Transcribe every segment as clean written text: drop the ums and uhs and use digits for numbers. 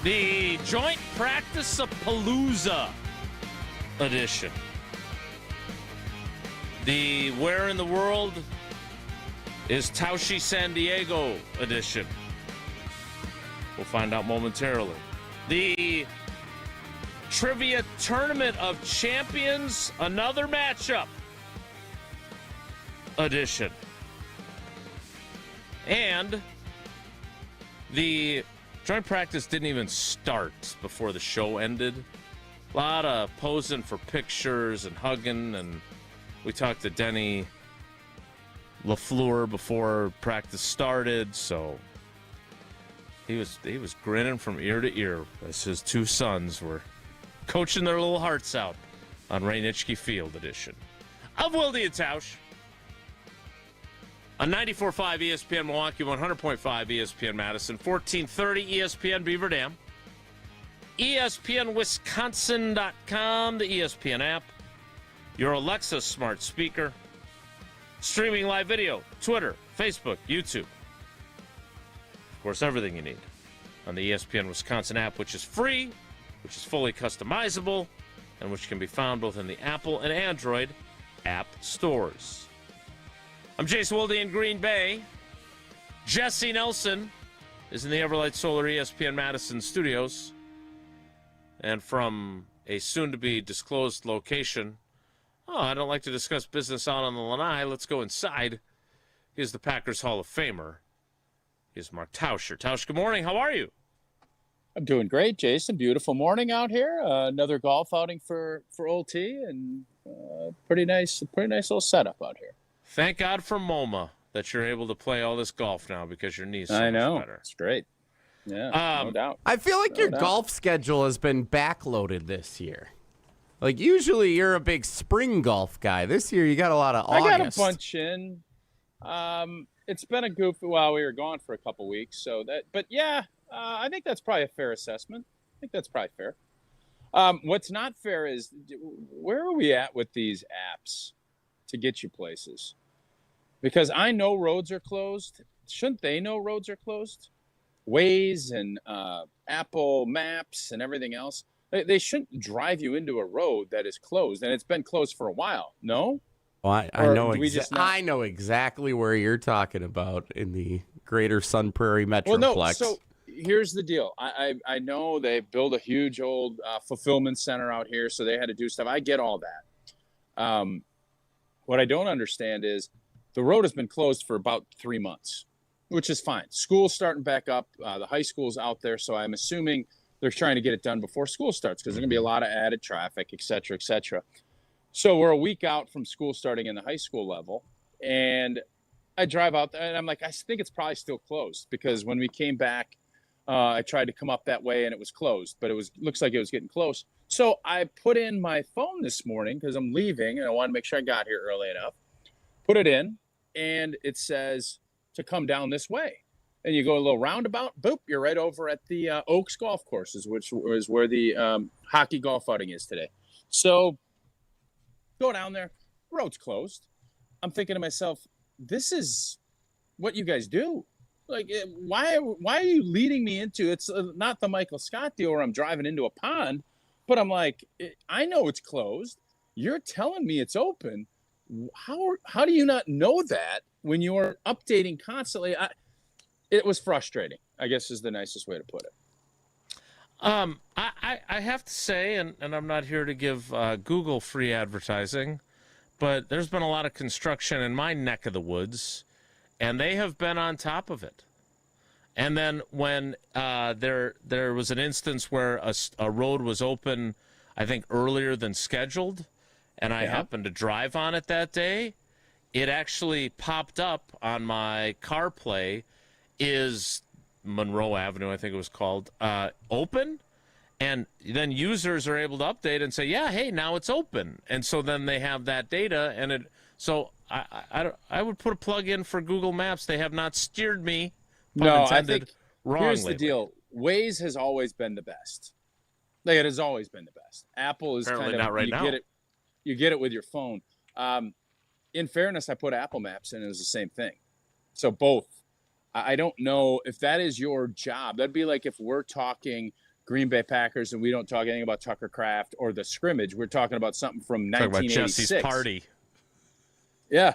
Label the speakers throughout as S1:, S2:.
S1: The Joint Practice-a-Palooza edition. The Where in the World is Tauschi San Diego edition. We'll find out momentarily. The Trivia Tournament of Champions, another matchup edition. And the joint practice didn't even start before the show ended. A lot of posing for pictures and hugging, and we talked to Denny LaFleur before practice started, so he was grinning from ear to ear as his two sons were coaching their little hearts out on Ray Nitschke Field edition of Wilde Tausch on 94.5 ESPN Milwaukee, 100.5 ESPN Madison, 1430 ESPN Beaver Dam, ESPNWisconsin.com, the ESPN app, your Alexa smart speaker, streaming live video, Twitter, Facebook, YouTube. Of course, everything you need on the ESPN Wisconsin app, which is free, which is fully customizable, and which can be found both in the Apple and Android app stores. I'm Jason Wilde in Green Bay. Jesse Nelson is in the Everlight Solar ESPN Madison studios. And from a soon-to-be disclosed location, I don't like to discuss business out on the lanai. Let's go inside. He's the Packers Hall of Famer. He's Mark Tauscher. Tausch, good morning. How are you?
S2: I'm doing great, Jason. Beautiful morning out here. Another golf outing for Old T, and pretty nice little setup out here.
S1: Thank God for MoMA that you're able to play all this golf now because your knee's so much better.
S2: It's great. Yeah, no doubt.
S3: I feel like your golf schedule has been backloaded this year. Like, usually you're a big spring golf guy. This year you got a lot of August.
S2: I got a bunch in. It's been a goofy while we were gone for a couple weeks. But I think that's probably a fair assessment. I think that's probably fair. What's not fair is where are we at with these apps to get you places? Because I know roads are closed. Shouldn't they know roads are closed? Waze and Apple Maps and everything else. They shouldn't drive you into a road that is closed, and it's been closed for a while. No?
S3: Well, I know exactly where you're talking about in the greater Sun Prairie Metroplex.
S2: Well, no, so here's the deal. I know they built a huge old fulfillment center out here, so they had to do stuff. I get all that. What I don't understand is the road has been closed for about 3 months, which is fine. School's starting back up. The high school's out there, so I'm assuming they're trying to get it done before school starts because there's going to be a lot of added traffic, et cetera, et cetera. So we're a week out from school starting in the high school level, and I drive out there, and I'm like, I think it's probably still closed because when we came back, I tried to come up that way, and it was closed, but looks like it was getting close. So I put in my phone this morning because I'm leaving, and I want to make sure I got here early enough. Put it in, and it says to come down this way. And you go a little roundabout, boop, you're right over at the Oaks Golf Courses, which is where the hockey golf outing is today. So go down there, road's closed. I'm thinking to myself, this is what you guys do. Like, why are you leading me into, it's not the Michael Scott deal where I'm driving into a pond, but I'm like, I know it's closed. You're telling me it's open. How do you not know that when you're updating constantly? It was frustrating, I guess is the nicest way to put it.
S1: I have to say, and I'm not here to give Google free advertising, but there's been a lot of construction in my neck of the woods, and they have been on top of it. And then when there was an instance where a road was open, I think earlier than scheduled, and I happened to drive on it that day, it actually popped up on my CarPlay, is Monroe Avenue, I think it was called, open? And then users are able to update and say, yeah, hey, now it's open. And so then they have that data, and I would put a plug in for Google Maps. They have not steered me,
S2: I think
S1: wrong
S2: here's
S1: lately.
S2: The deal. Waze has always been the best. Like, it has always been the best. Apple is
S1: apparently
S2: kind of,
S1: not right now.
S2: You get it with your phone. In fairness, I put Apple Maps in, it was the same thing. So both. I don't know if that is your job. That'd be like if we're talking Green Bay Packers and we don't talk anything about Tucker Kraft or the scrimmage. We're talking about something from
S1: Talk about
S2: 1986.
S1: Jesse's party.
S2: Yeah,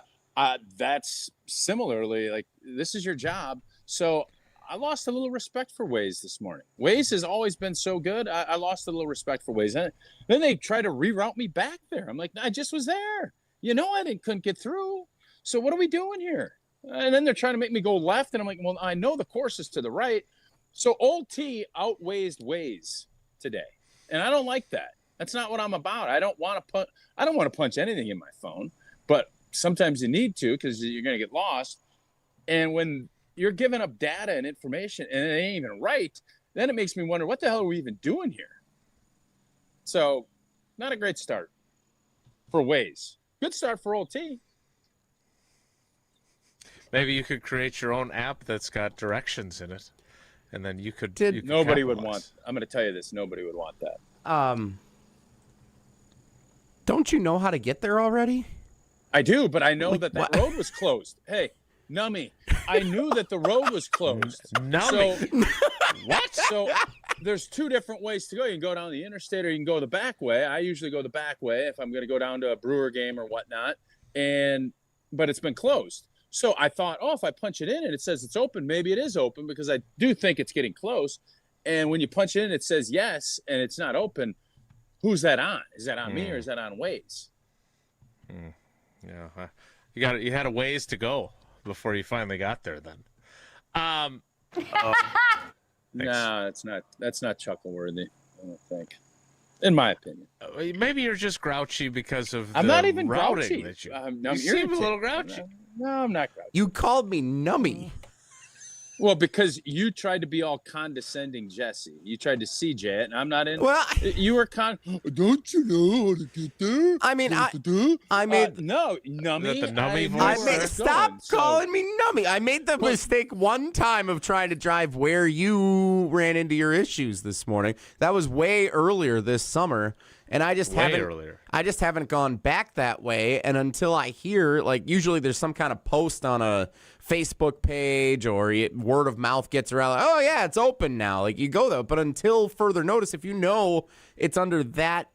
S2: that's similarly like this is your job. So I lost a little respect for Waze this morning. Waze has always been so good. I lost a little respect for Waze. And then they try to reroute me back there. I'm like, I just was there. I couldn't get through. So what are we doing here? And then they're trying to make me go left. And I'm like, well, I know the course is to the right. So Old T outweighs Waze today. And I don't like that. That's not what I'm about. I don't want to punch anything in my phone. But sometimes you need to because you're going to get lost. And when you're giving up data and information and it ain't even right, then it makes me wonder, what the hell are we even doing here? So not a great start for Waze. Good start for Old T.
S1: Maybe you could create your own app that's got directions in it. And then you could
S2: Nobody would
S1: capitalize.
S2: I'm going to tell you this. Nobody would want that.
S3: Don't you know how to get there already?
S2: I do, but I know that
S3: what?
S2: road was closed. Hey, Nummy, I knew that the road was closed.
S1: Nummy.
S2: So, what? So there's two different ways to go. You can go down the interstate or you can go the back way. I usually go the back way if I'm going to go down to a Brewer game or whatnot. But it's been closed. So I thought, if I punch it in and it says it's open, maybe it is open because I do think it's getting close. And when you punch it in, it says yes, and it's not open. Who's that on? Is that on me or is that on Waze?
S1: Yeah, you had a ways to go before you finally got there. Then,
S2: No, that's not chuckle worthy. I don't think, in my opinion.
S1: maybe you're just grouchy because of
S2: I'm
S1: the
S2: not even
S1: routing
S2: grouchy.
S1: that you.
S2: I'm
S1: You seem a
S2: irritated.
S1: little grouchy.
S2: No, I'm not grouchy.
S3: You called me nummy.
S2: Well, because you tried to be all condescending, Jesse. You tried to CJ it, and I'm not in.
S3: Well,
S2: You were don't you know how to get there?
S3: I mean, I made
S2: no, Nummy.
S1: Is that the Nummy voice?
S3: I
S1: where
S3: made,
S1: it's
S3: stop calling me nummy. I made the mistake one time of trying to drive where you ran into your issues this morning. That was way earlier this summer, and I just haven't gone back that way. And until I hear, like, usually there's some kind of post on a Facebook page or word of mouth gets around, like, oh yeah, it's open now. Like, you go there, but until further notice, if you know it's under that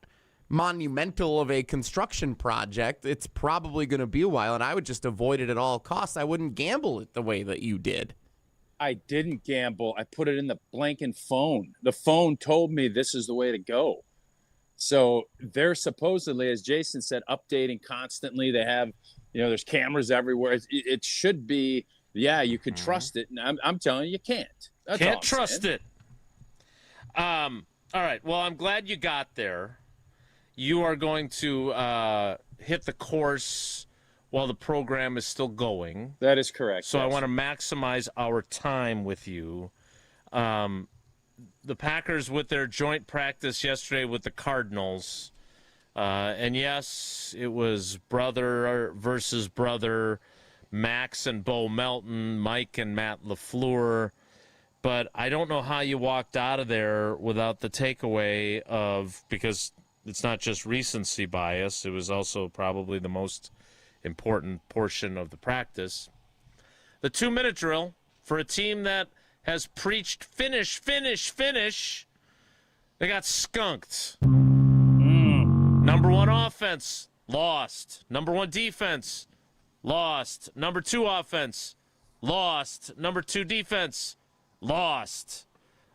S3: monumental of a construction project, it's probably going to be a while, and I would just avoid it at all costs. I wouldn't gamble it the way that you did.
S2: I didn't gamble. I put it in the blanking phone. The phone told me this is the way to go. So they're supposedly, as Jason said, updating constantly. They have, there's cameras everywhere. It should be, you could trust it. And I'm telling you, you can't. That's all
S1: Can't
S2: I'm
S1: trust
S2: saying.
S1: it. All right. Well, I'm glad you got there. You are going to hit the course while the program is still going.
S2: That is correct.
S1: So I
S2: yes.
S1: want to maximize our time with you. The Packers with their joint practice yesterday with the Cardinals. And yes, it was brother versus brother, Max and Bo Melton, Mike and Matt LaFleur. But I don't know how you walked out of there without the takeaway of, because it's not just recency bias, it was also probably the most important portion of the practice. The 2-minute drill for a team that has preached finish. They got skunked. Number one offense, lost. Number one defense, lost. Number two offense, lost. Number two defense, lost.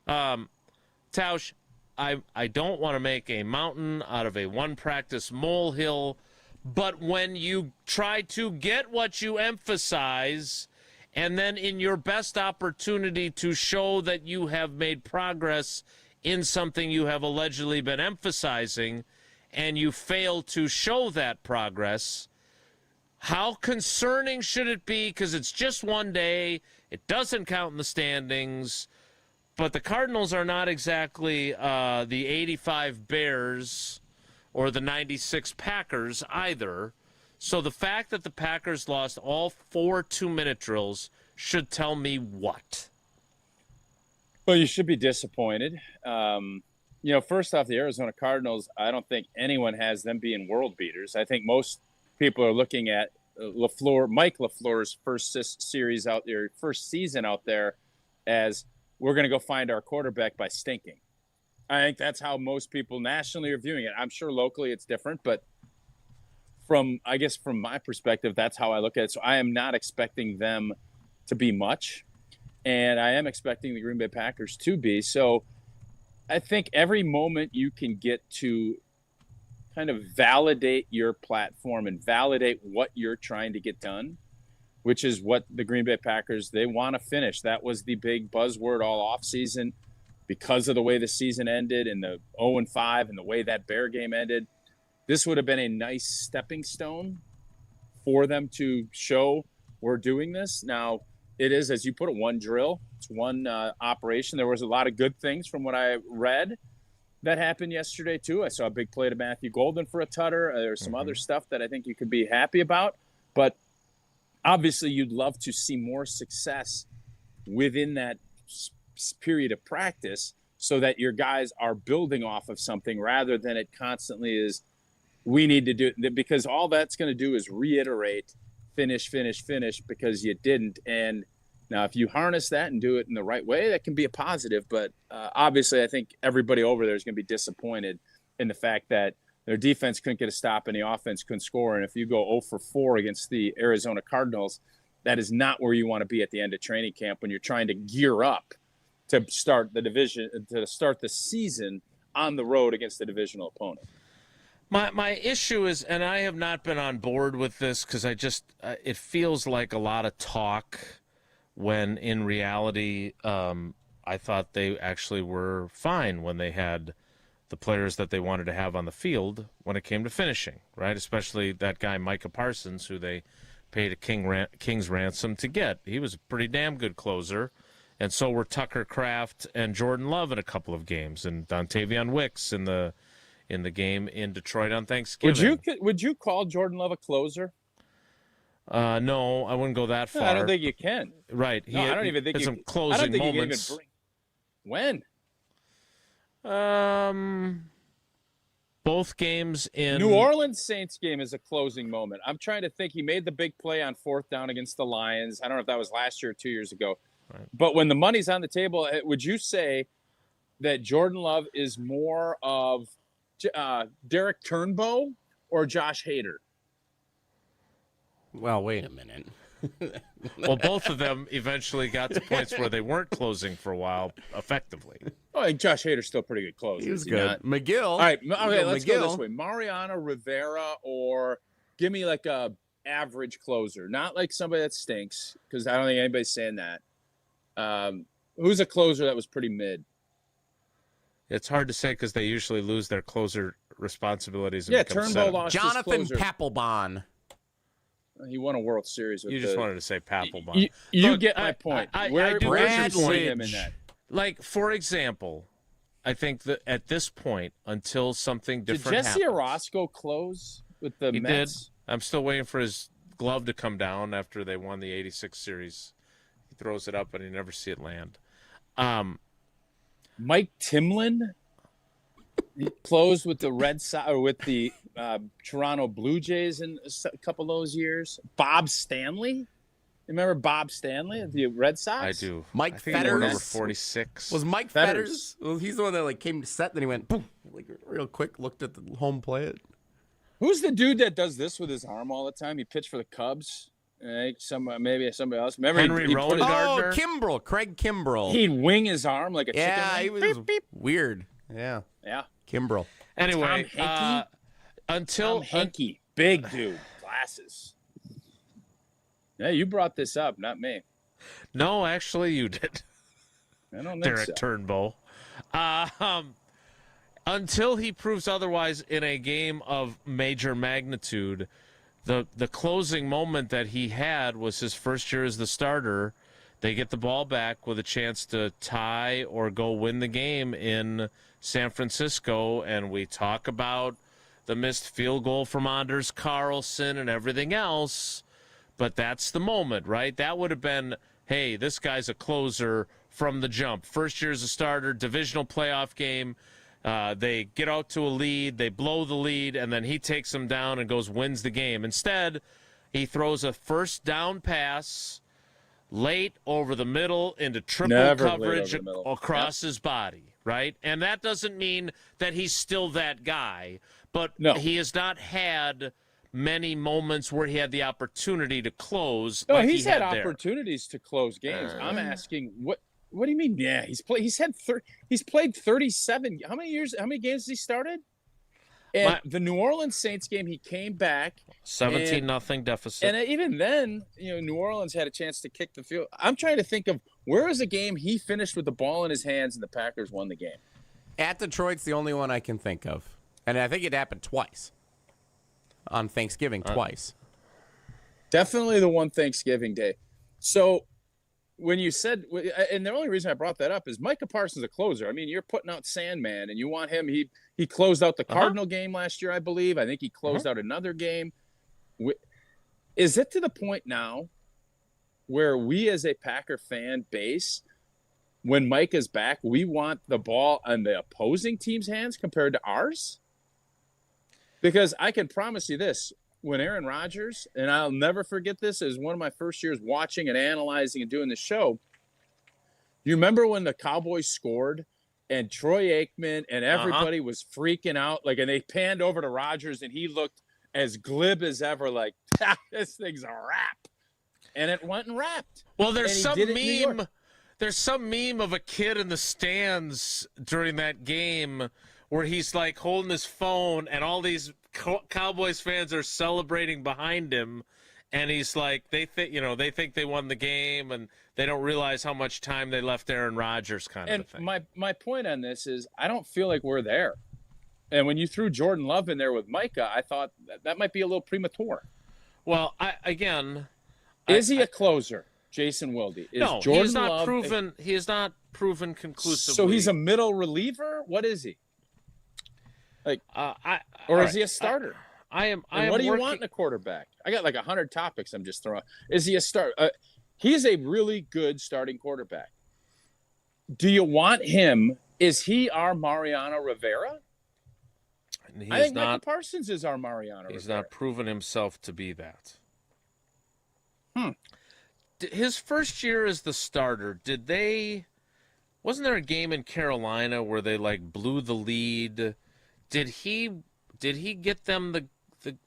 S1: Tausch, I don't want to make a mountain out of a one-practice molehill, but when you try to get what you emphasize, and then in your best opportunity to show that you have made progress in something you have allegedly been emphasizing, and you fail to show that progress, how concerning should it be? Because it's just one day. It doesn't count in the standings. But the Cardinals are not exactly the 85 Bears or the 96 Packers either. So the fact that the Packers lost all 4 2-minute drills should tell me what?
S2: Well, you should be disappointed. First off, the Arizona Cardinals, I don't think anyone has them being world beaters. I think most people are looking at Mike LaFleur's first season out there as we're going to go find our quarterback by stinking. I think that's how most people nationally are viewing it. I'm sure locally it's different, but from my perspective, that's how I look at it. So I am not expecting them to be much, and I am expecting the Green Bay Packers to be. So I think every moment you can get to kind of validate your platform and validate what you're trying to get done, which is what the Green Bay Packers, they want to finish. That was the big buzzword all offseason because of the way the season ended and the 0-5 and the way that Bear game ended. This would have been a nice stepping stone for them to show we're doing this. Now, it is, as you put it, one drill. It's one operation. There was a lot of good things from what I read that happened yesterday, too. I saw a big play to Matthew Golden for a tutter. There's some other stuff that I think you could be happy about. But obviously, you'd love to see more success within that period of practice so that your guys are building off of something rather than it constantly is, we need to do it. Because all that's going to do is reiterate, finish, because you didn't. And now, if you harness that and do it in the right way, that can be a positive. But obviously, I think everybody over there is going to be disappointed in the fact that their defense couldn't get a stop and the offense couldn't score. And if you go 0 for 4 against the Arizona Cardinals, that is not where you want to be at the end of training camp when you're trying to gear up to start the season on the road against the divisional opponent.
S1: My issue is, and I have not been on board with this because it feels like a lot of talk when in reality, I thought they actually were fine when they had the players that they wanted to have on the field when it came to finishing, right? Especially that guy, Micah Parsons, who they paid a king's ransom to get. He was a pretty damn good closer, and so were Tucker Kraft and Jordan Love in a couple of games, and Dontavion Wicks in the game in Detroit on Thanksgiving.
S2: Would you call Jordan Love a closer?
S1: No, I wouldn't go that far.
S2: No, I don't think you can.
S1: Right.
S2: No, I don't even think
S1: some closing moments.
S2: When?
S1: Both games in
S2: New Orleans Saints game is a closing moment. I'm trying to think. He made the big play on 4th down against the Lions. I don't know if that was last year or 2 years ago. Right. But when the money's on the table, would you say that Jordan Love is more of Derek Turnbow or Josh Hader?
S3: Well, wait a minute.
S1: Well, both of them eventually got to points where they weren't closing for a while effectively.
S2: Oh, and Josh Hader's still pretty good closer.
S3: He was good. Not? McGill.
S2: All right, okay, let's go this way. Mariano Rivera, or give me like a average closer. Not like somebody that stinks, because I don't think anybody's saying that. Who's a closer that was pretty mid?
S1: It's hard to say because they usually lose their closer responsibilities.
S2: Yeah, Turnbow lost
S3: Jonathan
S2: his closer.
S3: Papelbon.
S2: He won a World Series. With
S1: you just wanted to say Papelbon.
S2: You get my point.
S1: Where do
S2: you see him in that?
S1: Like, for example, I think that at this point, until something different happens.
S2: Did Jesse Orosco close with the Mets?
S1: Did. I'm still waiting for his glove to come down after they won the 86 series. He throws it up and you never see it land.
S2: Mike Timlin closed with the Red Sox or with the Toronto Blue Jays in a couple of those years. Bob Stanley, remember Bob Stanley at the Red Sox?
S1: I do.
S3: Mike
S1: I think
S3: Fetters,
S1: number 46.
S3: Was Mike Fetters? Well, he's the one that came to set, then he went boom, real quick, looked at the home plate.
S2: Who's the dude that does this with his arm all the time? He pitched for the Cubs. Maybe somebody else. Remember
S1: Henry Rowan-Gardner?
S3: Kimbrel, Craig Kimbrel.
S2: He'd wing his arm like a chicken.
S3: Yeah, he was beep, beep. Weird. Yeah. Kimbrel.
S1: Anyway,
S2: Tom Henke, big dude, glasses. Yeah, you brought this up, not me.
S1: No, actually, you did.
S2: I don't think
S1: Derek
S2: so.
S1: Turnbow. Until he proves otherwise in a game of major magnitude, the closing moment that he had was his first year as the starter. They get the ball back with a chance to tie or go win the game in San Francisco, and we talk about the missed field goal from Anders Carlson and everything else, but that's the moment, right? That would have been, hey, this guy's a closer from the jump. First year as a starter, divisional playoff game. They get out to a lead, they blow the lead, and then he takes them down and wins the game. Instead, he throws a first down pass late over the middle into triple coverage across his body. right? And that doesn't mean that he's still that guy, but
S2: No.
S1: he has not had many moments where he had the opportunity to close.
S2: No,
S1: like
S2: he's
S1: he
S2: had
S1: there.
S2: opportunities to close games. I'm asking, what do you mean? Yeah, he's played 37. How many games has he started? And the New Orleans Saints game, he came back
S1: 17-0 deficit.
S2: And even then, New Orleans had a chance to kick the field. I'm trying to think of where is a game he finished with the ball in his hands and the Packers won the game.
S3: At Detroit's the only one I can think of. And I think it happened twice. On Thanksgiving, twice.
S2: Definitely the one Thanksgiving day. So when you said, and the only reason I brought that up is Micah Parsons, a closer. I mean, you're putting out Sandman, and you want him. He closed out the Cardinal game last year, I believe. I think he closed out another game. Is it to the point now where we as a Packer fan base, when Mike is back, we want the ball on the opposing team's hands compared to ours? Because I can promise you this, when Aaron Rodgers, and I'll never forget this, as one of my first years watching and analyzing and doing the show, you remember when the Cowboys scored and Troy Aikman and everybody was freaking out, and they panned over to Rodgers and he looked as glib as ever, like, this thing's a wrap. And it went and wrapped.
S1: Well, there's some meme. There's some meme of a kid in the stands during that game where he's like holding his phone and all these Cowboys fans are celebrating behind him, and he's like, they think they won the game, and they don't realize how much time they left Aaron Rodgers, kind of thing.
S2: And my point on this is, I don't feel like we're there. And when you threw Jordan Love in there with Micah, I thought that might be a little premature.
S1: Well,
S2: is he a closer, Jason Wilde?
S1: No,
S2: Jordan
S1: he is not
S2: Love
S1: proven. He is not proven conclusively.
S2: So he's a middle reliever. What is he? Is he a starter? What do you want in a quarterback? I got like 100 topics I'm just throwing. Is he a starter? He's a really good starting quarterback. Do you want him? Is he our Mariano Rivera? I think Michael Parsons is our Mariano Rivera.
S1: He's not proven himself to be that. His first year as the starter, wasn't there a game in Carolina where they blew the lead? Did he get them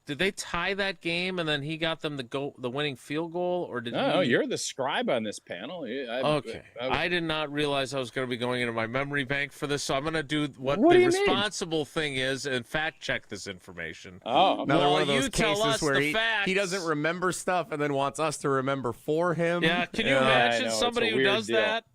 S1: did they tie that game and then he got them the winning field goal, or did
S2: No, you're the scribe on this panel.
S1: Okay. I did not realize I was going to be going into my memory bank for this, so I'm going to do what the responsible thing is and fact check this information.
S2: Oh,
S3: another one of those cases where he doesn't remember stuff and then wants us to remember for him.
S1: Yeah, can you imagine somebody who does that?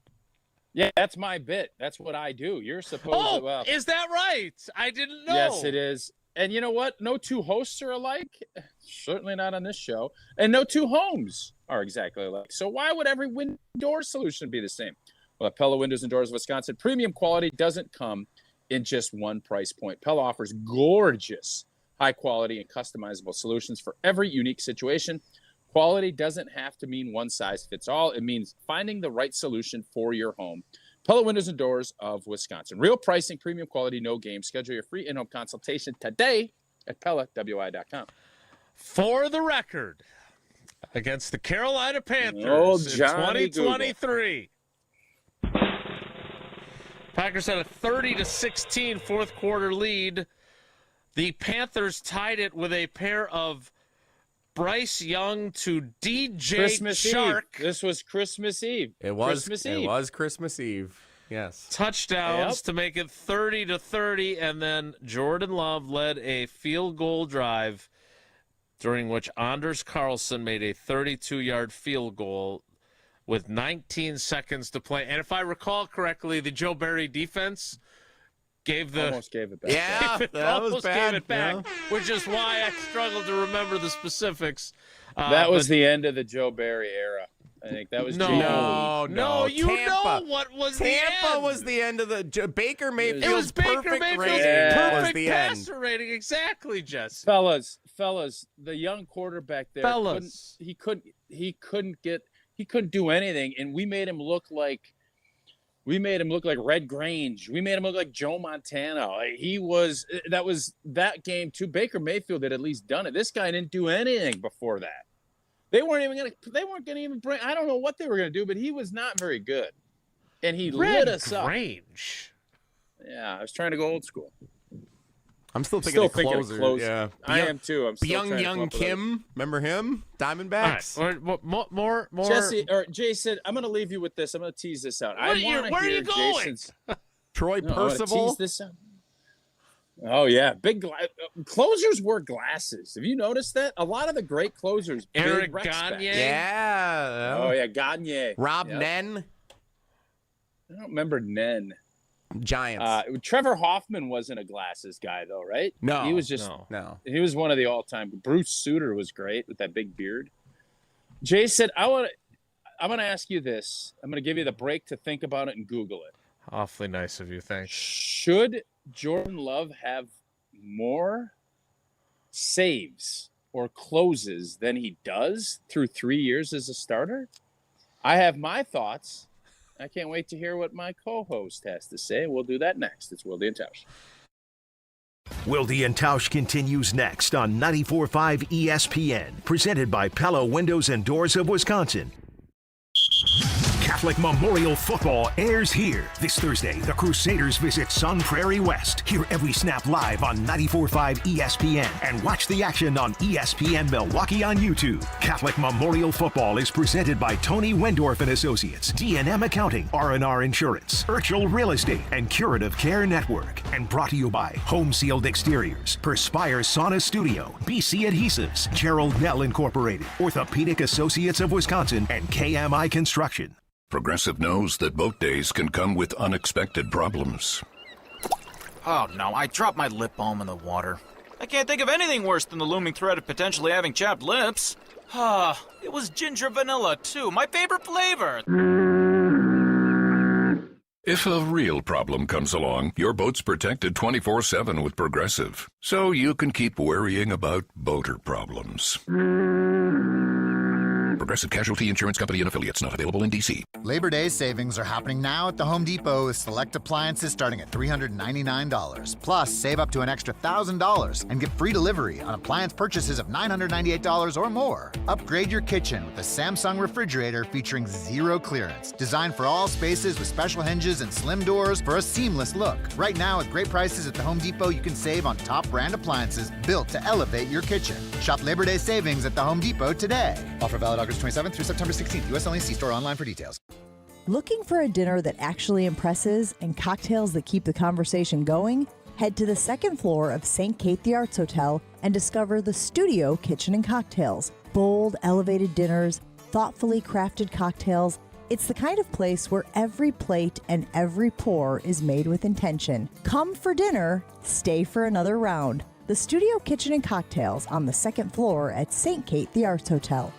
S2: Yeah, that's my bit. That's what I do. You're supposed to.
S1: Is that right? I didn't know.
S2: Yes, it is. And you know what? No two hosts are alike. Certainly not on this show. And no two homes are exactly alike. So why would every window door solution be the same? Well, Pella Windows and Doors of Wisconsin, premium quality doesn't come in just one price point. Pella offers gorgeous, high quality and customizable solutions for every unique situation. Quality doesn't have to mean one size fits all. It means finding the right solution for your home. Pella Windows and Doors of Wisconsin. Real pricing, premium quality, no game. Schedule your free in-home consultation today at PellaWI.com.
S1: For the record, against the Carolina Panthers in 2023, Packers had a 30-16 fourth quarter lead. The Panthers tied it with a pair of Bryce Young to DJ
S2: Christmas
S1: Chark.
S2: Eve. This was Christmas Eve.
S3: It was Christmas Eve. Yes.
S1: Touchdowns to make it 30-30, and then Jordan Love led a field goal drive during which Anders Carlson made a 32-yard field goal with 19 seconds to play. And if I recall correctly, the Joe Barry defense
S2: almost gave it back.
S3: Yeah, that was bad.
S1: Gave it back, which is why I struggled to remember the specifics.
S2: That was the end of the Joe Barry era. I think that was
S1: no. You
S3: Tampa.
S1: know what was
S3: Tampa was the end of the Baker Mayfield's
S1: It was Baker
S3: perfect
S1: Mayfield's
S3: rating.
S1: perfect
S3: was the
S1: passer
S3: end.
S1: rating. Exactly, Jesse.
S2: Fellas, the young quarterback there, he couldn't do anything, and we made him look like Red Grange. We made him look like Joe Montana. That game too. Baker Mayfield had at least done it. This guy didn't do anything before that. They weren't going to even bring, I don't know what they were going to do, but he was not very good. And he lit us up.
S1: Grange.
S2: Yeah, I was trying to go old school.
S3: I'm still thinking of closer. Yeah,
S2: I am too. I'm still
S3: Young Kim. Remember him? Diamondbacks.
S1: All right. More.
S2: Jesse or Jason, I'm going to leave you with this. I'm going to tease this out.
S1: Where are you going?
S3: Troy Percival.
S2: Tease this out. Oh yeah, big closers wear glasses. Have you noticed that? A lot of the great closers.
S1: Eric Gagne.
S3: Yeah.
S2: Oh yeah, Gagne.
S3: Rob Nen.
S2: I don't remember Nen.
S3: Giants.
S2: Trevor Hoffman wasn't a glasses guy though, right?
S3: No,
S2: he was just
S3: no.
S2: He was one of the all-time. Bruce Sutter was great with that big beard. Jason, I'm gonna ask you this. I'm gonna give you the break to think about it and Google it.
S1: Awfully nice of you. Thanks.
S2: Should Jordan Love have more saves or closes than he does through 3 years as a starter? I have my thoughts. I can't wait to hear what my co-host has to say. We'll do that next. It's Wilde Tausch.
S4: Wilde and Tausch continues next on 94.5 ESPN, presented by Pella Windows and Doors of Wisconsin. Catholic Memorial Football airs here. This Thursday, the Crusaders visit Sun Prairie West. Hear every snap live on 94.5 ESPN and watch the action on ESPN Milwaukee on YouTube. Catholic Memorial Football is presented by Tony Wendorf and Associates, D&M Accounting, R&R Insurance, Urchel Real Estate, and Curative Care Network. And brought to you by Home Sealed Exteriors, Perspire Sauna Studio, BC Adhesives, Gerald Nell Incorporated, Orthopedic Associates of Wisconsin, and KMI Construction.
S5: Progressive knows that boat days can come with unexpected problems.
S6: Oh no, I dropped my lip balm in the water. I can't think of anything worse than the looming threat of potentially having chapped lips. It was ginger vanilla too, my favorite flavor.
S5: If a real problem comes along, your boat's protected 24/7 with Progressive, so you can keep worrying about boater problems. Progressive Casualty Insurance Company and Affiliates, not available in D.C.
S7: Labor Day savings are happening now at the Home Depot with select appliances starting at $399. Plus, save up to an extra $1,000 and get free delivery on appliance purchases of $998 or more. Upgrade your kitchen with a Samsung refrigerator featuring zero clearance. Designed for all spaces with special hinges and slim doors for a seamless look. Right now, at great prices at the Home Depot, you can save on top brand appliances built to elevate your kitchen. Shop Labor Day savings at the Home Depot today. Offer valid August 27th through September 16th. U.S. only. See store online for details.
S8: Looking for a dinner that actually impresses and cocktails that keep the conversation going? Head to the second floor of St. Kate the Arts Hotel and discover the Studio Kitchen and Cocktails. Bold, elevated dinners, thoughtfully crafted cocktails. It's the kind of place where every plate and every pour is made with intention. Come for dinner, stay for another round. The Studio Kitchen and Cocktails on the second floor at St. Kate the Arts Hotel.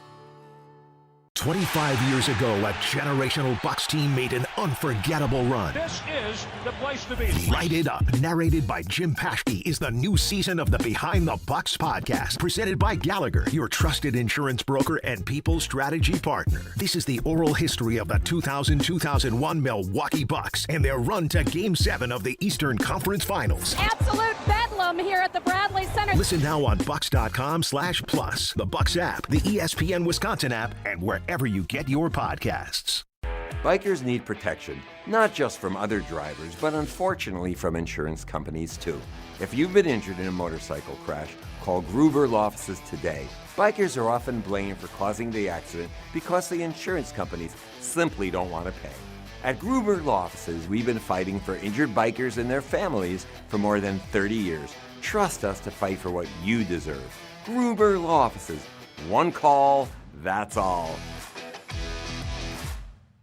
S4: 25 years ago, a generational Bucs team made an unforgettable run.
S9: This is the place to be.
S4: Light It Up, narrated by Jim Paschke, is the new season of the Behind the Bucs podcast, presented by Gallagher, your trusted insurance broker and people strategy partner. This is the oral history of the 2000-2001 Milwaukee Bucs and their run to Game 7 of the Eastern Conference Finals.
S10: Absolute bedlam here at the Bradley Center.
S4: Listen now on Bucs.com/plus, the Bucs app, the ESPN Wisconsin app, and wherever you get your podcasts.
S11: Bikers need protection, not just from other drivers, but unfortunately from insurance companies too. If you've been injured in a motorcycle crash, call Gruber Law Offices today. Bikers are often blamed for causing the accident because the insurance companies simply don't want to pay. At Gruber Law Offices, we've been fighting for injured bikers and their families for more than 30 years. Trust us to fight for what you deserve. Gruber Law Offices. One call, that's all.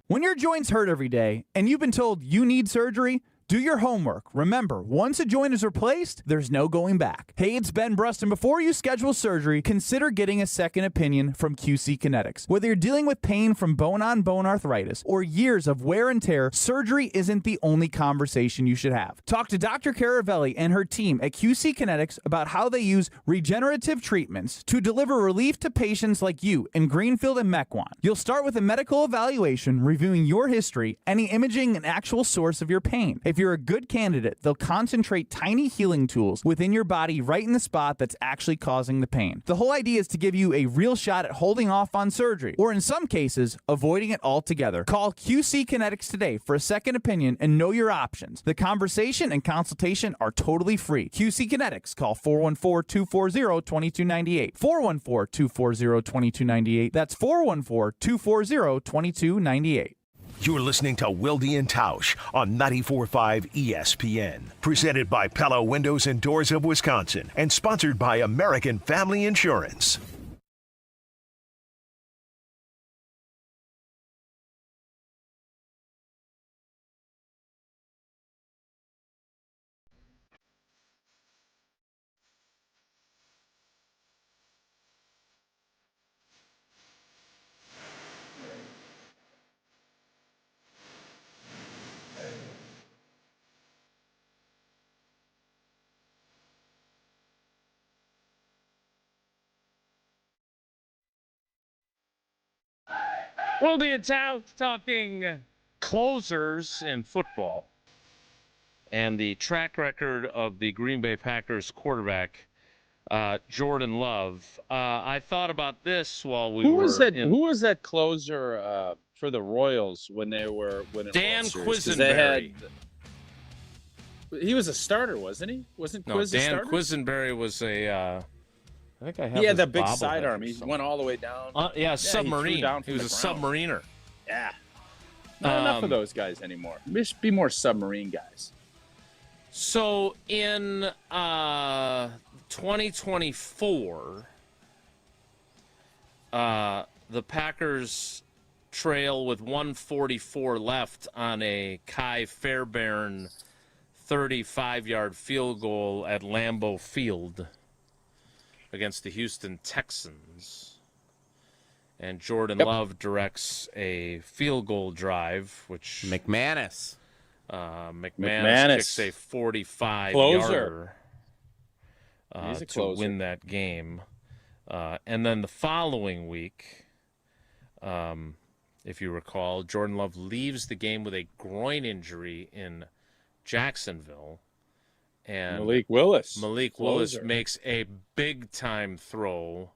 S12: When your joints hurt every day and you've been told you need surgery, do your homework. Remember, once a joint is replaced, there's no going back. Hey, it's Ben Bruston. Before you schedule surgery, consider getting a second opinion from QC Kinetics. Whether you're dealing with pain from bone-on-bone arthritis or years of wear and tear, surgery isn't the only conversation you should have. Talk to Dr. Caravelli and her team at QC Kinetics about how they use regenerative treatments to deliver relief to patients like you in Greenfield and Mequon. You'll start with a medical evaluation reviewing your history, any imaging, and actual source of your pain. If If you're a good candidate, they'll concentrate tiny healing tools within your body right in the spot that's actually causing the pain. The whole idea is to give you a real shot at holding off on surgery, or in some cases, avoiding it altogether. Call QC Kinetics today for a second opinion and know your options. The conversation and consultation are totally free. QC Kinetics. Call 414-240-2298. 414-240-2298. That's 414-240-2298.
S4: You're listening to Wilde Tausch on 94.5 ESPN. Presented by Pella Windows and Doors of Wisconsin and sponsored by American Family Insurance.
S1: Wilde Tausch talking closers in football and the track record of the Green Bay Packers quarterback, Jordan Love. I thought about this while we
S2: Who was that closer for the Royals when they were winning?
S1: Dan Quisenberry.
S2: He was a starter, wasn't he? Wasn't Quiz a starter?
S1: Dan Quisenberry was a. I think I have.
S2: He had that big
S1: bobblehead
S2: sidearm. He went all the way down.
S1: Submarine. He was a submariner.
S2: Yeah. Not enough of those guys anymore. There should be more submarine guys.
S1: So in 2024, the Packers trail with 1:44 left on a Kai Fairbairn 35-yard field goal at Lambeau Field against the Houston Texans. And Jordan Love directs a field goal drive, which
S3: McManus
S1: kicks a 45-yarder to win that game. And then the following week, if you recall, Jordan Love leaves the game with a groin injury in Jacksonville. And
S2: Malik Willis
S1: makes a big-time throw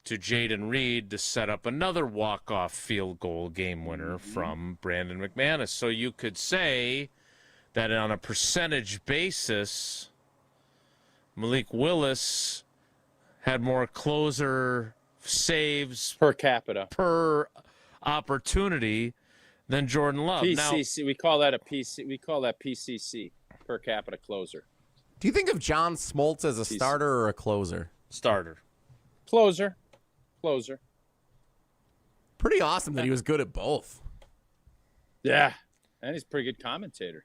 S1: to Jaden Reed to set up another walk-off field goal game winner from Brandon McManus. So you could say that on a percentage basis, Malik Willis had more closer saves
S2: per capita
S1: per opportunity than Jordan Love.
S2: PCC, we call that PCC, per capita closer.
S3: Do you think of John Smoltz as a starter or a closer?
S1: Starter.
S2: Closer.
S3: Pretty awesome that he was good at both.
S2: Yeah, and he's a pretty good commentator.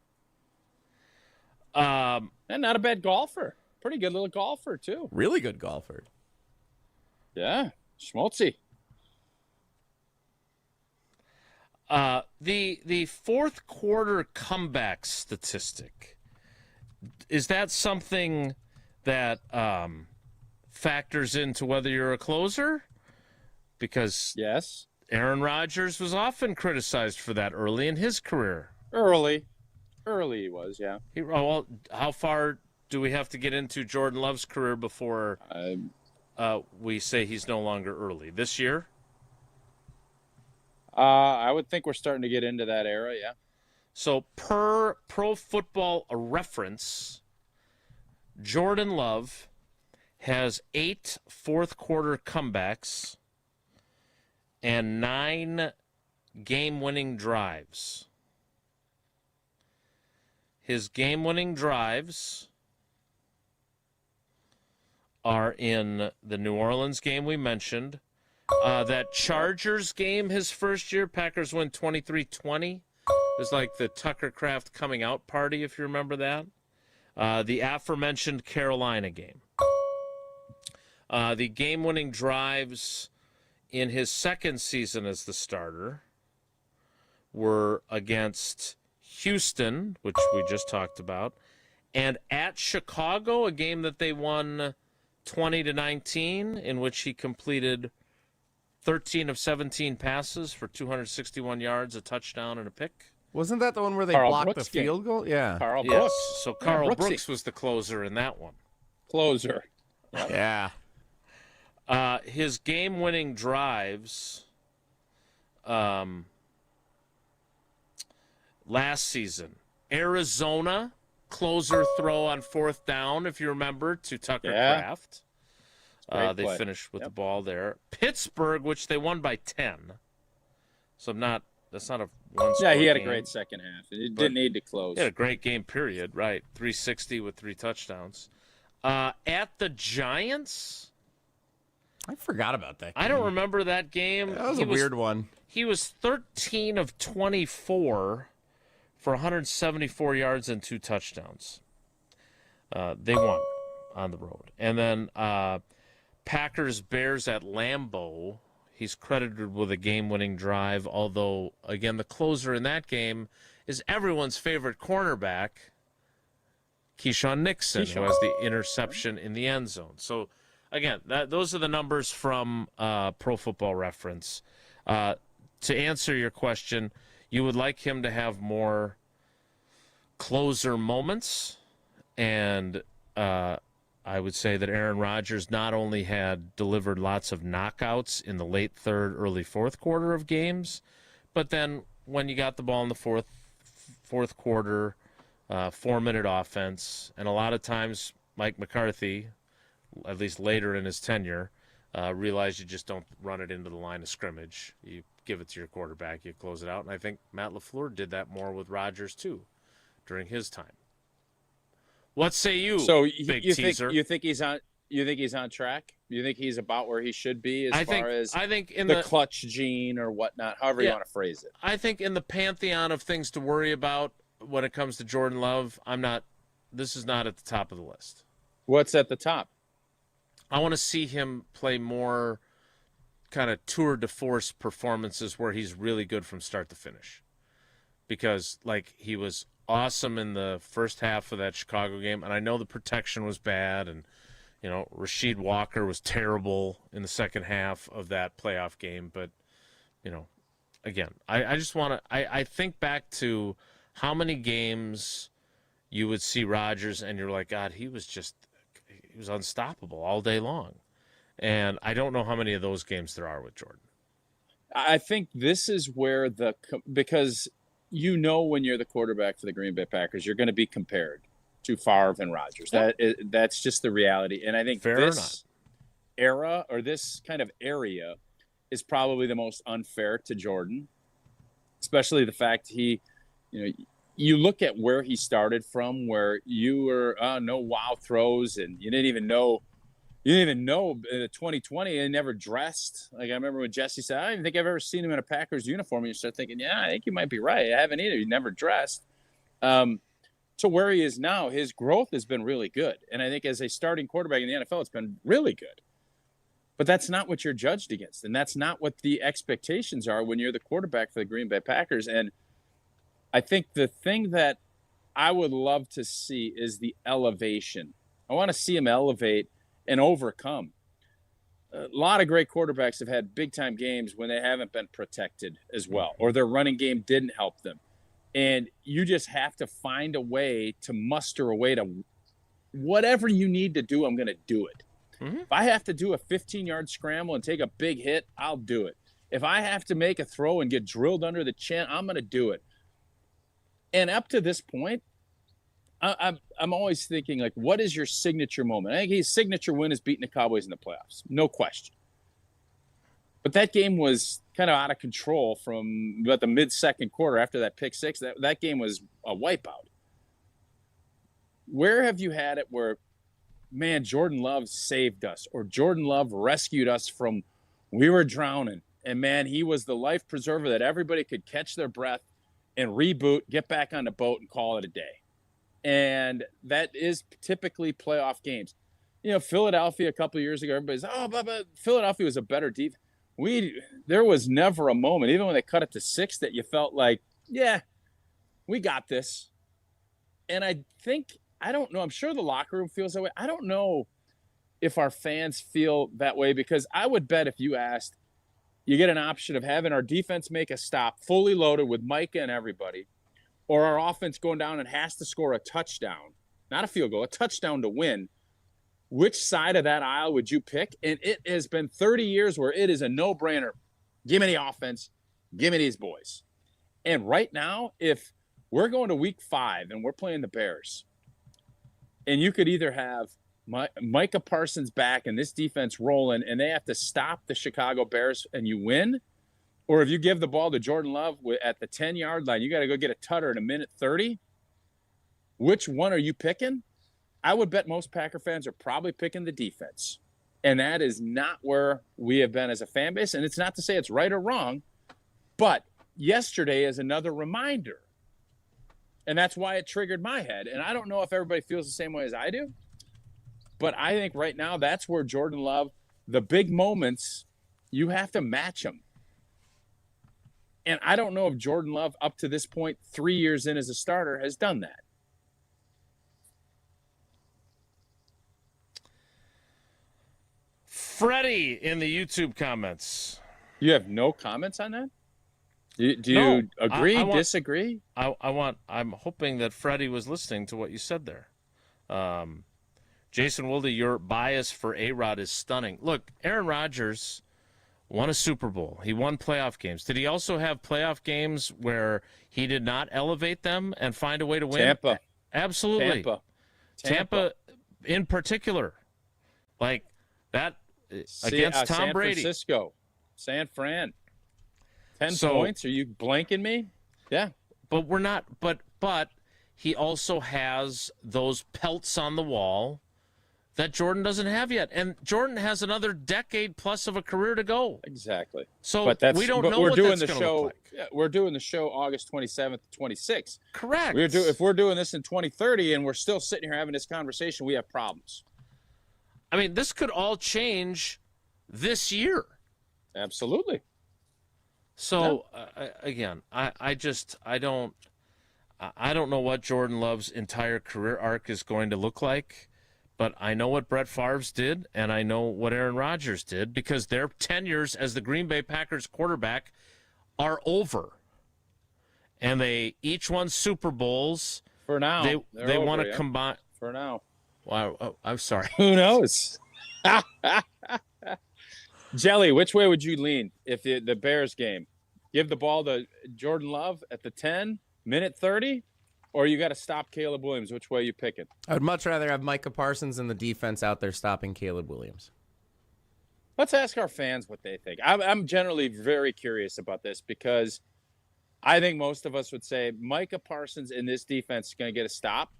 S2: And not a bad golfer. Pretty good little golfer, too.
S3: Really good golfer.
S2: Yeah, schmaltzy.
S1: The fourth quarter comeback statistic, is that something that factors into whether you're a closer? Because
S2: yes,
S1: Aaron Rodgers was often criticized for that early in his career.
S2: Early he was, yeah.
S1: Well, how far do we have to get into Jordan Love's career before we say he's no longer early? This year?
S2: I would think we're starting to get into that era, yeah.
S1: So per Pro Football Reference, Jordan Love has 8 fourth-quarter comebacks and 9 game-winning drives. His game-winning drives are in the New Orleans game we mentioned. That Chargers game his first year, Packers win 23-20. It was like the Tucker Kraft coming out party, if you remember that. The aforementioned Carolina game. The game-winning drives in his second season as the starter were against Houston, which we just talked about, and at Chicago, a game that they won 20-19, in which he completed 13 of 17 passes for 261 yards, a touchdown, and a pick.
S3: Wasn't that the one where they
S2: Carl
S3: blocked
S2: Brooks
S3: the field goal? Yeah.
S2: Carl
S1: Yes.
S2: Brooks.
S1: So Carl
S2: Yeah,
S1: Brooks was the closer in that one.
S2: Closer.
S3: Yeah.
S1: His game-winning drives last season. Arizona, closer throw on 4th down, if you remember, to Tucker Kraft. They finished with the ball there. Pittsburgh, which they won by 10. So that's not a one-score
S2: Yeah, he had a
S1: game,
S2: great second half. It didn't need to close.
S1: He had a great game, period, right. 360 with 3 touchdowns. At the Giants?
S3: I forgot about that game.
S1: I don't remember that game.
S3: That was a weird one.
S1: He was 13 of 24 for 174 yards and 2 touchdowns. They won on the road. And then Packers-Bears at Lambeau. He's credited with a game-winning drive, although, again, the closer in that game is everyone's favorite cornerback, Keyshawn Nixon, who has the interception in the end zone. So, again, those are the numbers from Pro Football Reference. To answer your question, you would like him to have more closer moments, and I would say that Aaron Rodgers not only had delivered lots of knockouts in the late third, early fourth quarter of games, but then when you got the ball in the fourth quarter, 4-minute offense, and a lot of times Mike McCarthy, at least later in his tenure, realized you just don't run it into the line of scrimmage. You give it to your quarterback, you close it out, and I think Matt LaFleur did that more with Rodgers too during his time. What say you?
S2: So
S1: big
S2: you
S1: teaser?
S2: think he's on? You think he's on track? You think he's about where he should be I think in the clutch gene or whatnot? However you want to phrase it.
S1: I think in the pantheon of things to worry about when it comes to Jordan Love, this is not at the top of the list.
S2: What's at the top?
S1: I want to see him play more kind of tour de force performances where he's really good from start to finish. Because he was awesome in the first half of that Chicago game, and I know the protection was bad, and Rasheed Walker was terrible in the second half of that playoff game. But again, I just want to. I think back to how many games you would see Rodgers, and you're like, God, he was unstoppable all day long, and I don't know how many of those games there are with Jordan.
S2: I think this is where because. When you're the quarterback for the Green Bay Packers, you're going to be compared to Favre and Rodgers. That's just the reality. And I think this era or this kind of area is probably the most unfair to Jordan, especially the fact you look at where he started from, where you were no wow throws, and you didn't even know in 2020 he never dressed. I remember when Jesse said, I don't even think I've ever seen him in a Packers uniform. And you start thinking, yeah, I think you might be right. I haven't either. He never dressed. To where he is now, his growth has been really good. And I think as a starting quarterback in the NFL, it's been really good. But that's not what you're judged against. And that's not what the expectations are when you're the quarterback for the Green Bay Packers. And I think the thing that I would love to see is the elevation. I want to see him elevate and overcome. A lot of great quarterbacks have had big-time games when they haven't been protected as well, or their running game didn't help them. And you just have to find a way to muster a way to whatever you need to do, I'm going to do it. Mm-hmm. If I have to do a 15-yard scramble and take a big hit, I'll do it. If I have to make a throw and get drilled under the chin, I'm going to do it. And up to this point, I'm always thinking, what is your signature moment? I think his signature win is beating the Cowboys in the playoffs. No question. But that game was kind of out of control from about the mid-second quarter after that pick six. That game was a wipeout. Where have you had it where, man, Jordan Love saved us, or Jordan Love rescued us from we were drowning, and, man, he was the life preserver that everybody could catch their breath and reboot, get back on the boat, and call it a day? And that is typically playoff games. Philadelphia a couple of years ago, everybody's, but Philadelphia was a better defense. There was never a moment, even when they cut it to 6, that you felt like, yeah, we got this. And I don't know, I'm sure the locker room feels that way. I don't know if our fans feel that way, because I would bet if you asked, you get an option of having our defense make a stop fully loaded with Micah and everybody, or our offense going down and has to score a touchdown, not a field goal, a touchdown to win, which side of that aisle would you pick? And it has been 30 years where it is a no-brainer. Give me the offense. Give me these boys. And right now, if we're going to week 5 and we're playing the Bears, and you could either have Micah Parsons back and this defense rolling, and they have to stop the Chicago Bears and you win, or if you give the ball to Jordan Love at the 10-yard line, you got to go get a tutter in a minute 30. Which one are you picking? I would bet most Packer fans are probably picking the defense. And that is not where we have been as a fan base. And it's not to say it's right or wrong, but yesterday is another reminder. And that's why it triggered my head. And I don't know if everybody feels the same way as I do. But I think right now that's where Jordan Love, the big moments, you have to match them. And I don't know if Jordan Love, up to this point, 3 years in as a starter, has done that.
S1: Freddie in the YouTube comments.
S2: You have no comments on that? Do you agree, disagree?
S1: I'm hoping that Freddie was listening to what you said there. Jason Wilde, your bias for A-Rod is stunning. Look, Aaron Rodgers won a Super Bowl. He won playoff games. Did he also have playoff games where he did not elevate them and find a way to win?
S2: Tampa.
S1: Absolutely. Tampa in particular. Like that against Tom Brady.
S2: San Francisco. San Fran. 10 points? Are you blanking me? Yeah.
S1: But we're not. But he also has those pelts on the wall that Jordan doesn't have yet. And Jordan has another decade plus of a career to go.
S2: Exactly.
S1: So we don't know what that's going to look like.
S2: Yeah, we're doing the show August 27th to 26th.
S1: Correct.
S2: If we're doing this in 2030 and we're still sitting here having this conversation, we have problems.
S1: I mean, this could all change this year.
S2: Absolutely.
S1: So, again, I don't know what Jordan Love's entire career arc is going to look like. But I know what Brett Favre's did, and I know what Aaron Rodgers did, because their tenures as the Green Bay Packers quarterback are over. And they each won Super Bowls.
S2: For now.
S1: They want to combine.
S2: For now.
S1: Wow, I'm sorry.
S2: Who knows? Jelly, which way would you lean if the Bears game? Give the ball to Jordan Love at the 10, minute 30? Or you got to stop Caleb Williams. Which way are you picking?
S3: I would much rather have Micah Parsons and the defense out there stopping Caleb Williams.
S2: Let's ask our fans what they think. I'm generally very curious about this because I think most of us would say Micah Parsons in this defense is going to get a stop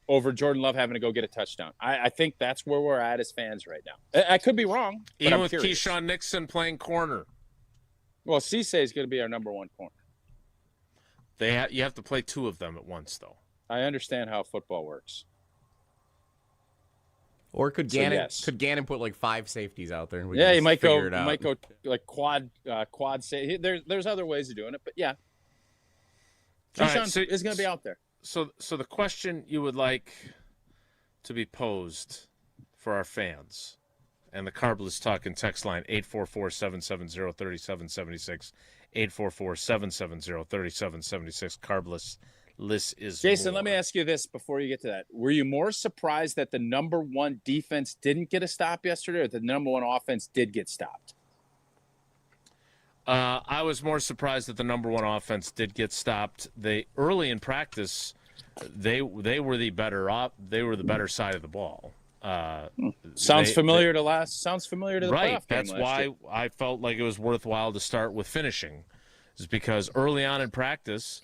S2: over Jordan Love having to go get a touchdown. I think that's where we're at as fans right now. I could be wrong.
S1: Even with Keyshawn Nixon playing corner.
S2: Well, Cisse is going to be our number one corner.
S1: You have to play two of them at once, though.
S2: I understand how football works.
S3: Or could Gannon put like 5 safeties out there? And
S2: he might go like quad safety. There's other ways of doing it, but yeah, Keyshawn is going to be out there.
S1: So the question you would like to be posed for our fans, and the Carbless Talking text line 844-770-3776. 844-770-3776. Carbless list is
S2: Jason,
S1: more.
S2: let me ask you this before you get to that. Were you more surprised that the number one defense didn't get a stop yesterday, or the number one offense did get stopped?
S1: I was more surprised that the number one offense did get stopped. They early in practice, they were the better side of the ball.
S2: Sounds familiar to the
S1: right.
S2: playoff game
S1: That's why I felt like it was worthwhile to start with finishing, is because early on in practice,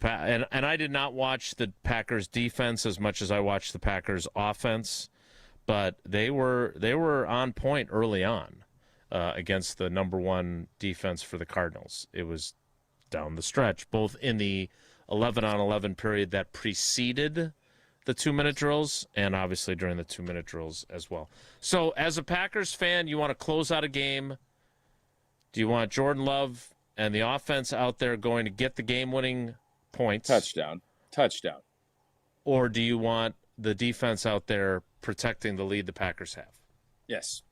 S1: and I did not watch the Packers defense as much as I watched the Packers offense, but they were on point early on against the number one defense for the Cardinals. It was down the stretch, both in the 11-on-11 period that preceded the 2-minute drills, and obviously during the 2-minute drills as well. So as a Packers fan, you want to close out a game. Do you want Jordan Love and the offense out there going to get the game-winning points?
S2: Touchdown.
S1: Or do you want the defense out there protecting the lead the Packers have?
S2: Yes.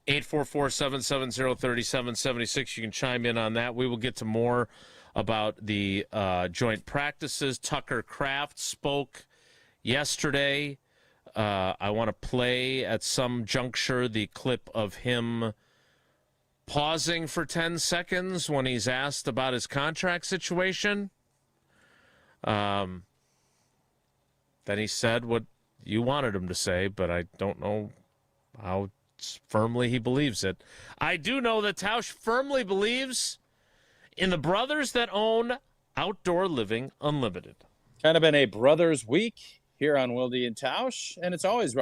S1: 844-770-3776. You can chime in on that. We will get to more about the joint practices. Tucker Kraft spoke yesterday. I want to play at some juncture the clip of him pausing for 10 seconds when he's asked about his contract situation. Then he said what you wanted him to say, but I don't know how firmly he believes it. I do know that Tausch firmly believes in the brothers that own Outdoor Living Unlimited.
S2: Kind of been a brothers week here on Wilde and Tausch, and it's always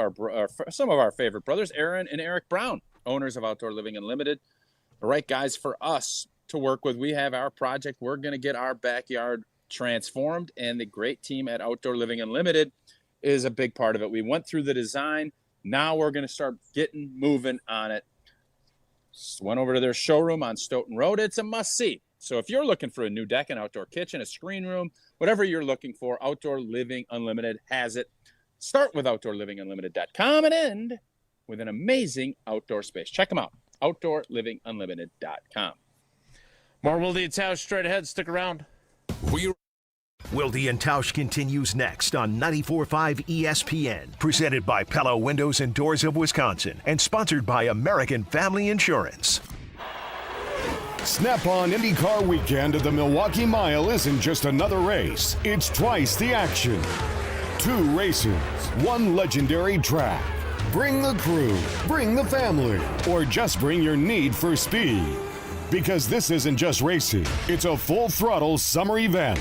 S2: some of our favorite brothers, Aaron and Eric Brown, owners of Outdoor Living Unlimited. The right guys for us to work with. We have our project. We're going to get our backyard transformed, and the great team at Outdoor Living Unlimited is a big part of it. We went through the design. Now we're going to start getting moving on it. Just went over to their showroom on Stoughton Road. It's a must-see. So if you're looking for a new deck, an outdoor kitchen, a screen room, whatever you're looking for, Outdoor Living Unlimited has it. Start with OutdoorLivingUnlimited.com and end with an amazing outdoor space. Check them out, OutdoorLivingUnlimited.com.
S1: More Wilde and Tausch straight ahead. Stick around.
S4: Wilde and Tausch continues next on 94.5 ESPN. Presented by Pella Windows and Doors of Wisconsin and sponsored by American Family Insurance.
S13: Snap-on IndyCar weekend at the Milwaukee Mile isn't just another race. It's twice the action. 2 races, 1 legendary track. Bring the crew, bring the family, or just bring your need for speed. Because this isn't just racing, it's a full-throttle summer event.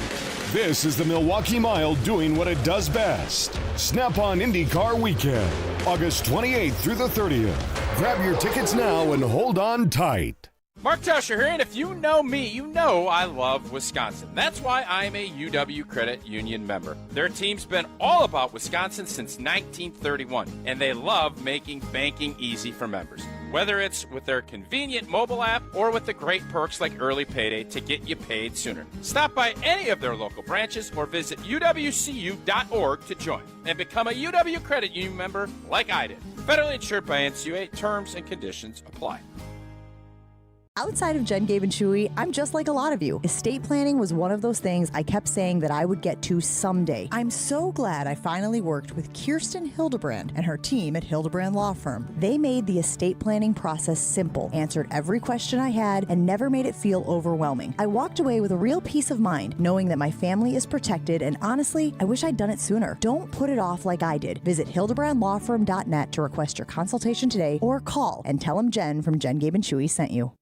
S13: This is the Milwaukee Mile doing what it does best. Snap-on IndyCar weekend, August 28th through the 30th. Grab your tickets now and hold on tight.
S14: Mark Tauscher here, and if you know me, you know I love Wisconsin. That's why I'm a UW Credit Union member. Their team's been all about Wisconsin since 1931, and they love making banking easy for members. Whether it's with their convenient mobile app or with the great perks like early payday to get you paid sooner. Stop by any of their local branches or visit uwcu.org to join and become a UW Credit Union member like I did. Federally insured by NCUA. Terms and conditions apply.
S8: Outside of Jen, Gabe, and Chewy, I'm just like a lot of you. Estate planning was one of those things I kept saying that I would get to someday. I'm so glad I finally worked with Kirsten Hildebrand and her team at Hildebrand Law Firm. They made the estate planning process simple, answered every question I had, and never made it feel overwhelming. I walked away with a real peace of mind, knowing that my family is protected, and honestly, I wish I'd done it sooner. Don't put it off like I did. Visit hildebrandlawfirm.net to request your consultation today, or call and tell them Jen from Jen, Gabe, and Chewy sent you.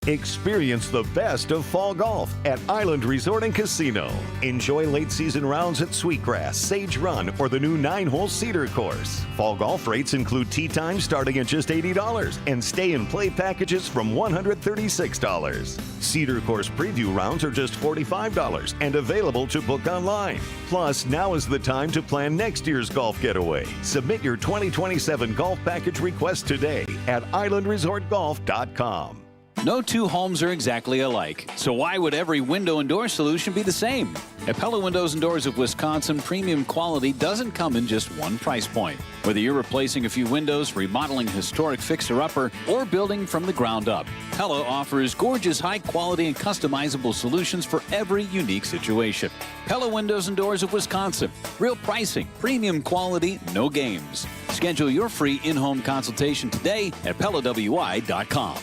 S15: Experience the best of fall golf at Island Resort and Casino. Enjoy late season rounds at Sweetgrass, Sage Run, or the new 9-hole Cedar course. Fall golf rates include tee time starting at just $80 and stay and play packages from $136. Cedar course preview rounds are just $45 and available to book online. Plus, now is the time to plan next year's golf getaway. Submit your 2027 golf package request today at islandresortgolf.com.
S16: No two homes are exactly alike, so why would every window and door solution be the same? At Pella Windows and Doors of Wisconsin, premium quality doesn't come in just one price point. Whether you're replacing a few windows, remodeling a historic fixer-upper, or building from the ground up, Pella offers gorgeous, high-quality, and customizable solutions for every unique situation. Pella Windows and Doors of Wisconsin. Real pricing, premium quality, no games. Schedule your free in-home consultation today at PellaWI.com.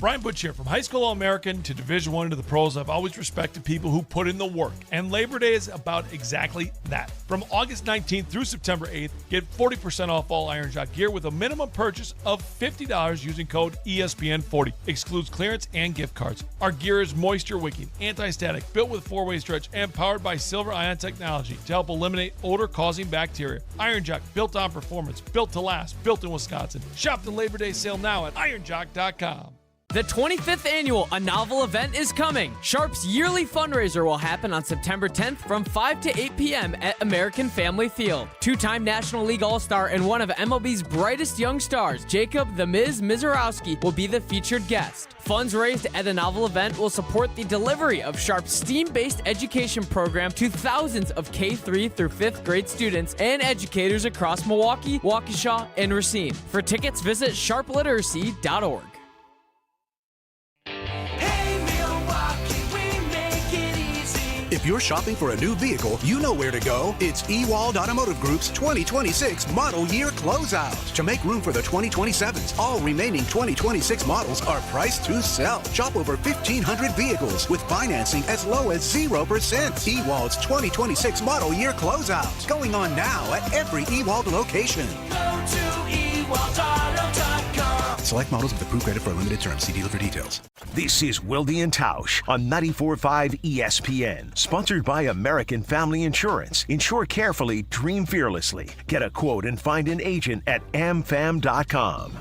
S17: Brian Butch here. From high school All-American to Division I to the pros, I've always respected people who put in the work. And Labor Day is about exactly that. From August 19th through September 8th, get 40% off all Iron Jock gear with a minimum purchase of $50 using code ESPN40. Excludes clearance and gift cards. Our gear is moisture wicking, anti-static, built with 4-way stretch, and powered by silver ion technology to help eliminate odor-causing bacteria. Iron Jock, built on performance, built to last, built in Wisconsin. Shop the Labor Day sale now at ironjock.com.
S18: The 25th annual A Novel event is coming. Sharp's yearly fundraiser will happen on September 10th from 5 to 8 p.m. at American Family Field. Two-time National League All-Star and one of MLB's brightest young stars, Jacob "The Miz" Mizorowski, will be the featured guest. Funds raised at a Novel event will support the delivery of Sharp's STEAM-based education program to thousands of K-3 through 5th grade students and educators across Milwaukee, Waukesha, and Racine. For tickets, visit sharpliteracy.org.
S19: If you're shopping for a new vehicle, you know where to go. It's Ewald Automotive Group's 2026 model year closeout. To make room for the 2027s, all remaining 2026 models are priced to sell. Shop over 1,500 vehicles with financing as low as 0%. Ewald's 2026 model year closeout. Going on now at every Ewald location.
S20: Go to EwaldAuto.com.
S19: Select models with approved credit for a limited term. See dealer for details.
S4: This is Wilde Tausch on 94.5 ESPN. Sponsored by American Family Insurance. Insure carefully, dream fearlessly. Get a quote and find an agent at amfam.com.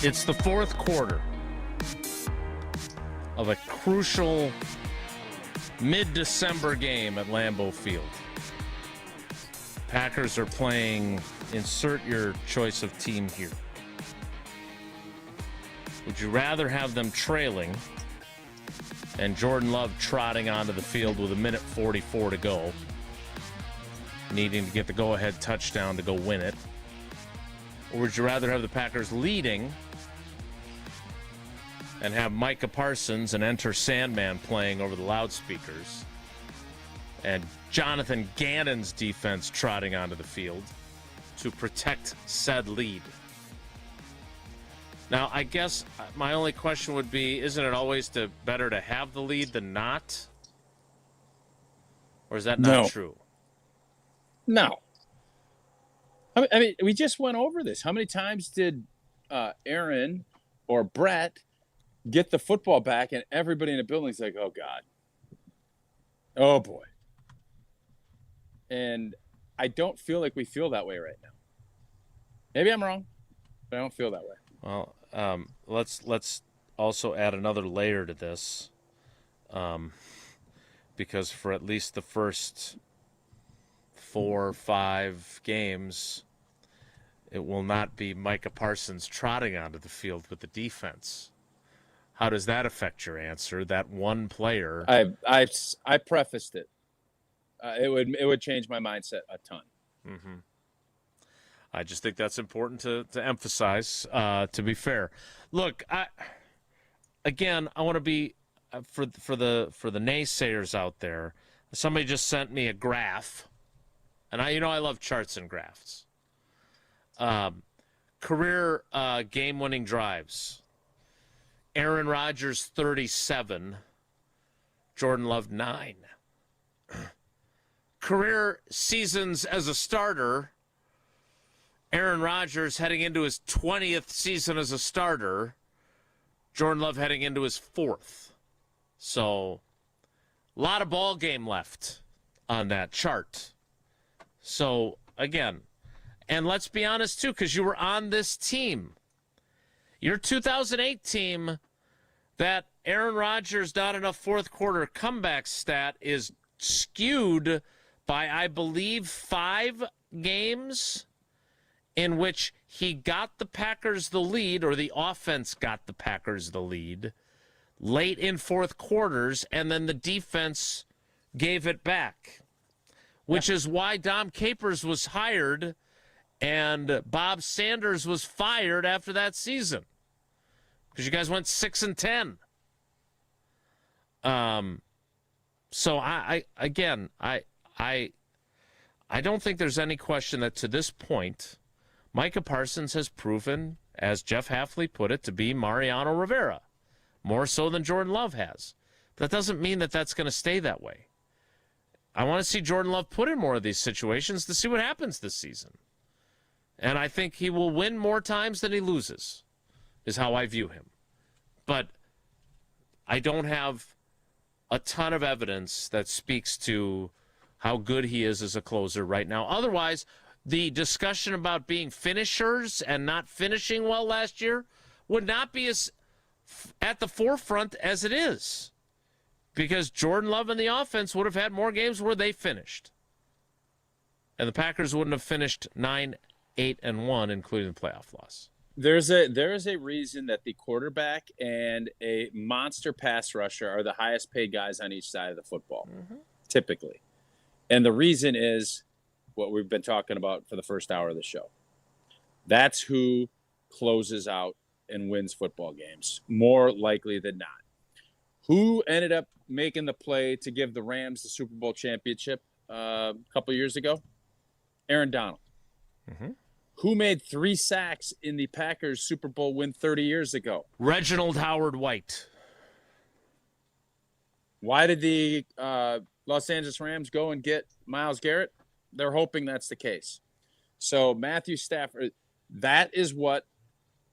S1: It's the fourth quarter of a crucial mid-December game at Lambeau Field. Packers are playing, insert your choice of team here. Would you rather have them trailing and Jordan Love trotting onto the field with 1:44 to go, needing to get the go-ahead touchdown to go win it? Or would you rather have the Packers leading and have Micah Parsons and Enter Sandman playing over the loudspeakers and Jonathan Gannon's defense trotting onto the field to protect said lead? Now, I guess my only question would be, isn't it always better to have the lead than not? Or is that not true?
S2: No. I mean, we just went over this. How many times did Aaron or Brett get the football back and everybody in the building's like, oh, God. Oh, boy. And I don't feel like we feel that way right now. Maybe I'm wrong, but I don't feel that way.
S1: Well, let's also add another layer to this, because for at least the first 4 or 5 games, it will not be Micah Parsons trotting onto the field with the defense. How does that affect your answer? That one player.
S2: I prefaced it. It would change my mindset a ton.
S1: Mm-hmm. I just think that's important to emphasize. To be fair, look, I want to be for the naysayers out there. Somebody just sent me a graph, and I love charts and graphs. Career game-winning drives. Aaron Rodgers 37, Jordan Love 9. Career seasons as a starter. Aaron Rodgers heading into his 20th season as a starter. Jordan Love heading into his 4th. So, a lot of ball game left on that chart. So, again, and let's be honest, too, because you were on this team. Your 2008 team, that Aaron Rodgers not enough fourth quarter comeback stat is skewed by, I believe, 5 games in which he got the Packers the lead, or the offense got the Packers the lead, late in fourth quarters, and then the defense gave it back, which is why Dom Capers was hired and Bob Sanders was fired after that season, because you guys went 6-10. So I don't think there's any question that to this point, Micah Parsons has proven, as Jeff Hafley put it, to be Mariano Rivera, more so than Jordan Love has. But that doesn't mean that that's going to stay that way. I want to see Jordan Love put in more of these situations to see what happens this season. And I think he will win more times than he loses, is how I view him. But I don't have a ton of evidence that speaks to how good he is as a closer right now. Otherwise, the discussion about being finishers and not finishing well last year would not be as at the forefront as it is, because Jordan Love and the offense would have had more games where they finished, and the Packers wouldn't have finished 9-8-1, including the playoff loss.
S2: There is a reason that the quarterback and a monster pass rusher are the highest paid guys on each side of the football, typically. And the reason is what we've been talking about for the first hour of the show. That's who closes out and wins football games, more likely than not. Who ended up making the play to give the Rams the Super Bowl championship a couple years ago? Aaron Donald. Who made 3 sacks in the Packers Super Bowl win 30 years ago?
S1: Reginald Howard White.
S2: Why did the Los Angeles Rams go and get Myles Garrett? They're hoping that's the case. So Matthew Stafford, that is what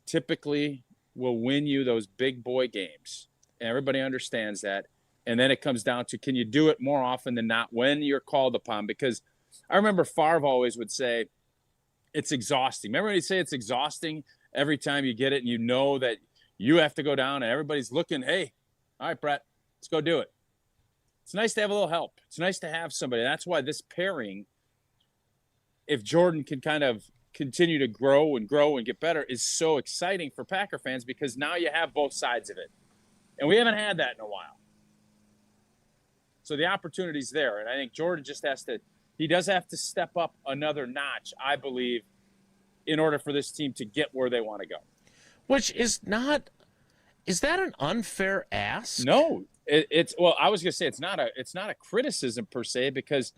S2: typically will win you those big boy games. And everybody understands that. And then it comes down to, can you do it more often than not when you're called upon? Because I remember Favre always would say, it's exhausting. Remember when he'd say it's exhausting every time you get it and you know that you have to go down and everybody's looking, hey, all right, Brett, let's go do it. It's nice to have a little help. It's nice to have somebody. That's why this pairing, if Jordan can kind of continue to grow and get better, is so exciting for Packer fans, because now you have both sides of it. And we haven't had that in a while. So the opportunity's there. And I think Jordan just does have to step up another notch, I believe, in order for this team to get where they want to go.
S1: Which is that an unfair ask?
S2: No, well, I was going to say it's not a criticism per se, because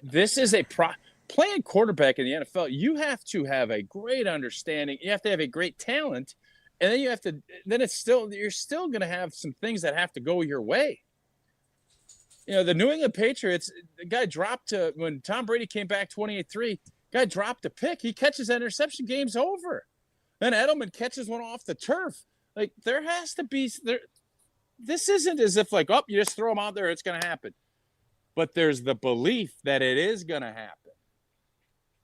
S2: this is playing quarterback in the NFL. You have to have a great understanding. You have to have a great talent, and then you're still going to have some things that have to go your way. You know, the New England Patriots, the guy dropped when Tom Brady came back 28-3, guy dropped a pick. He catches that interception, game's over. Then Edelman catches one off the turf. Like, there has to be this isn't as if like, you just throw them out there, it's going to happen. But there's the belief that it is going to happen.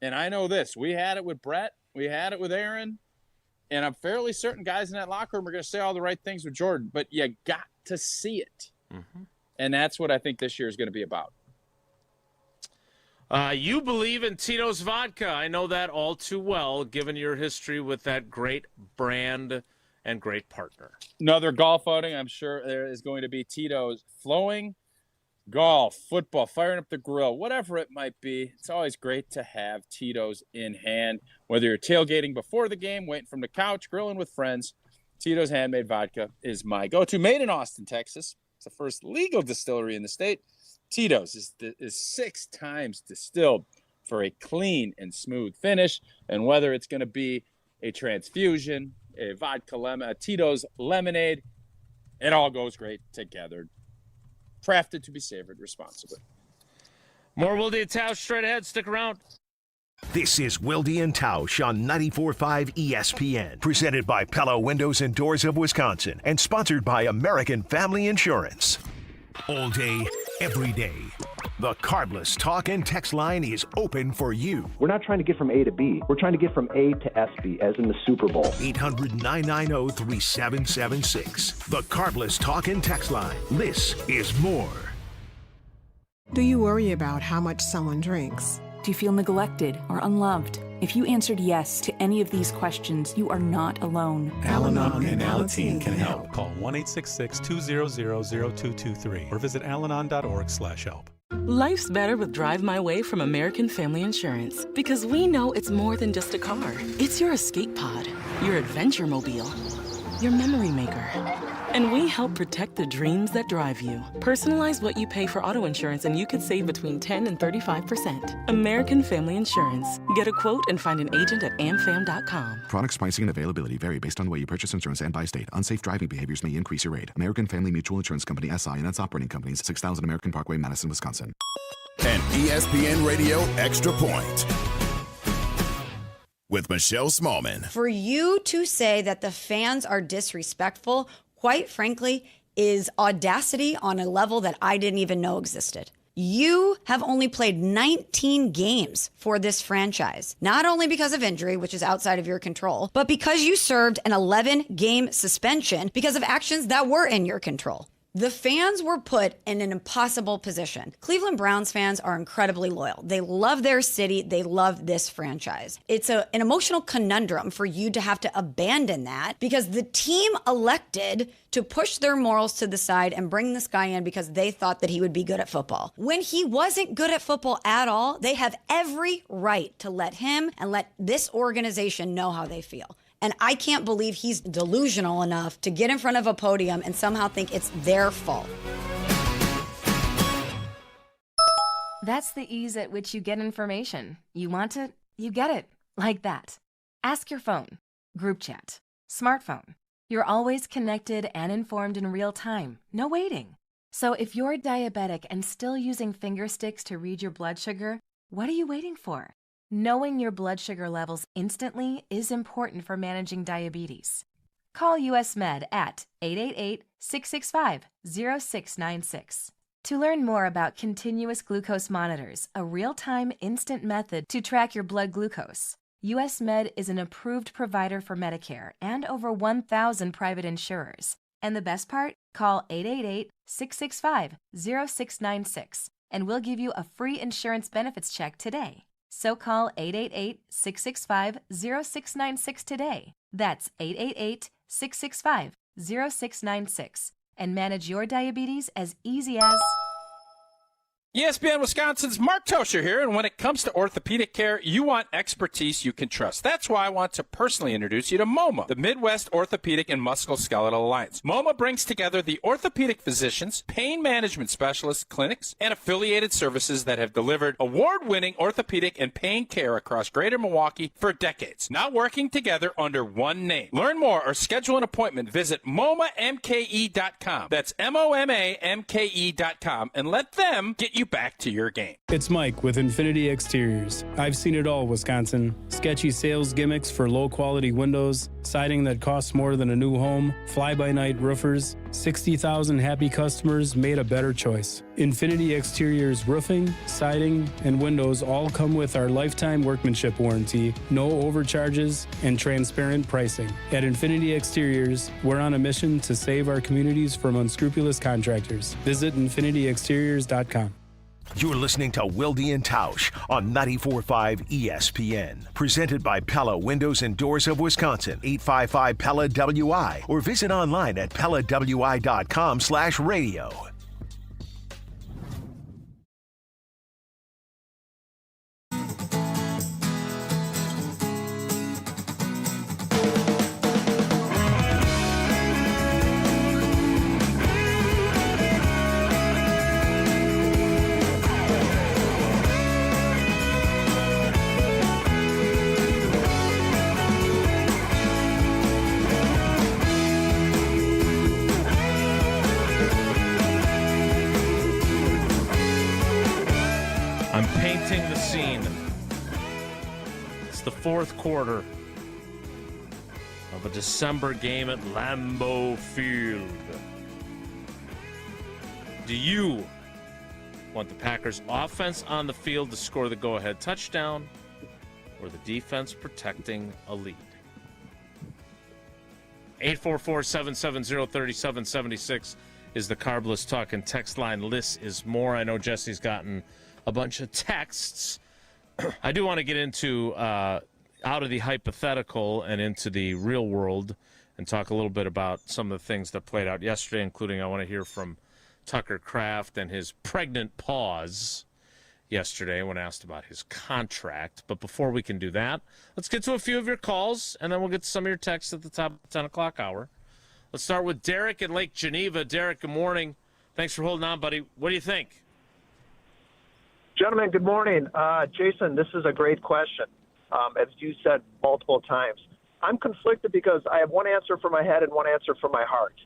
S2: And I know this. We had it with Brett. We had it with Aaron. And I'm fairly certain guys in that locker room are going to say all the right things with Jordan. But you got to see it. And that's what I think this year is going to be about.
S1: You believe in Tito's Vodka. I know that all too well, given your history with that great brand and great partner.
S2: Another golf outing, I'm sure there is going to be Tito's flowing. Golf, football, firing up the grill, whatever it might be. It's always great to have Tito's in hand. Whether you're tailgating before the game, waiting from the couch, grilling with friends, Tito's Handmade Vodka is my go-to. Made in Austin, Texas. It's the first legal distillery in the state. Tito's is 6 times distilled for a clean and smooth finish. And whether it's going to be a transfusion, a vodka lemon, a Tito's lemonade, it all goes great together. Crafted to be savored responsibly.
S1: More Wilde Tausch straight ahead. Stick around.
S4: This is Wilde Tausch on 94.5 ESPN, presented by Pella Windows and Doors of Wisconsin, and sponsored by American Family Insurance. All day, every day, the Cardinals talk and text line is open for you.
S20: We're not trying to get from A to B. We're trying to get from A to SB, as in the Super Bowl.
S4: 800-990-3776. The Cardinals talk and text line. This is more.
S21: Do you worry about how much someone drinks?
S22: Do you feel neglected or unloved? If you answered yes to any of these questions, you are not alone.
S23: Al-Anon and Alateen can help. Call 1-866-200-0223 or visit alanon.org/help.
S24: Life's better with Drive My Way from American Family Insurance, because we know it's more than just a car. It's your escape pod, your adventure mobile, your memory maker. And we help protect the dreams that drive you. Personalize what you pay for auto insurance and you could save between 10 and 35%. American Family Insurance. Get a quote and find an agent at amfam.com.
S25: Products, pricing, and availability vary based on the way you purchase insurance and by state. Unsafe driving behaviors may increase your rate. American Family Mutual Insurance Company, SI, and its operating companies, 6000 American Parkway, Madison, Wisconsin.
S26: An ESPN Radio Extra Point with Michelle Smallman.
S27: For you to say that the fans are disrespectful, quite frankly, is audacity on a level that I didn't even know existed. You have only played 19 games for this franchise, not only because of injury, which is outside of your control, but because you served an 11-game suspension because of actions that were in your control. The fans were put in an impossible position. Cleveland Browns fans are incredibly loyal. They love their city. They love this franchise. It's an emotional conundrum for you to have to abandon that because the team elected to push their morals to the side and bring this guy in because they thought that he would be good at football. When he wasn't good at football at all, they have every right to let him and let this organization know how they feel. And I can't believe he's delusional enough to get in front of a podium and somehow think it's their fault.
S5: That's the ease at which you get information. You want it, you get it. Like that. Ask your phone. Group chat. Smartphone. You're always connected and informed in real time. No waiting. So if you're diabetic and still using finger sticks to read your blood sugar, what are you waiting for? Knowing your blood sugar levels instantly is important for managing diabetes. Call US Med at 888-665-0696. To learn more about continuous glucose monitors, a real-time instant method to track your blood glucose, US Med is an approved provider for Medicare and over 1,000 private insurers. And the best part? Call 888-665-0696 and we'll give you a free insurance benefits check today. So call 888-665-0696 today. That's 888-665-0696 and manage your diabetes as easy as...
S14: ESPN Wisconsin's Mark Tauscher here, and when it comes to orthopedic care, you want expertise you can trust. That's why I want to personally introduce you to MoMA, the Midwest Orthopedic and Musculoskeletal Alliance. MoMA brings together the orthopedic physicians, pain management specialists, clinics, and affiliated services that have delivered award-winning orthopedic and pain care across greater Milwaukee for decades, now working together under one name. Learn more or schedule an appointment. Visit MoMaMKE.com. That's MoMaMKE.com, and let them get you back to your game.
S6: It's Mike with Infinity Exteriors. I've seen it all, Wisconsin. Sketchy sales gimmicks for low-quality windows, siding that costs more than a new home, fly-by-night roofers. 60,000 happy customers made a better choice. Infinity Exteriors roofing, siding, and windows all come with our lifetime workmanship warranty, no overcharges, and transparent pricing. At Infinity Exteriors, we're on a mission to save our communities from unscrupulous contractors. Visit infinityexteriors.com.
S4: You're listening to Wilde Tausch on 94.5 ESPN. Presented by Pella Windows and Doors of Wisconsin, 855 Pella WI, or visit online at PellaWI.com/radio.
S1: I'm painting the scene. It's the fourth quarter of a December game at Lambeau Field. Do you want the Packers' offense on the field to score the go-ahead touchdown, or the defense protecting a lead? 844-770-3776 is the Carbless Talk and text line. Less is more. I know Jesse's gotten a bunch of texts. I do want to get into out of the hypothetical and into the real world and talk a little bit about some of the things that played out yesterday, including I want to hear from Tucker Kraft and his pregnant pause yesterday when asked about his contract. But before we can do that, let's get to a few of your calls, and then we'll get to some of your texts at the top of the 10 o'clock hour. Let's start with Derek in Lake Geneva. Derek, good morning. Thanks for holding on, buddy. What do you think?
S7: Gentlemen, good morning. Jason, this is a great question, as you said multiple times. I'm conflicted because I have one answer for my head and one answer for my heart.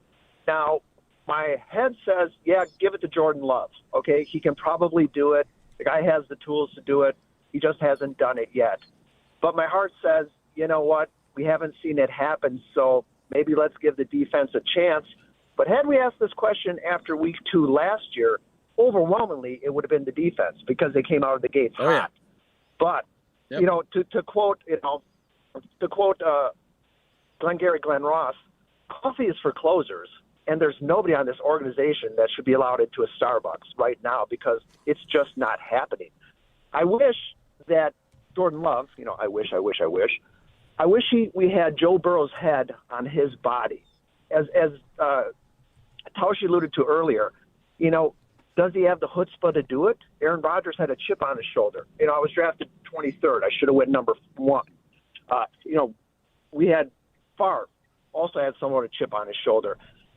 S7: Now, my head says, yeah, give it to Jordan Love. Okay, he can probably do it. The guy has the tools to do it. He just hasn't done it yet. But my heart says, you know what? We haven't seen it happen, so maybe let's give the defense a chance. But had we asked this question after week 2 last year, overwhelmingly it would have been the defense because they came out of the gates hot. But to quote Glengarry Glen Ross, coffee is for closers, and there's nobody on this organization that should be allowed into a Starbucks right now because it's just not happening. I wish that Jordan Love, I wish we had Joe Burrow's head on his body. As Tausch alluded to earlier, does he have the chutzpah to do it? Aaron Rodgers had a chip on his shoulder. I was drafted 23rd. I should have went number 1. We had Favre also had somewhat a chip on his shoulder.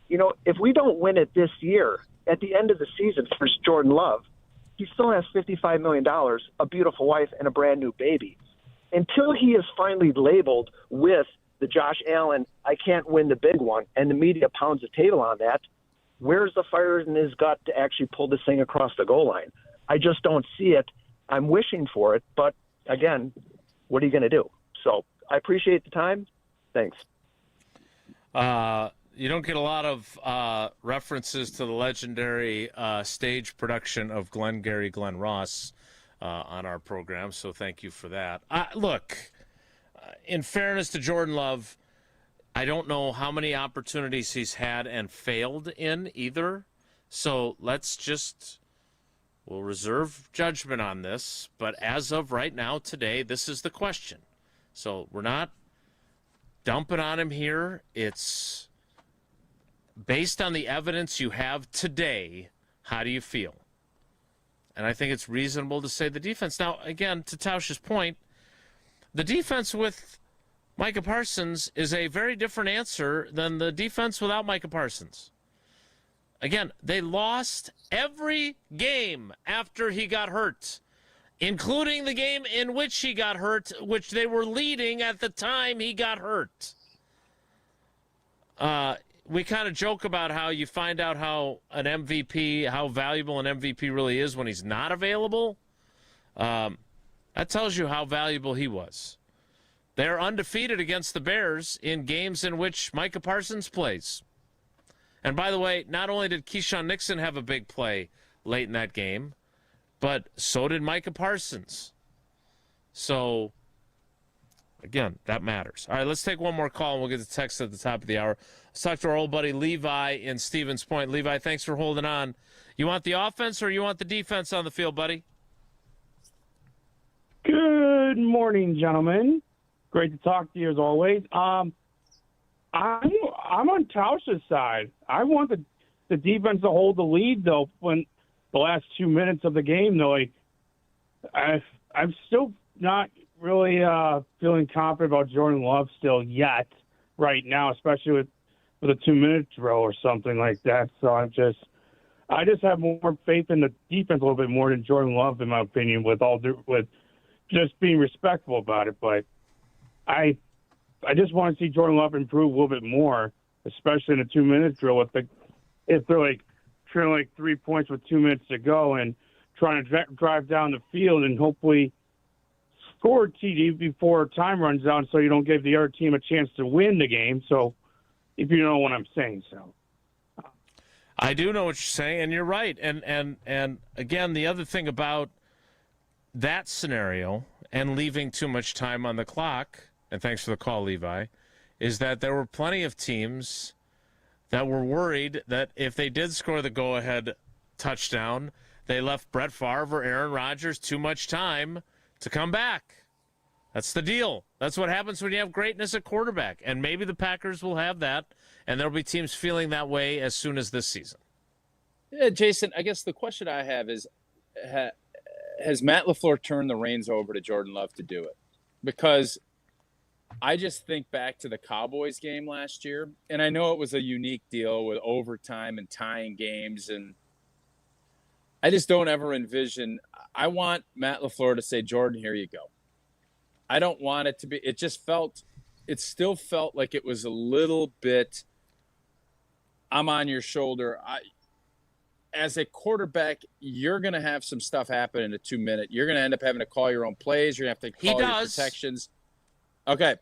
S7: If we don't win it this year, at the end of the season for Jordan Love, he still has $55 million, a beautiful wife, and a brand new baby. Until he is finally labeled with the Josh Allen, I can't win the big one, and the media pounds the table on that, where's the fire in his gut to actually pull this thing across the goal line? I just don't see it. I'm wishing for it, but again, what are you going to do? So I appreciate the time. Thanks.
S1: You don't get a lot of references to the legendary stage production of Glengarry Glen Ross on our program, so thank you for that. Look, in fairness to Jordan Love, I don't know how many opportunities he's had and failed in either, so we'll reserve judgment on this, but as of right now, today, this is the question. So we're not dumping on him here. It's based on the evidence you have today, how do you feel? And I think it's reasonable to say the defense. Now, again, to Tausch's point, the defense with Micah Parsons is a very different answer than the defense without Micah Parsons. Again, they lost every game after he got hurt, including the game in which he got hurt, which they were leading at the time he got hurt. We kind of joke about how you find out how valuable an MVP really is when he's not available. That tells you how valuable he was. They're undefeated against the Bears in games in which Micah Parsons plays. And by the way, not only did Keyshawn Nixon have a big play late in that game, but so did Micah Parsons. So, again, that matters. All right, let's take one more call, and we'll get the text at the top of the hour. Let's talk to our old buddy Levi in Stevens Point. Levi, thanks for holding on. You want the offense or you want the defense on the field, buddy?
S3: Good morning, gentlemen. Great to talk to you as always. I'm on Tausch's side. I want the defense to hold the lead, though, when the last 2 minutes of the game, though. I'm still not really feeling confident about Jordan Love still yet right now, especially with a 2-minute drill or something like that. So I just have more faith in the defense a little bit more than Jordan Love, in my opinion, with just being respectful about it. But I just want to see Jordan Love improve a little bit more, especially in a 2-minute drill. If they're like trailing like 3 points with 2 minutes to go and trying to drive down the field and hopefully score a TD before time runs out, so you don't give the other team a chance to win the game. So, if you know what I'm saying, so.
S1: I do know what you're saying, and you're right. And again, the other thing about that scenario and leaving too much time on the clock, and thanks for the call, Levi, is that there were plenty of teams that were worried that if they did score the go-ahead touchdown, they left Brett Favre or Aaron Rodgers too much time to come back. That's the deal. That's what happens when you have greatness at quarterback. And maybe the Packers will have that, and there'll be teams feeling that way as soon as this season.
S2: Yeah, Jason, I guess the question I have is, has Matt LaFleur turned the reins over to Jordan Love to do it? Because I just think back to the Cowboys game last year, and I know it was a unique deal with overtime and tying games, and I just don't ever envision – I want Matt LaFleur to say, Jordan, here you go. I don't want it to be – it still felt like it was a little bit, I'm on your shoulder. As a quarterback, you're going to have some stuff happen in a 2-minute. You're going to end up having to call your own plays. You're going to have to call your protections. Okay.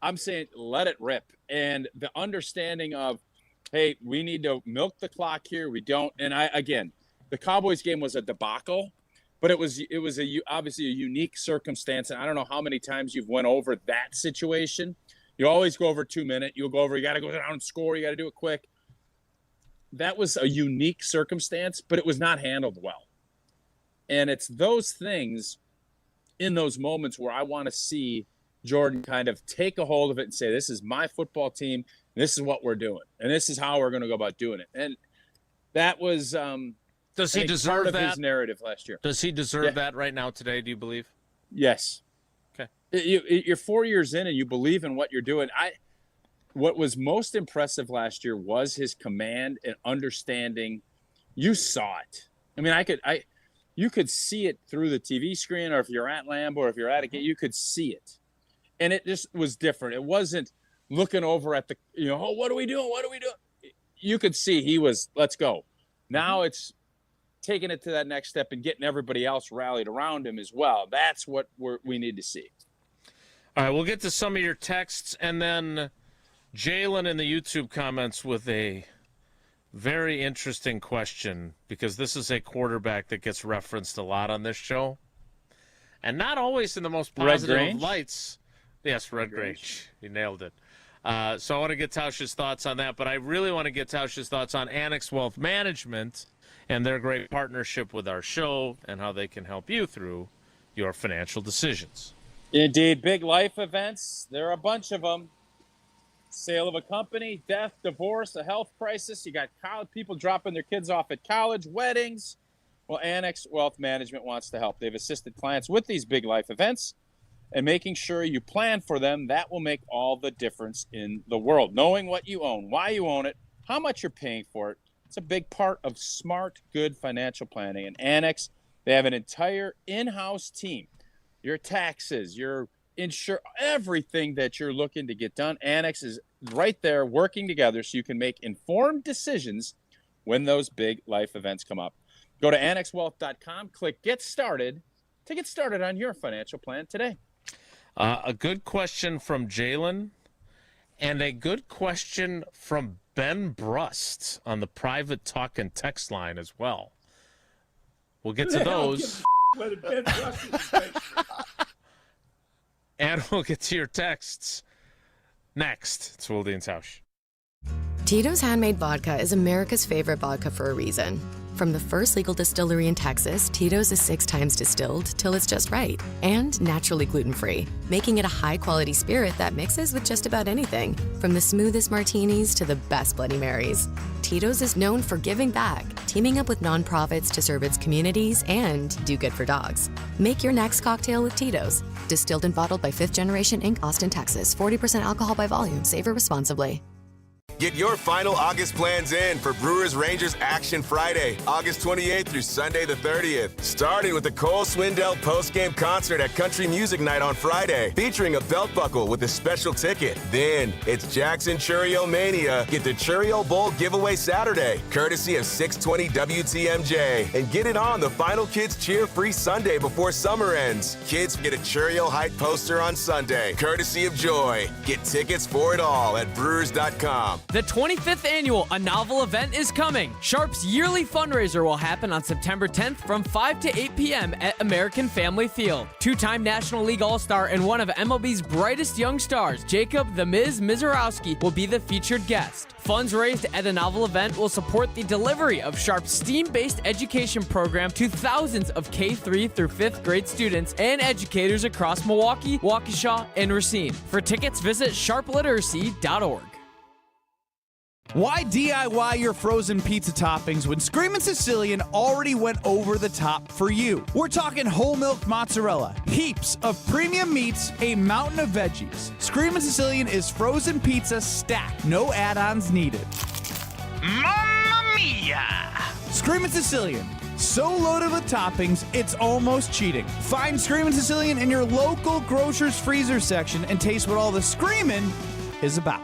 S2: I'm saying let it rip. And the understanding of, hey, we need to milk the clock here. We don't. And again, the Cowboys game was a debacle, but it was obviously a unique circumstance. And I don't know how many times you've went over that situation. You always go over 2 minutes. You'll go over, you got to go down and score. You got to do it quick. That was a unique circumstance, but it was not handled well. And it's those things in those moments where I want to see Jordan kind of take a hold of it and say, this is my football team. This is what we're doing. And this is how we're going to go about doing it. And that was
S1: does he deserve
S2: part of
S1: that?
S2: His narrative last year.
S1: Does he deserve that right now today, do you believe?
S2: Yes.
S1: Okay.
S2: You're 4 years in and you believe in what you're doing. What was most impressive last year was his command and understanding. You saw it. I mean, you could see it through the TV screen, or if you're at Lambeau, or if you're at a game, you could see it. And it just was different. It wasn't looking over at the, oh, what are we doing? What are we doing? You could see he was, let's go. Now it's taking it to that next step and getting everybody else rallied around him as well. That's what we need to see.
S1: All right, we'll get to some of your texts, and then Jalen in the YouTube comments with a very interesting question, because this is a quarterback that gets referenced a lot on this show, and not always in the most positive of lights. Yes, Red Grange. You nailed it. So I want to get Tausch's thoughts on that, but I really want to get Tausch's thoughts on Annex Wealth Management and their great partnership with our show and how they can help you through your financial decisions.
S2: Indeed. Big life events. There are a bunch of them. Sale of a company, death, divorce, a health crisis. You got college people dropping their kids off at college, weddings. Well, Annex Wealth Management wants to help. They've assisted clients with these big life events and making sure you plan for them. That will make all the difference in the world. Knowing what you own, why you own it, how much you're paying for it. It's a big part of smart, good financial planning. And Annex, they have an entire in-house team. Your taxes, your everything that you're looking to get done, Annex is right there working together so you can make informed decisions when those big life events come up. Go to annexwealth.com, click Get Started to get started on your financial plan today.
S1: A good question from Jalen, and a good question from Ben Brust on the private talk and text line as well. We'll get to those. And we'll get to your texts next. It's Wilde Tausch.
S8: Tito's Handmade Vodka is America's favorite vodka for a reason. From the first legal distillery in Texas, Tito's is 6 times distilled till it's just right. And naturally gluten-free, making it a high-quality spirit that mixes with just about anything. From the smoothest martinis to the best Bloody Marys. Tito's is known for giving back, teaming up with nonprofits to serve its communities and do good for dogs. Make your next cocktail with Tito's. Distilled and bottled by 5th Generation Inc., Austin, Texas. 40% alcohol by volume. Savor responsibly.
S9: Get your final August plans in for Brewers-Rangers Action Friday, August 28th through Sunday the 30th. Starting with the Cole Swindell post-game concert at Country Music Night on Friday, featuring a belt buckle with a special ticket. Then it's Jackson Churio Mania. Get the Churio Bowl giveaway Saturday, courtesy of 620 WTMJ. And get it on the Final Kids Cheer Free Sunday before summer ends. Kids get a Churio Height poster on Sunday, courtesy of Joy. Get tickets for it all at Brewers.com.
S18: The 25th annual A Novel event is coming. Sharp's yearly fundraiser will happen on September 10th from 5 to 8 p.m. at American Family Field. 2-time National League All-Star and one of MLB's brightest young stars, Jacob "The Miz" Mizorowski, will be the featured guest. Funds raised at a Novel event will support the delivery of Sharp's STEAM-based education program to thousands of K-3 through 5th grade students and educators across Milwaukee, Waukesha, and Racine. For tickets, visit sharpliteracy.org.
S10: Why DIY your frozen pizza toppings when Screamin' Sicilian already went over the top for you? We're talking whole milk mozzarella, heaps of premium meats, a mountain of veggies. Screamin' Sicilian is frozen pizza stacked, no add-ons needed.
S11: Mamma mia!
S10: Screamin' Sicilian, so loaded with toppings, it's almost cheating. Find Screamin' Sicilian in your local grocer's freezer section and taste what all the screamin' is about.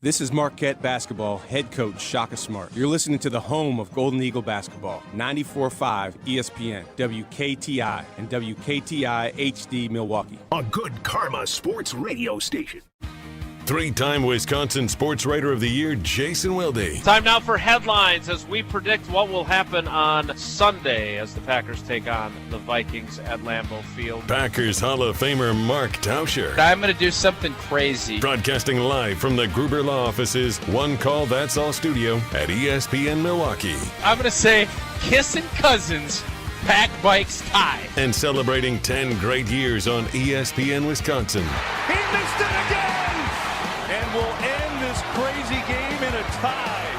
S12: This is Marquette Basketball head coach Shaka Smart. You're listening to the home of Golden Eagle Basketball, 94.5 ESPN, WKTI, and WKTI HD Milwaukee.
S4: A good karma sports radio station.
S13: Three-time Wisconsin Sports Writer of the Year, Jason Wilde.
S1: Time now for headlines as we predict what will happen on Sunday as the Packers take on the Vikings at Lambeau Field.
S13: Packers Hall of Famer Mark Tauscher.
S14: I'm going to do something crazy.
S13: Broadcasting live from the Gruber Law Offices, One Call That's All studio at ESPN Milwaukee.
S14: I'm going to say Kissing Cousins, Pack Bikes tie.
S13: And celebrating 10 great years on ESPN Wisconsin.
S15: He missed it again! And we'll end this crazy game in a tie.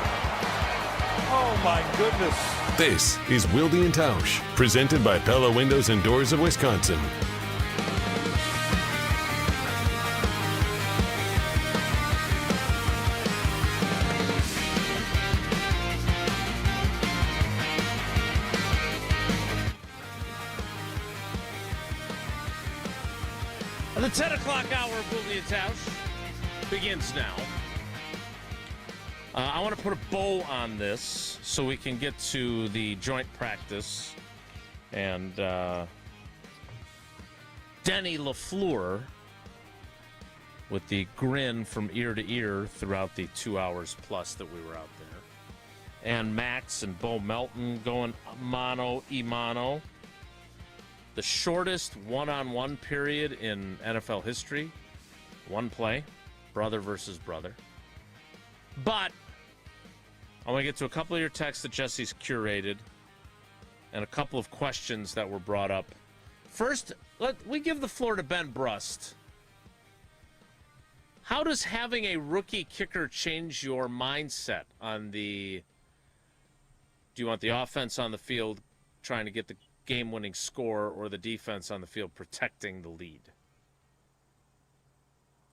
S15: Oh, my goodness.
S13: This is Wilde and Tausch, presented by Pella Windows and Doors of Wisconsin.
S1: The 10 o'clock hour of Wilde and Tausch begins now. I want to put a bow on this so we can get to the joint practice. And Denny LaFleur with the grin from ear to ear throughout the 2 hours plus that we were out there. And Max and Bo Melton going mano-a-mano. The shortest one-on-one period in NFL history. One play. Brother versus brother. But I want to get to a couple of your texts that Jesse's curated and a couple of questions that were brought up. First, we give the floor to Ben Brust. How does having a rookie kicker change your mindset on the... Do you want the offense on the field trying to get the game-winning score or the defense on the field protecting the lead?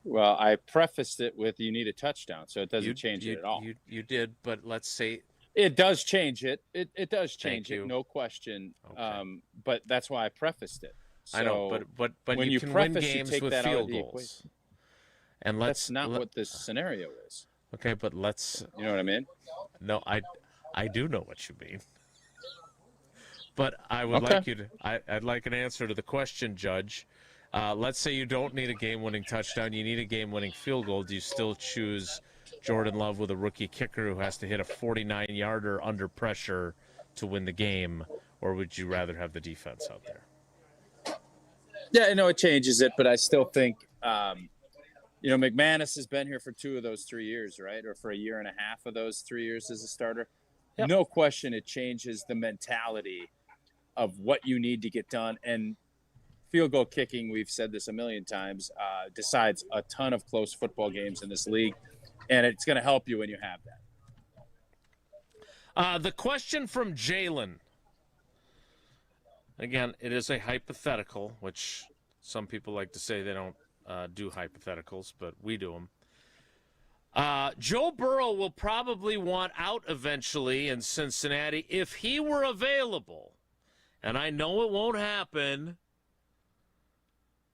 S2: Well, I prefaced it with you need a touchdown, so it doesn't change it at all.
S1: You did, but let's say...
S2: It does change it. It does change it, no question.
S1: Okay.
S2: But that's why I prefaced it. So
S1: I know, but
S2: when
S1: you can win games with field goals.
S2: Equation.
S1: And
S2: that's not what this scenario is.
S1: Okay, but let's...
S2: You know what I mean?
S1: No, I do know what you mean. But I would like you to... I'd like an answer to the question, Judge. Let's say you don't need a game-winning touchdown. You need a game-winning field goal. Do you still choose Jordan Love with a rookie kicker who has to hit a 49-yarder under pressure to win the game, or would you rather have the defense out there?
S2: Yeah, I know it changes it, but I still think, McManus has been here for 2 of those 3 years, right? Or for a year and a half of those 3 years as a starter. Yep. No question it changes the mentality of what you need to get done. And field goal kicking, we've said this a million times, decides a ton of close football games in this league, and it's going to help you when you have that.
S1: The question from Jalen. Again, it is a hypothetical, which some people like to say they don't do hypotheticals, but we do them. Joe Burrow will probably want out eventually in Cincinnati if he were available. And I know it won't happen.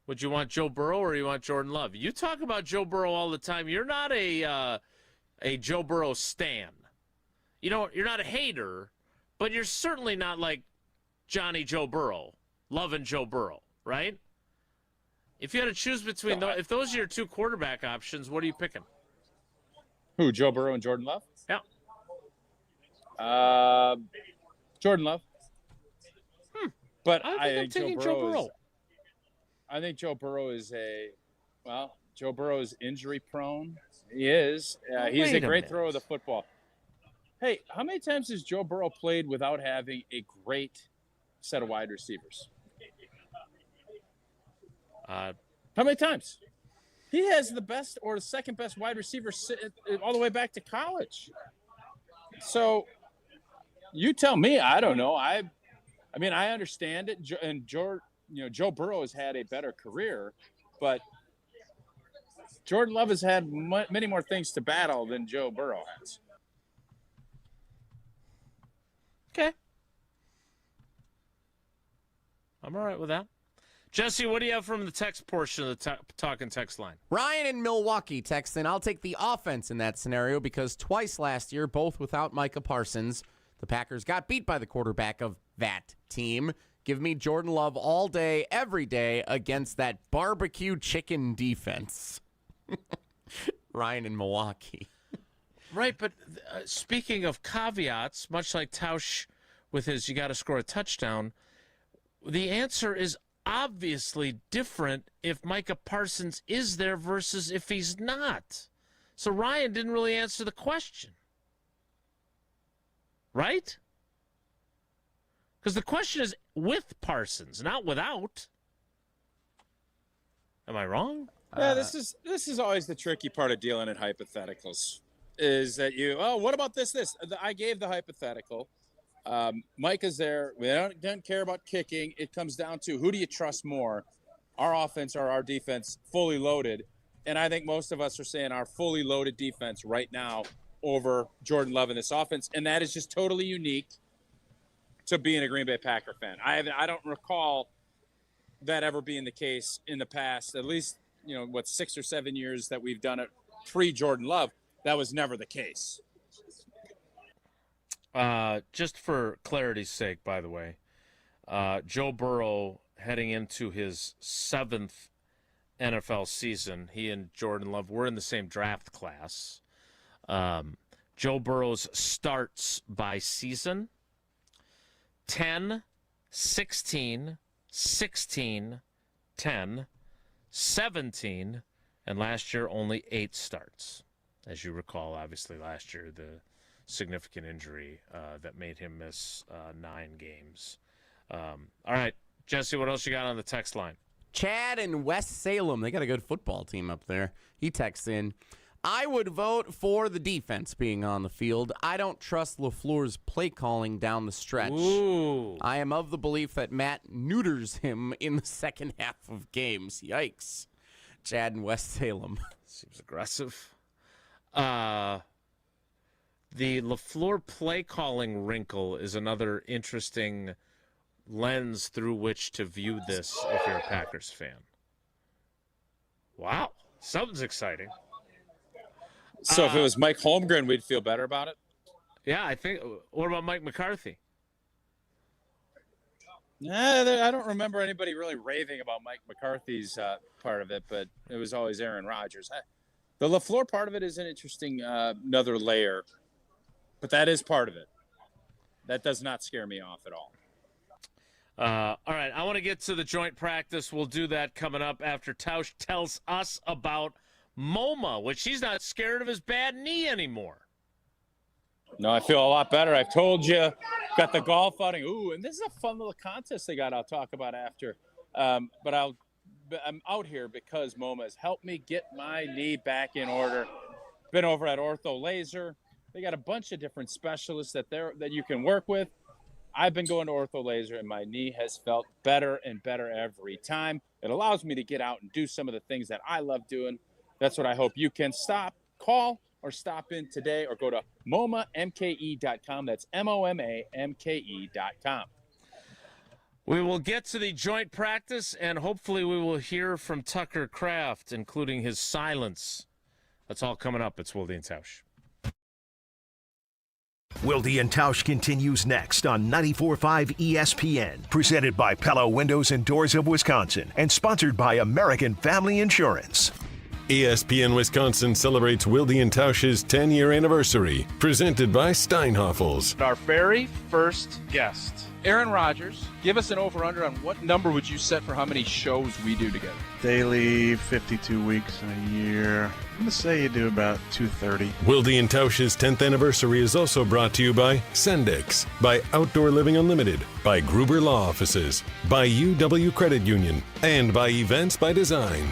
S1: Would you want Joe Burrow or you want Jordan Love? You talk about Joe Burrow all the time. You're not a Joe Burrow stan. You know, you're not a hater, but you're certainly not like Johnny Joe Burrow, loving Joe Burrow, right? If you had to choose between those, if those are your 2 quarterback options, what are you picking?
S2: Who, Joe Burrow and Jordan Love?
S1: Yeah.
S2: Jordan Love. But
S1: I think Joe Burrow.
S2: I think Joe Burrow is Joe Burrow is injury prone. He is. He's a great thrower of the football. Hey, how many times has Joe Burrow played without having a great set of wide receivers? How many times? He has the best or the second best wide receiver all the way back to college. So you tell me. I don't know. I mean, I understand it. And Joe Burrow has had a better career, but Jordan Love has had many more things to battle than Joe Burrow has.
S1: Okay. I'm all right with that. Jesse, what do you have from the text portion of the talking text line?
S16: Ryan in Milwaukee texting, I'll take the offense in that scenario because twice last year, both without Micah Parsons, the Packers got beat by the quarterback of that team. Give me Jordan Love all day, every day against that barbecue chicken defense. Ryan in Milwaukee.
S1: Right, but speaking of caveats, much like Tausch with his you got to score a touchdown, the answer is obviously different if Micah Parsons is there versus if he's not. So Ryan didn't really answer the question. Right? Because the question is with Parsons, not without. Am I wrong?
S2: Yeah, this is always the tricky part of dealing in hypotheticals. Is that what about this? I gave the hypothetical. Mike is there. We don't care about kicking. It comes down to who do you trust more, our offense or our defense, fully loaded. And I think most of us are saying our fully loaded defense right now over Jordan Love in this offense. And that is just totally unique to being a Green Bay Packer fan. I don't recall that ever being the case in the past, at least, 6 or 7 years that we've done it pre-Jordan Love. That was never the case.
S1: Just for clarity's sake, by the way, Joe Burrow heading into his 7th NFL season, he and Jordan Love were in the same draft class. Joe Burrow's starts by season, 10, 16, 16, 10, 17, and last year only 8 starts. As you recall, obviously last year the significant injury that made him miss 9 games. All right, Jesse, what else you got on the text line?
S16: Chad in West Salem, they got a good football team up there. He texts in, I would vote for the defense being on the field. I don't trust LaFleur's play calling down the stretch.
S1: Ooh.
S16: I am of the belief that Matt neuters him in the second half of games. Yikes. Chad in West Salem.
S1: Seems aggressive. The LaFleur play calling wrinkle is another interesting lens through which to view this if you're a Packers fan. Wow. Something's exciting.
S2: So if it was Mike Holmgren, we'd feel better about it?
S1: Yeah, I think. What about Mike McCarthy?
S2: I don't remember anybody really raving about Mike McCarthy's part of it, but it was always Aaron Rodgers. The LaFleur part of it is an interesting another layer, but that is part of it. That does not scare me off at all.
S1: All right, I want to get to the joint practice. We'll do that coming up after Tausch tells us about MoMA, which he's not scared of his bad knee anymore.
S2: No, I feel a lot better. I've told you. Got the golf outing. Ooh, and this is a fun little contest they got. I'll talk about after. But I'm out here because MoMA has helped me get my knee back in order. Been over at Ortho Laser. They got a bunch of different specialists that you can work with. I've been going to Ortho Laser, and my knee has felt better and better every time. It allows me to get out and do some of the things that I love doing. That's what I hope you can call or stop in today, or go to MoMaMKE.com. That's MoMaMKE.com.
S1: We will get to the joint practice, and hopefully we will hear from Tucker Kraft, including his silence. That's all coming up. It's Wilde and Tausch.
S4: Wilde and Tausch continues next on 94.5 ESPN, presented by Pella Windows and Doors of Wisconsin, and sponsored by American Family Insurance.
S13: ESPN Wisconsin celebrates Wilde and Tausch's 10-year anniversary, presented by Steinhoffels.
S17: Our very first guest, Aaron Rodgers. Give us an over-under on what number would you set for how many shows we do together?
S19: Daily, 52 weeks in a year. I'm going to say you do about 230.
S13: Wilde and Tausch's 10th anniversary is also brought to you by Sendix, by Outdoor Living Unlimited, by Gruber Law Offices, by UW Credit Union, and by Events by Design.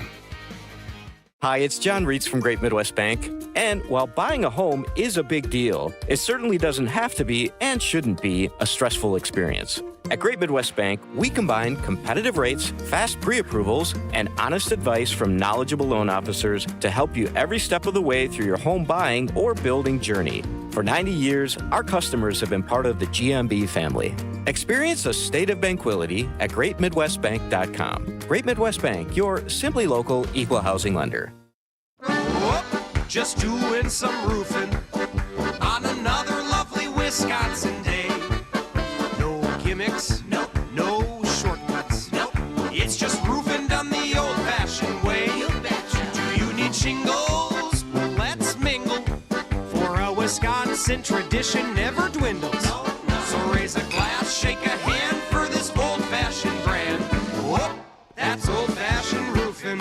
S20: Hi, it's John Reitz from Great Midwest Bank. And while buying a home is a big deal, it certainly doesn't have to be and shouldn't be a stressful experience. At Great Midwest Bank, we combine competitive rates, fast pre-approvals, and honest advice from knowledgeable loan officers to help you every step of the way through your home buying or building journey. For 90 years, our customers have been part of the GMB family. Experience a state of banquility at GreatMidwestBank.com. Great Midwest Bank, your simply local equal housing lender.
S21: Just doing some roofing on another lovely Wisconsin day. No gimmicks, no shortcuts, it's just roofing done the old-fashioned way. Do you need shingles tradition never dwindles. So raise a glass, shake a hand for this old-fashioned brand. Whoop, that's old-fashioned roofing.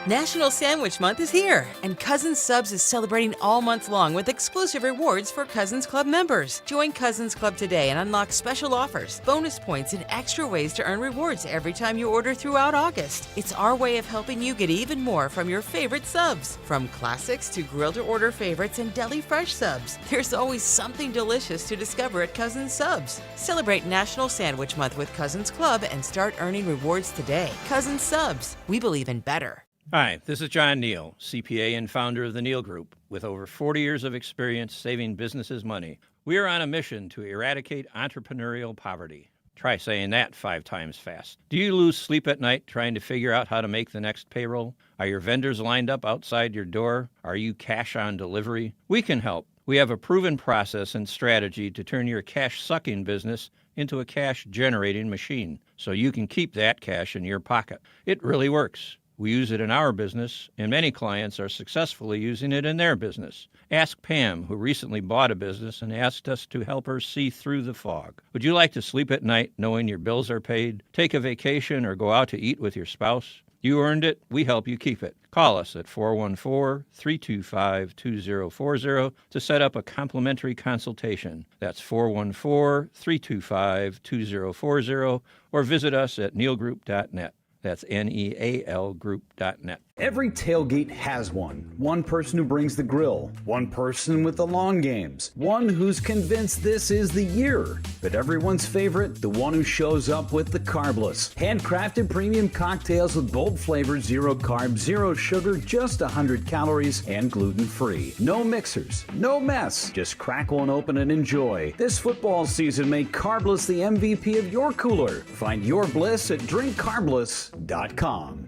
S5: National Sandwich Month is here, and Cousins Subs is celebrating all month long with exclusive rewards for Cousins Club members. Join Cousins Club today and unlock special offers, bonus points, and extra ways to earn rewards every time you order throughout August. It's our way of helping you get even more from your favorite subs. From classics to grill-to-order favorites and deli fresh subs, there's always something delicious to discover at Cousins Subs. Celebrate National Sandwich Month with Cousins Club and start earning rewards today. Cousins Subs. We believe in better.
S22: Hi, this is John Neal, CPA and founder of the Neal Group. With over 40 years of experience saving businesses money, we are on a mission to eradicate entrepreneurial poverty. Try saying that 5 times fast. Do you lose sleep at night trying to figure out how to make the next payroll? Are your vendors lined up outside your door? Are you cash on delivery? We can help. We have a proven process and strategy to turn your cash-sucking business into a cash-generating machine, so you can keep that cash in your pocket. It really works. We use it in our business, and many clients are successfully using it in their business. Ask Pam, who recently bought a business and asked us to help her see through the fog. Would you like to sleep at night knowing your bills are paid, take a vacation, or go out to eat with your spouse? You earned it. We help you keep it. Call us at 414-325-2040 to set up a complimentary consultation. That's 414-325-2040, or visit us at nealgroup.net. That's NEAL Group.net.
S23: Every tailgate has one. One person who brings the grill. One person with the long games. One who's convinced this is the year. But everyone's favorite, the one who shows up with the carbless. Handcrafted premium cocktails with bold flavors, 0 carb, 0 sugar, just 100 calories, and gluten-free. No mixers, no mess. Just crack one open and enjoy. This football season, make Carbless the MVP of your cooler. Find your bliss at drinkcarbless.com.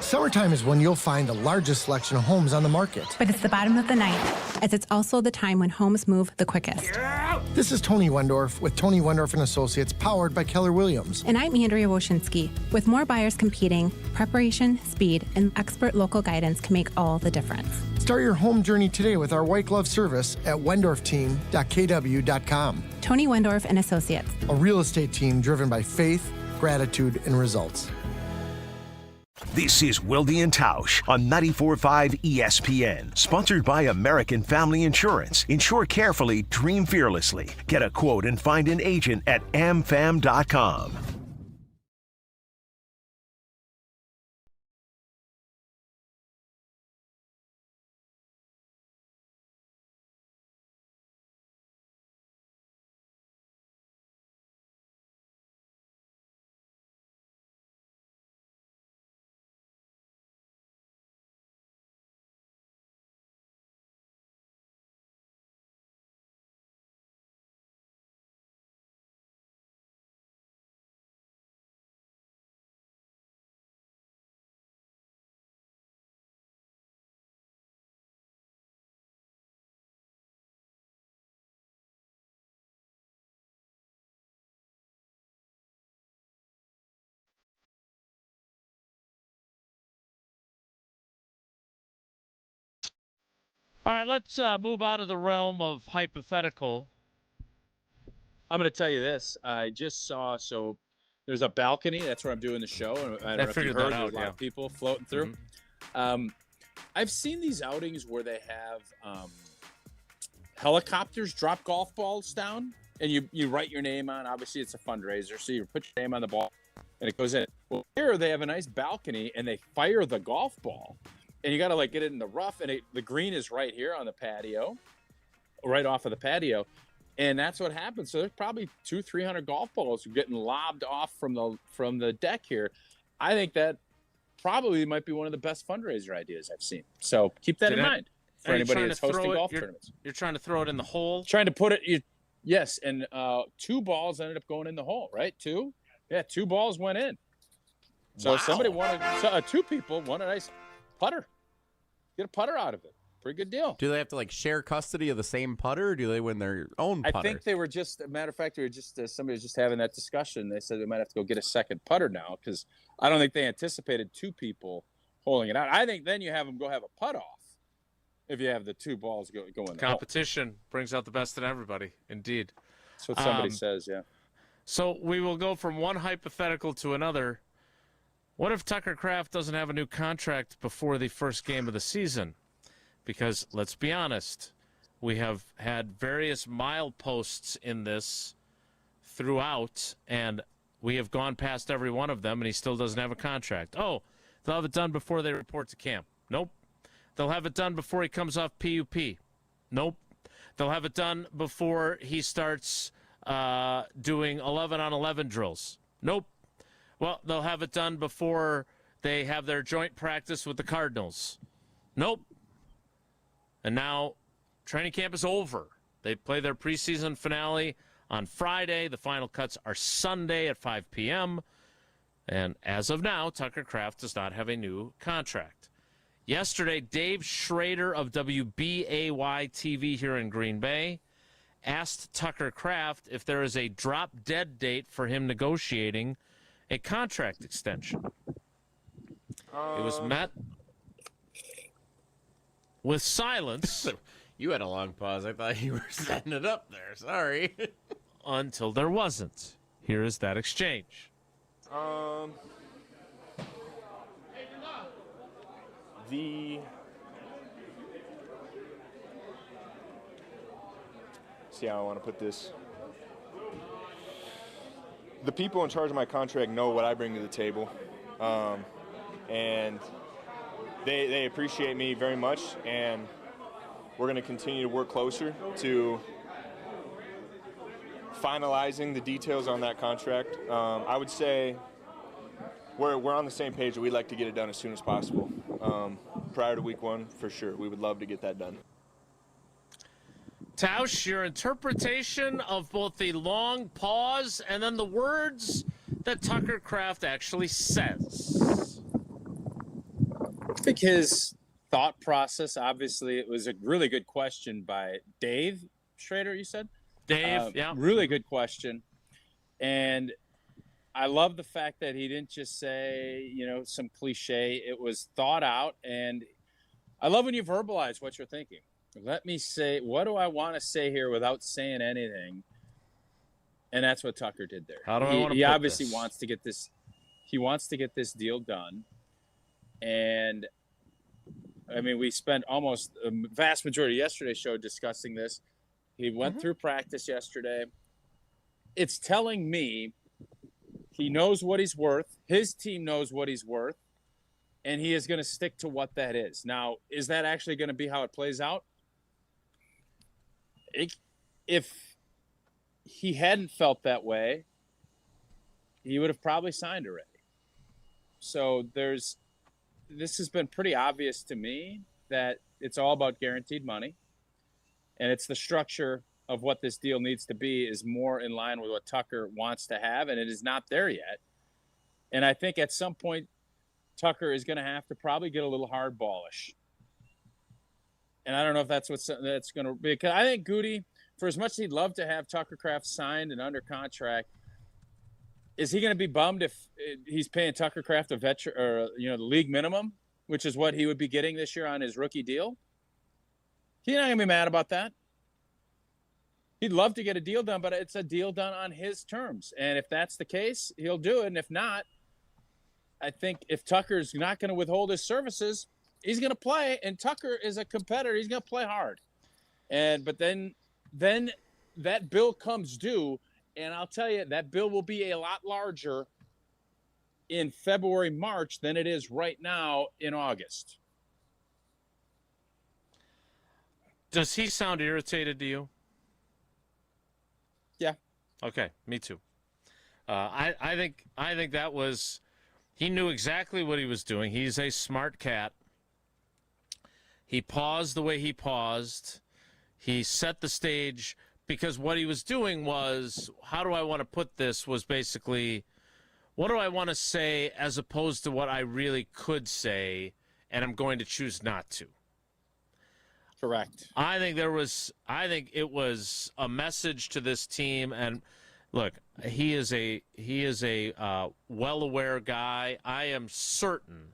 S24: Summertime is when you'll find the largest selection of homes on the market.
S25: But it's the bottom of the night, as it's also the time when homes move the quickest.
S24: This is Tony Wendorf with Tony Wendorf & Associates, powered by Keller Williams.
S25: And I'm Andrea Woshinski. With more buyers competing, preparation, speed, and expert local guidance can make all the difference.
S24: Start your home journey today with our white glove service at wendorfteam.kw.com.
S25: Tony Wendorf & Associates.
S24: A real estate team driven by faith, gratitude, and results.
S4: This is Wilde Tausch on 94.5 ESPN, sponsored by American Family Insurance. Insure carefully, dream fearlessly. Get a quote and find an agent at amfam.com.
S1: All right, let's move out of the realm of hypothetical.
S2: I'm going to tell you this. I just saw, so there's a balcony. That's where I'm doing the show. I don't know if you heard, there's a lot of people floating through. I've seen these outings where they have helicopters drop golf balls down, and you write your name on. Obviously, it's a fundraiser, so you put your name on the ball, and it goes in. Well, here they have a nice balcony, and they fire the golf ball. And you got to like get it in the rough, and the green is right here on the patio, right off of the patio, and that's what happens. So there's probably 200-300 golf balls getting lobbed off from the deck here. I think that probably might be one of the best fundraiser ideas I've seen. So keep that in mind for anybody that's hosting golf tournaments.
S1: You're trying to throw it in the hole.
S2: Trying to put it, yes, and 2 balls ended up going in the hole. Right, 2, yeah, 2 balls went in. So somebody wanted, 2 people want a nice putter. Get a putter out of it. Pretty good deal.
S16: Do they have to like share custody of the same putter, or do they win their own putter?
S2: I think they were just, a matter of fact, somebody was just having that discussion. They said they might have to go get a second putter now, because I don't think they anticipated 2 people holding it out. I think then you have them go have a putt off, if you have the two balls going.
S1: Competition brings out the best in everybody, indeed.
S2: That's what somebody says, yeah.
S1: So we will go from one hypothetical to another. What if Tucker Kraft doesn't have a new contract before the first game of the season? Because, let's be honest, we have had various mileposts in this throughout, and we have gone past every one of them, and he still doesn't have a contract. Oh, they'll have it done before they report to camp. Nope. They'll have it done before he comes off PUP. Nope. They'll have it done before he starts doing 11-on-11 drills. Nope. Well, they'll have it done before they have their joint practice with the Cardinals. Nope. And now training camp is over. They play their preseason finale on Friday. The final cuts are Sunday at 5 p.m. And as of now, Tucker Kraft does not have a new contract. Yesterday, Dave Schrader of WBAY-TV here in Green Bay asked Tucker Kraft if there is a drop-dead date for him negotiating a contract extension. It was met with silence.
S16: You had a long pause. I thought you were setting it up there. Sorry.
S1: Until there wasn't. Here is that exchange.
S3: See how I want to put this. The people in charge of my contract know what I bring to the table, and they appreciate me very much, and we're going to continue to work closer to finalizing the details on that contract. I would say we're on the same page. We'd like to get it done as soon as possible. Prior to week 1, for sure. We would love to get that done.
S1: Tausch, your interpretation of both the long pause and then the words that Tucker Kraft actually says.
S2: I think his thought process, obviously, it was a really good question by Dave Schrader, you said?
S1: Dave, yeah.
S2: Really good question. And I love the fact that he didn't just say, some cliche. It was thought out. And I love when you verbalize what you're thinking. Let me say, what do I want to say here without saying anything? And that's what Tucker did there.
S1: How do I want to
S2: He
S1: put
S2: obviously
S1: this?
S2: wants to get this. He wants to get this deal done. And I mean, we spent almost a vast majority of yesterday's show discussing this. He went through practice yesterday. It's telling me he knows what he's worth. His team knows what he's worth. And he is going to stick to what that is. Now, is that actually going to be how it plays out? If he hadn't felt that way, he would have probably signed already. So this has been pretty obvious to me that it's all about guaranteed money. And it's the structure of what this deal needs to be is more in line with what Tucker wants to have. And it is not there yet. And I think at some point, Tucker is going to have to probably get a little hardballish. And I don't know if that's going to be. Because I think Goody, for as much as he'd love to have Tucker Kraft signed and under contract, is he going to be bummed if he's paying Tucker Kraft a veteran or the league minimum, which is what he would be getting this year on his rookie deal? He's not going to be mad about that. He'd love to get a deal done, but it's a deal done on his terms. And if that's the case, he'll do it. And if not, I think if Tucker's not going to withhold his services, he's going to play. And Tucker is a competitor. He's going to play hard. But then that bill comes due, and I'll tell you, that bill will be a lot larger in February, March than it is right now in August.
S1: Does he sound irritated to you?
S2: Yeah.
S1: Okay, me too. I think that was. He knew exactly what he was doing. He's a smart cat. He paused the way he paused. He set the stage because what he was doing was, how do I want to put this, was basically, what do I want to say as opposed to what I really could say, and I'm going to choose not to.
S2: Correct.
S1: I think it was a message to this team, and look, he is a well-aware guy. I am certain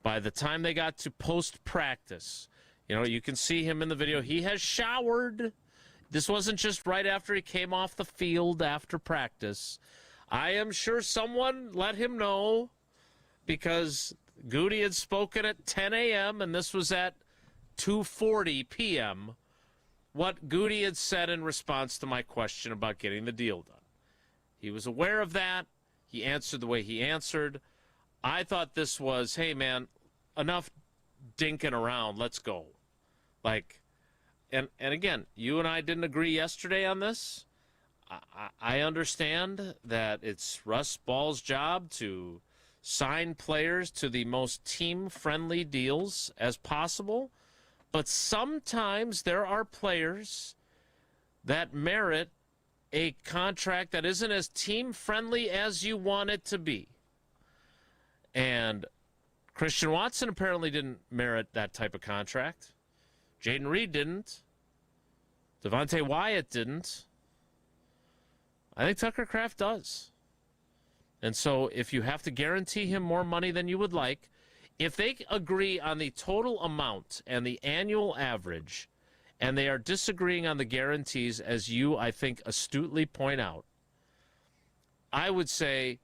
S1: by the time they got to post-practice, You can see him in the video. He has showered. This wasn't just right after he came off the field after practice. I am sure someone let him know because Goody had spoken at 10 a.m. and this was at 2:40 p.m. what Goody had said in response to my question about getting the deal done. He was aware of that. He answered the way he answered. I thought this was, hey, man, enough dinking around. Let's go. And again, you and I didn't agree yesterday on this. I understand that it's Russ Ball's job to sign players to the most team-friendly deals as possible, but sometimes there are players that merit a contract that isn't as team-friendly as you want it to be. And Christian Watson apparently didn't merit that type of contract. Jaden Reed didn't. Devontae Wyatt didn't. I think Tucker Kraft does. And so if you have to guarantee him more money than you would like, if they agree on the total amount and the annual average, and they are disagreeing on the guarantees, as you, I think, astutely point out, I would say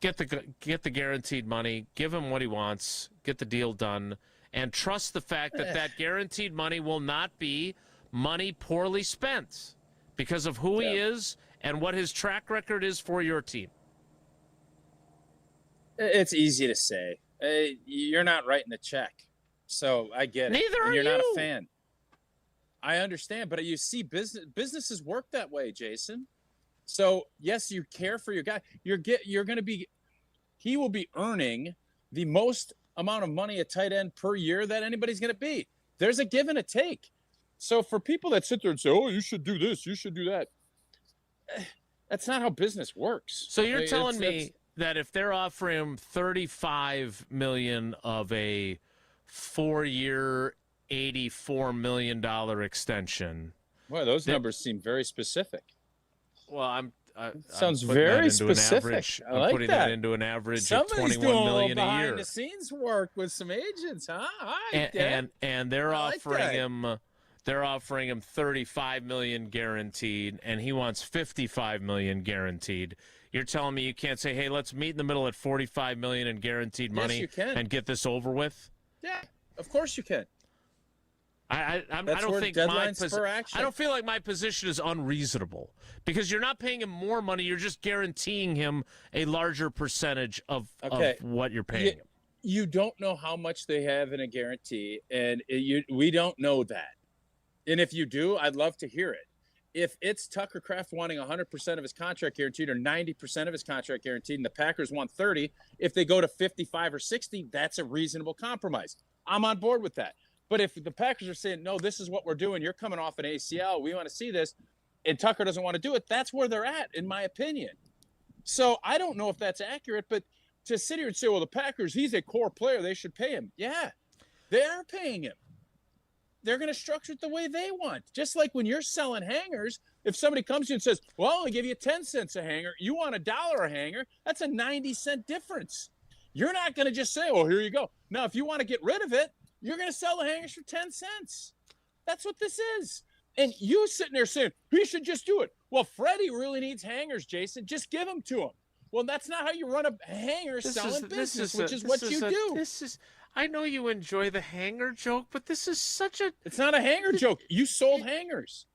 S1: get the guaranteed money, give him what he wants, get the deal done, and trust the fact that that guaranteed money will not be money poorly spent because of who he is and what his track record is for your team.
S2: It's easy to say. You're not writing the check. So I get it.
S1: Neither are
S2: You're
S1: you.
S2: not a fan. I understand, but you see businesses work that way, Jason. So, yes, you care for your guy. He will be earning the most amount of money a tight end per year that anybody's going to be. There's a give and a take. So for people that sit there and say, oh, you should do this, you should do that, that's not how business works.
S1: So you're telling me that if they're offering him $35 million of a 4-year, $84 million extension.
S2: Well, those numbers seem very specific.
S1: Well,
S2: sounds very specific.
S1: I'm putting that into an average of $21 million a year.
S2: Behind the scenes work with some agents, huh?
S1: And they're offering him $35 million guaranteed, and he wants $55 million guaranteed. You're telling me you can't say, hey, let's meet in the middle at $45 million in guaranteed money
S2: yes, you can.
S1: And get this over with?
S2: Yeah, of course you can.
S1: I don't think I don't feel like my position is unreasonable because you're not paying him more money. You're just guaranteeing him a larger percentage of what you're paying him.
S2: You don't know how much they have in a guarantee, and we don't know that. And if you do, I'd love to hear it. If it's Tucker Kraft wanting 100% of his contract guaranteed or 90% of his contract guaranteed, and the Packers want 30, if they go to 55 or 60, that's a reasonable compromise. I'm on board with that. But if the Packers are saying, no, this is what we're doing, you're coming off an ACL, we want to see this, and Tucker doesn't want to do it, that's where they're at, in my opinion. So I don't know if that's accurate, but to sit here and say, well, the Packers, he's a core player, they should pay him. Yeah, they are paying him. They're going to structure it the way they want. Just like when you're selling hangers, if somebody comes to you and says, well, I'll only give you 10 cents a hanger, you want $1 a hanger, that's a 90-cent difference. You're not going to just say, well, here you go. Now, if you want to get rid of it, you're going to sell the hangers for 10 cents. That's what this is. And you sitting there saying, he should just do it. Well, Freddie really needs hangers, Jason. Just give them to him. Well, that's not how you run a hanger selling business, which is what you do.
S1: I know you enjoy the hanger joke, but this is such a...
S2: It's not a hanger joke. You sold hangers.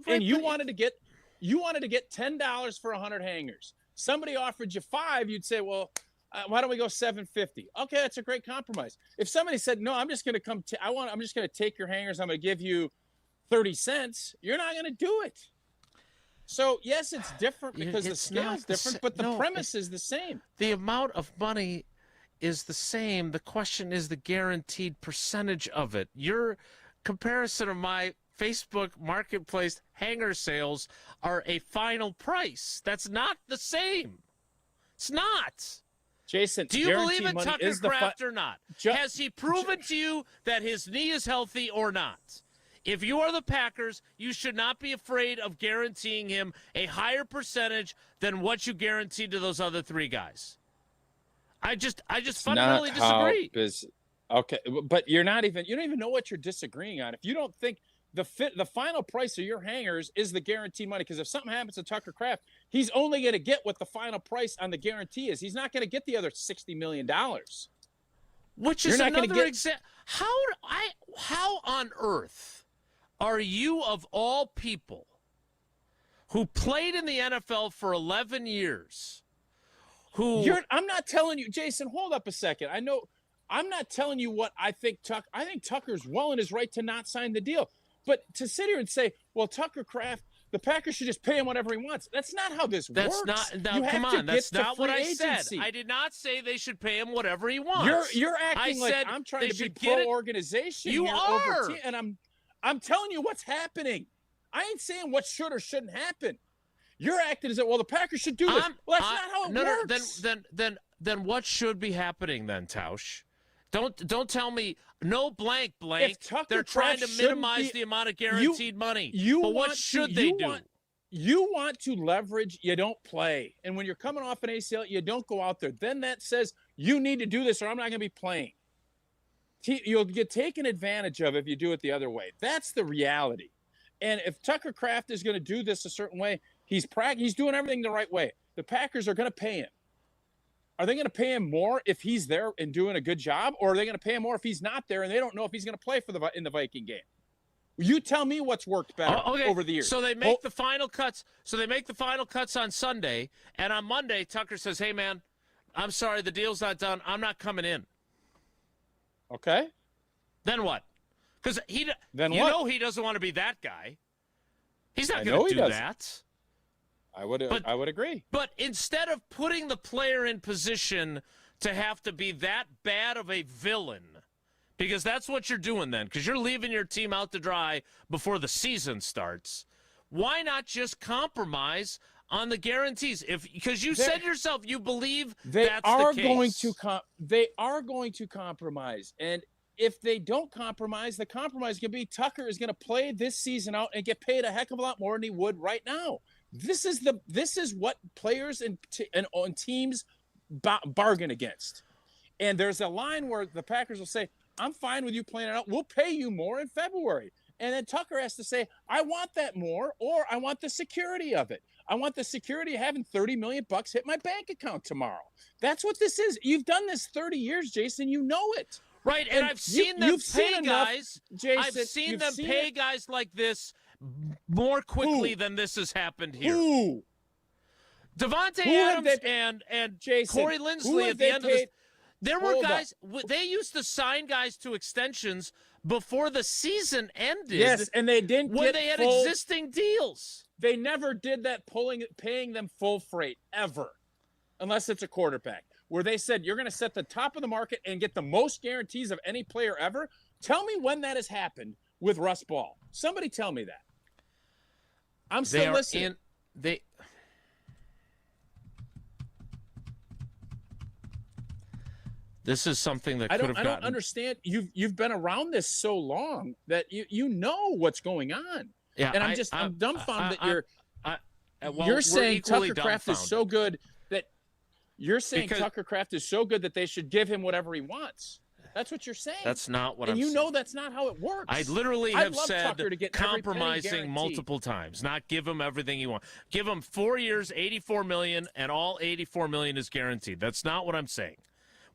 S2: And you wanted to get $10 for 100 hangers. Somebody offered you 5, you'd say, well, why don't we go $7.50? Okay, that's a great compromise. If somebody said, no, I'm just going to I'm just going to take your hangers, I'm going to give you 30 cents, you're not going to do it. So, yes, it's different because the scale is different, but the premise is the same.
S1: The amount of money is the same. The question is the guaranteed percentage of it. Your comparison of my Facebook Marketplace hanger sales are a final price. That's not the same. It's not.
S2: Jason,
S1: do you believe in Tucker Kraft or not? Has he proven to you that his knee is healthy or not? If you are the Packers, you should not be afraid of guaranteeing him a higher percentage than what you guaranteed to those other 3 guys. I just fundamentally disagree.
S2: Okay, but you don't even know what you're disagreeing on. If you don't think the final price of your hangers is the guaranteed money, because if something happens to Tucker Kraft, he's only going to get what the final price on the guarantee is. He's not going to get the other $60 million.
S1: Which is another example. How on earth are you, of all people, who played in the NFL for 11 years,
S2: I'm not telling you, Jason, hold up a second. I'm not telling you what I think I think Tucker's well in his right to not sign the deal. But to sit here and say, well, Tucker Kraft, the Packers should just pay him whatever he wants. That's not how this works.
S1: That's not what I said. I did not say they should pay him whatever he wants.
S2: You're acting like I'm trying to be pro-organization.
S1: You are.
S2: And I'm telling you what's happening. I ain't saying what should or shouldn't happen. You're acting as if, well, the Packers should do this. Well, that's not how it works.
S1: Then what should be happening then, Tausch? Don't tell me no blank. They're trying to minimize the amount of guaranteed money. But what should they do?
S2: You want to leverage, you don't play. And when you're coming off an ACL, you don't go out there. Then that says you need to do this or I'm not going to be playing. You'll get taken advantage of if you do it the other way. That's the reality. And if Tucker Kraft is going to do this a certain way, he's doing everything the right way. The Packers are going to pay him. Are they going to pay him more if he's there and doing a good job, or are they going to pay him more if he's not there and they don't know if he's going to play in the Viking game? You tell me what's worked better over the years.
S1: So they make the final cuts. So they make the final cuts on Sunday, and on Monday, Tucker says, "Hey, man, I'm sorry, the deal's not done. I'm not coming in."
S2: Okay.
S1: Then what? Because he doesn't want to be that guy. He's not going to do that.
S2: I would agree.
S1: But instead of putting the player in position to have to be that bad of a villain, because that's what you're doing then, because you're leaving your team out to dry before the season starts, why not just compromise on the guarantees? Because you said yourself you believe that's the case.
S2: They are going to compromise. And if they don't compromise, the compromise can be Tucker is going to play this season out and get paid a heck of a lot more than he would right now. This is what players and teams bargain against. And there's a line where the Packers will say, I'm fine with you playing it out. We'll pay you more in February. And then Tucker has to say, I want that more, or I want the security of it. I want the security of having $30 million hit my bank account tomorrow. That's what this is. You've done this 30 years, Jason. You know it.
S1: Right, and I've seen them pay guys. Jason, I've seen them pay guys like this more quickly than this has happened here.
S2: Who?
S1: Devontae Adams and
S2: Jason,
S1: Corey Linsley at the end of this. There were guys, they used to sign guys to extensions before the season ended.
S2: Yes, and they didn't
S1: when they had existing deals.
S2: They never did that, paying them full freight, ever, unless it's a quarterback, where they said, you're going to set the top of the market and get the most guarantees of any player ever. Tell me when that has happened with Russ Ball. Somebody tell me that. I'm still listening.
S1: This is something that could have gotten.
S2: I don't understand. You've been around this so long that you know what's going on.
S1: Yeah,
S2: and I'm dumbfounded that you're saying Tucker Kraft is so good that Tucker Kraft is so good that they should give him whatever he wants. That's what you're saying.
S1: That's not what I'm saying.
S2: And you know that's not how it works.
S1: I literally have said compromising multiple times, not give him everything you want. Give him 4 years, $84 million, and all $84 million is guaranteed. That's not what I'm saying.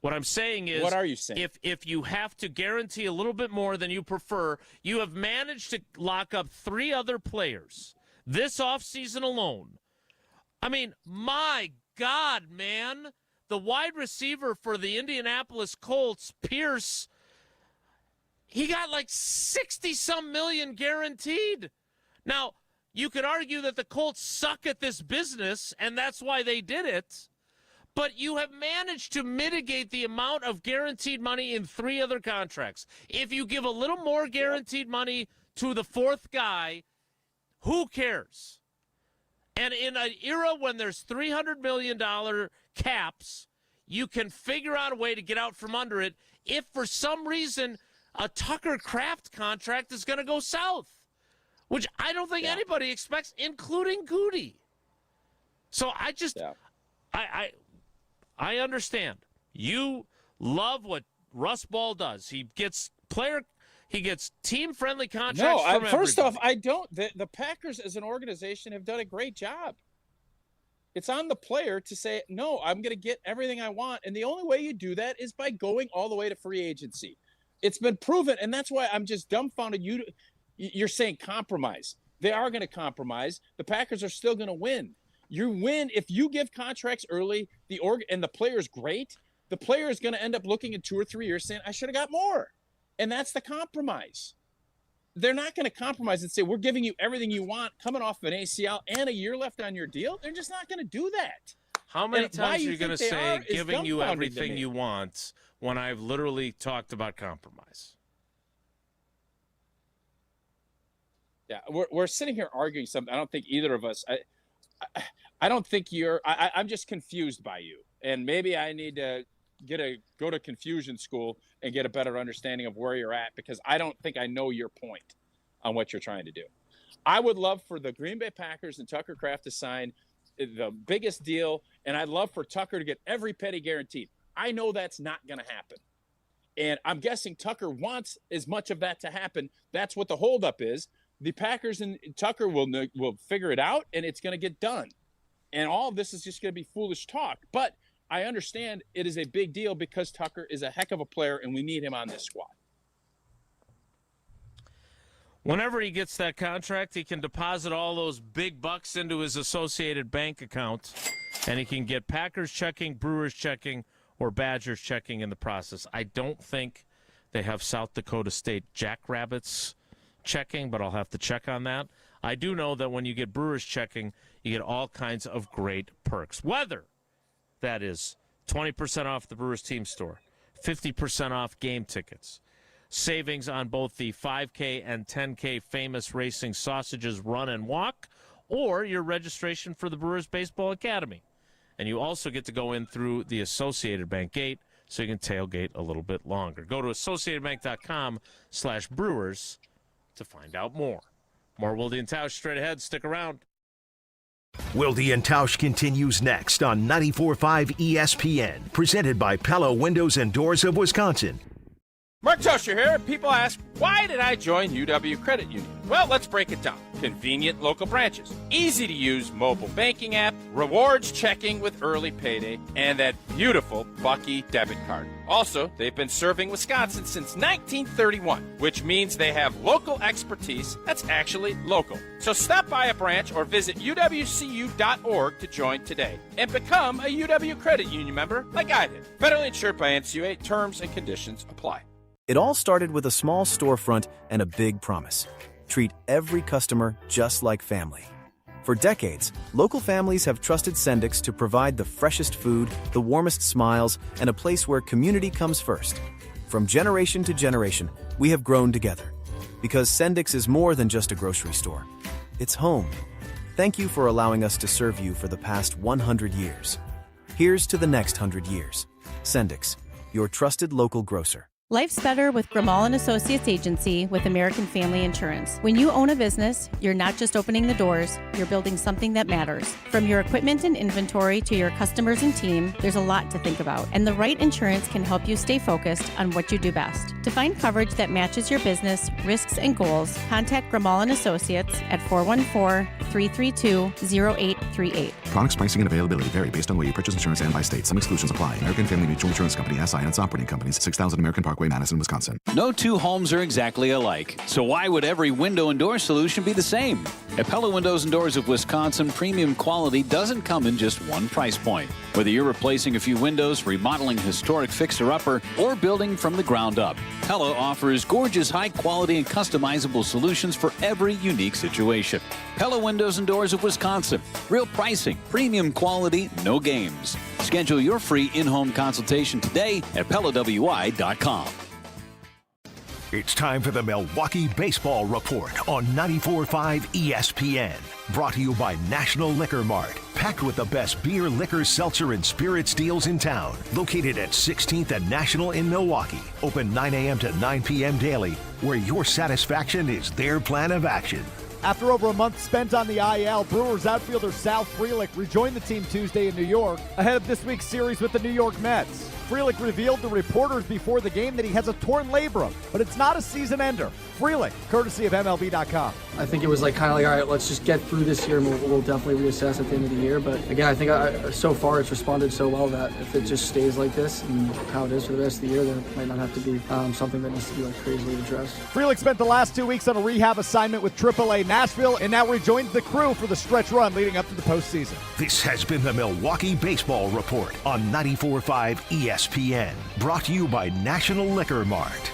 S1: What I'm saying is,
S2: what are you saying?
S1: If you have to guarantee a little bit more than you prefer, you have managed to lock up 3 other players this offseason alone. I mean, my God, man. The wide receiver for the Indianapolis Colts, Pierce, he got like 60-some million guaranteed. Now, you could argue that the Colts suck at this business, and that's why they did it. But you have managed to mitigate the amount of guaranteed money in 3 other contracts. If you give a little more guaranteed money to the 4th guy, who cares? And in an era when there's $300 million caps, you can figure out a way to get out from under it if for some reason a Tucker Kraft contract is going to go south, which I don't think anybody expects, including Goody. So I just I understand. You love what Russ Ball does. He gets team-friendly contracts
S2: No,
S1: from
S2: first
S1: everybody.
S2: off, I don't. The Packers as an organization have done a great job. It's on the player to say, no, I'm going to get everything I want. And the only way you do that is by going all the way to free agency. It's been proven, and that's why I'm just dumbfounded. You're saying compromise. They are going to compromise. The Packers are still going to win. You win if you give contracts early, and the player's great, the player is going to end up looking in 2 or 3 years saying, I should have got more. And that's the compromise. They're not going to compromise and say, we're giving you everything you want coming off an ACL and a year left on your deal. They're just not going to do that.
S1: How many
S2: And why
S1: times are you
S2: think
S1: going to
S2: they
S1: say
S2: are is
S1: giving you
S2: dumbfounding to
S1: everything
S2: me.
S1: you want when I've literally talked about compromise?
S2: Yeah, we're sitting here arguing something. I don't think either of us. I don't think you're. I'm just confused by you, and maybe I need to go to confusion school and get a better understanding of where you're at, because I don't think I know your point on what you're trying to do. I would love for the Green Bay Packers and Tucker Kraft to sign the biggest deal, and I'd love for Tucker to get every penny guaranteed. I know that's not going to happen. And I'm guessing Tucker wants as much of that to happen. That's what the holdup is. The Packers and Tucker will figure it out, and it's going to get done. And all of this is just going to be foolish talk. But I understand it is a big deal because Tucker is a heck of a player, and we need him on this squad.
S1: Whenever he gets that contract, he can deposit all those big bucks into his Associated Bank account, and he can get Packers checking, Brewers checking, or Badgers checking in the process. I don't think they have South Dakota State Jackrabbits checking, but I'll have to check on that. I do know that when you get Brewers checking, you get all kinds of great perks. Whether that is 20% off the Brewers team store, 50% off game tickets, savings on both the 5K and 10K Famous Racing Sausages Run and Walk, or your registration for the Brewers Baseball Academy. And you also get to go in through the Associated Bank gate, so you can tailgate a little bit longer. Go to associatedbank.com/Brewers to find out more. More Wilde and Tausch straight ahead. Stick around.
S4: Wilde and Tausch continues next on 94.5 ESPN, presented by Pella Windows and Doors of Wisconsin.
S14: Mark Tauscher here. People ask, why did I join UW Credit Union? Well, let's break it down. Convenient local branches, easy to use mobile banking app, rewards checking with early payday, and that beautiful Bucky debit card. Also, they've been serving Wisconsin since 1931, which means they have local expertise that's actually local. So stop by a branch or visit uwcu.org to join today and become a UW Credit Union member like I did. Federally insured by NCUA. Terms and conditions apply.
S6: It all started with a small storefront and a big promise. Treat every customer just like family. For decades, local families have trusted Sendix to provide the freshest food, the warmest smiles, and a place where community comes first. From generation to generation, we have grown together. Because Sendix is more than just a grocery store. It's home. Thank you for allowing us to serve you for the past 100 years. Here's to the next 100 years. Sendix, your trusted local grocer.
S7: Life's better with Grimal & Associates Agency with American Family Insurance. When you own a business, you're not just opening the doors, you're building something that matters. From your equipment and inventory to your customers and team, there's a lot to think about. And the right insurance can help you stay focused on what you do best. To find coverage that matches your business, risks, and goals, contact Grimal & Associates at 414-332-0838.
S8: Products, pricing, and availability vary based on where you purchase insurance and by state. Some exclusions apply. American Family Mutual Insurance Company, SI, and its operating companies, 6000 American Parkway, Madison, Wisconsin.
S9: No two homes are exactly alike, so why would every window and door solution be the same? At Pella Windows and Doors of Wisconsin, premium quality doesn't come in just one price point. Whether you're replacing a few windows, remodeling a historic fixer-upper, or building from the ground up, Pella offers gorgeous, high-quality, and customizable solutions for every unique situation. Pella Windows and Doors of Wisconsin. Real pricing, premium quality, no games. Schedule your free in-home consultation today at PellaWI.com.
S4: It's time for the Milwaukee Baseball Report on 94.5 ESPN. Brought to you by National Liquor Mart. Packed with the best beer, liquor, seltzer, and spirits deals in town. Located at 16th and National in Milwaukee. Open 9 a.m. to 9 p.m. daily, where your satisfaction is their plan of action.
S18: After over a month spent on the IL, Brewers outfielder Sal Frelick rejoined the team Tuesday in New York ahead of this week's series with the New York Mets. Frelick revealed to reporters before the game that he has a torn labrum, but it's not a season ender. Frelick, courtesy of MLB.com.
S10: I think it was kind of like, all right, let's just get through this year, and we'll definitely reassess at the end of the year. But again, I think so far it's responded so well that if it just stays like this and how it is for the rest of the year, then it might not have to be something that needs to be crazily addressed.
S18: Frelick spent the last 2 weeks on a rehab assignment with AAA Nashville and now rejoins the crew for the stretch run leading up to the postseason.
S4: This has been the Milwaukee Baseball Report on 94.5 ESPN, brought to you by National Liquor Mart.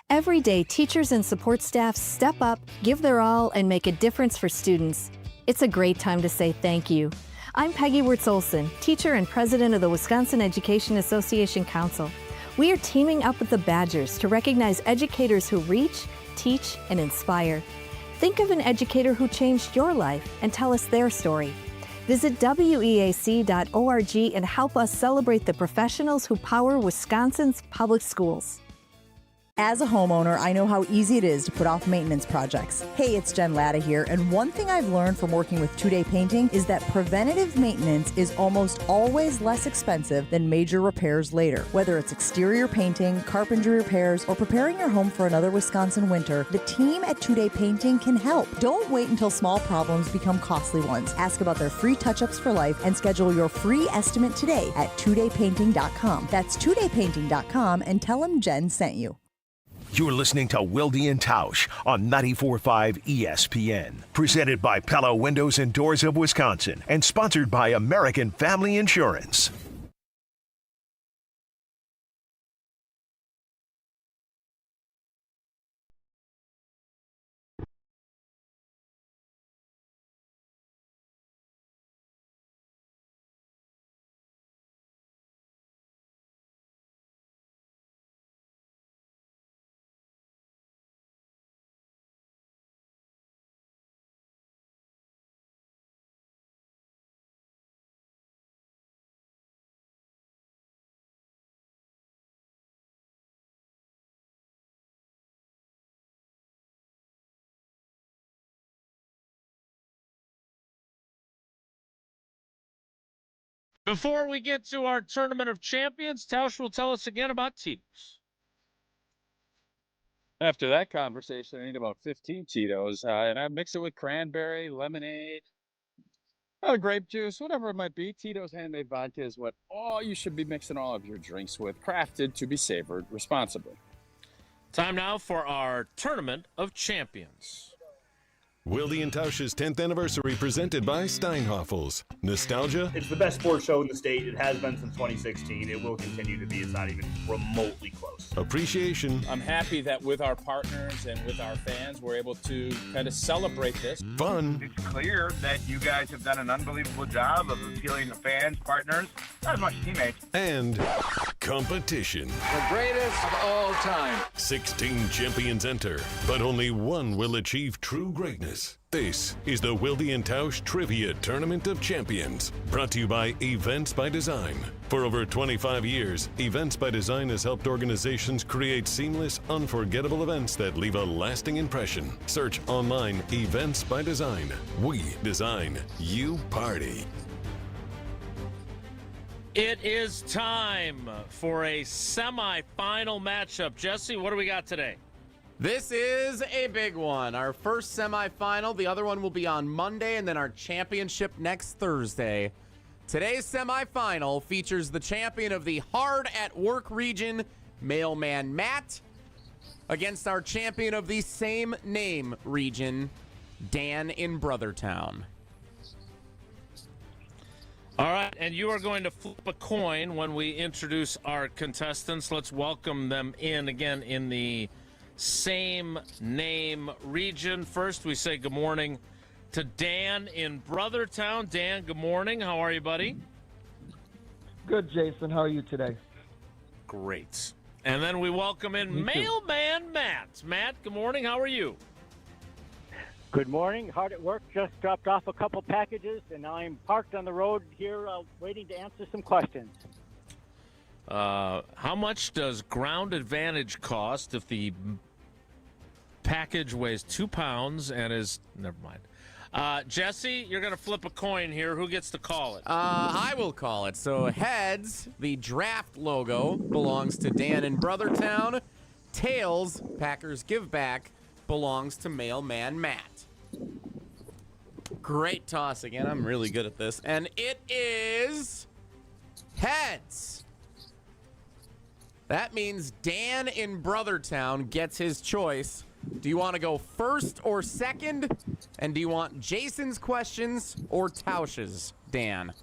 S11: Every day, teachers and support staff step up, give their all, and make a difference for students. It's a great time to say thank you. I'm Peggy Wirtz-Olson, teacher and president of the Wisconsin Education Association Council. We are teaming up with the Badgers to recognize educators who reach, teach, and inspire. Think of an educator who changed your life and tell us their story. Visit weac.org and help us celebrate the professionals who power Wisconsin's public schools.
S12: As a homeowner, I know how easy it is to put off maintenance projects. Hey, it's Jen Latta here, and one thing I've learned from working with 2 Day Painting is that preventative maintenance is almost always less expensive than major repairs later. Whether it's exterior painting, carpentry repairs, or preparing your home for another Wisconsin winter, the team at 2 Day Painting can help. Don't wait until small problems become costly ones. Ask about their free touch-ups for life and schedule your free estimate today at 2daypainting.com. That's 2daypainting.com, and tell them Jen sent you.
S4: You're listening to Wilde Tausch on 94.5 ESPN. Presented by Pella Windows and Doors of Wisconsin and sponsored by American Family Insurance.
S1: Before we get to our Tournament of Champions, Tausch will tell us again about Tito's.
S2: After that conversation, I need about 15 Tito's, and I mix it with cranberry, lemonade, grape juice, whatever it might be. Tito's handmade vodka is what you should be mixing all of your drinks with, crafted to be savored responsibly.
S1: Time now for our Tournament of Champions.
S13: Wilde Tausch's 10th anniversary presented by Steinhoffels. Nostalgia?
S15: It's the best sports show in the state. It has been since 2016. It will continue to be. It's not even remotely close.
S13: Appreciation.
S2: I'm happy that with our partners and with our fans, we're able to kind of celebrate this.
S13: Fun.
S17: It's clear that you guys have done an unbelievable job of appealing to fans, partners, not as much teammates.
S13: And competition.
S26: The greatest of all time.
S13: 16 champions enter, but only one will achieve true greatness. This is the Wilde Tausch Trivia Tournament of Champions, brought to you by Events by Design. For over 25 years, Events by Design has helped organizations create seamless, unforgettable events that leave a lasting impression. Search online Events by Design. We design, you party.
S1: It is time for a semifinal matchup. Jesse, what do we got today?
S16: This is a big one. Our first semifinal. The other one will be on Monday, and then our championship next Thursday. Today's semifinal features the champion of the Hard at Work region, Mailman Matt, against our champion of the same name region, Dan in Brothertown.
S1: All right, and you are going to flip a coin when we introduce our contestants. Let's welcome them in again in the same name region. First, we say good morning to Dan in Brothertown. Dan, good morning. How are you, buddy?
S27: Good, Jason. How are you today?
S1: Great. And then we welcome in Mailman Matt. Matt, good morning. How are you?
S28: Good morning. Hard at work. Just dropped off a couple packages, and I'm parked on the road here waiting to answer some questions.
S1: How much does ground advantage cost if the package weighs 2 pounds and is, never mind. Jesse, you're going to flip a coin here. Who gets to call it?
S16: I will call it. So heads, the draft logo belongs to Dan in Brothertown. Tails, Packers give back, belongs to Mailman Matt. Great toss again. I'm really good at this. And it is heads. That means Dan in Brothertown gets his choice. Do you want to go first or second? And do you want Jason's questions or Tausch's, Dan?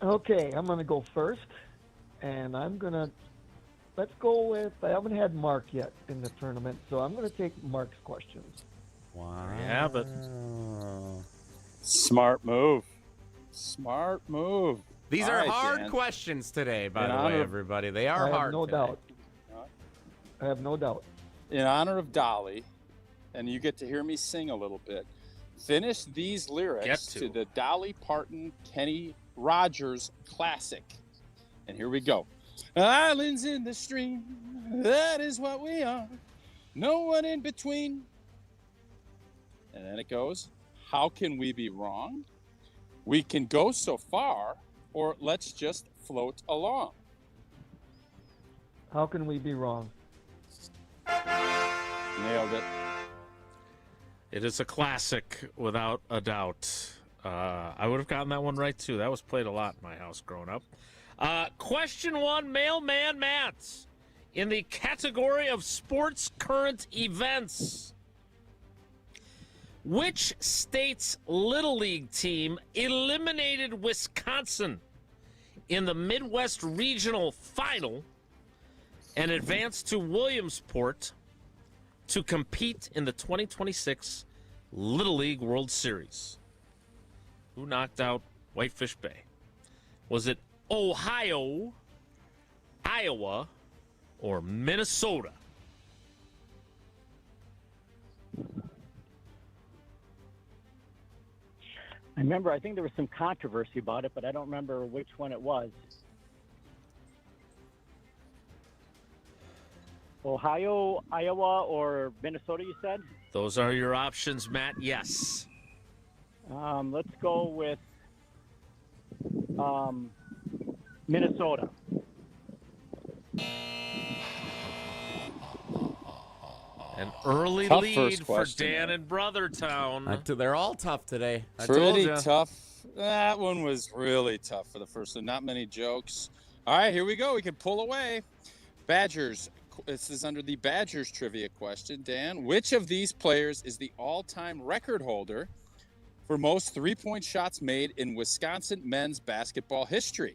S27: Okay, I'm going to go first. And let's go with, I haven't had Mark yet in the tournament, so I'm going to take Mark's questions.
S16: Wow.
S1: There you have it.
S2: Smart move. Smart move.
S16: These
S2: All
S16: are
S2: right,
S16: hard
S2: Dan.
S16: questions today, by the way, everybody. They are hard
S27: no
S16: today.
S27: doubt. I have no doubt.
S2: In honor of Dolly, and you get to hear me sing a little bit, finish these lyrics to the Dolly Parton Kenny Rogers classic. And here we go. Islands in the stream, that is what we are. No one in between. And then it goes, how can we be wrong? We can go so far, or let's just float along.
S27: How can we be wrong?
S2: Nailed it.
S1: It is a classic, without a doubt. I would have gotten that one right, too. That was played a lot in my house growing up. Question 1, Mailman Matt. In the category of sports current events, which state's Little League team eliminated Wisconsin in the Midwest Regional Final and advanced to Williamsport to compete in the 2026 Little League World Series? Who knocked out Whitefish Bay? Was it Ohio, Iowa, or Minnesota?
S28: I think there was some controversy about it, but I don't remember which one it was. Ohio, Iowa, or Minnesota, you said?
S1: Those are your options, Matt. Yes.
S28: Let's go with Minnesota.
S1: An early
S2: Tough
S1: lead
S2: first
S1: for
S2: question,
S1: Dan in Brothertown.
S16: They're all tough today.
S2: Pretty tough. That one was really tough for the first one. Not many jokes. All right, here we go. We can pull away. Badgers. This is under the Badgers trivia question. Dan, which of these players is the all-time record holder for most three-point shots made in Wisconsin men's basketball history?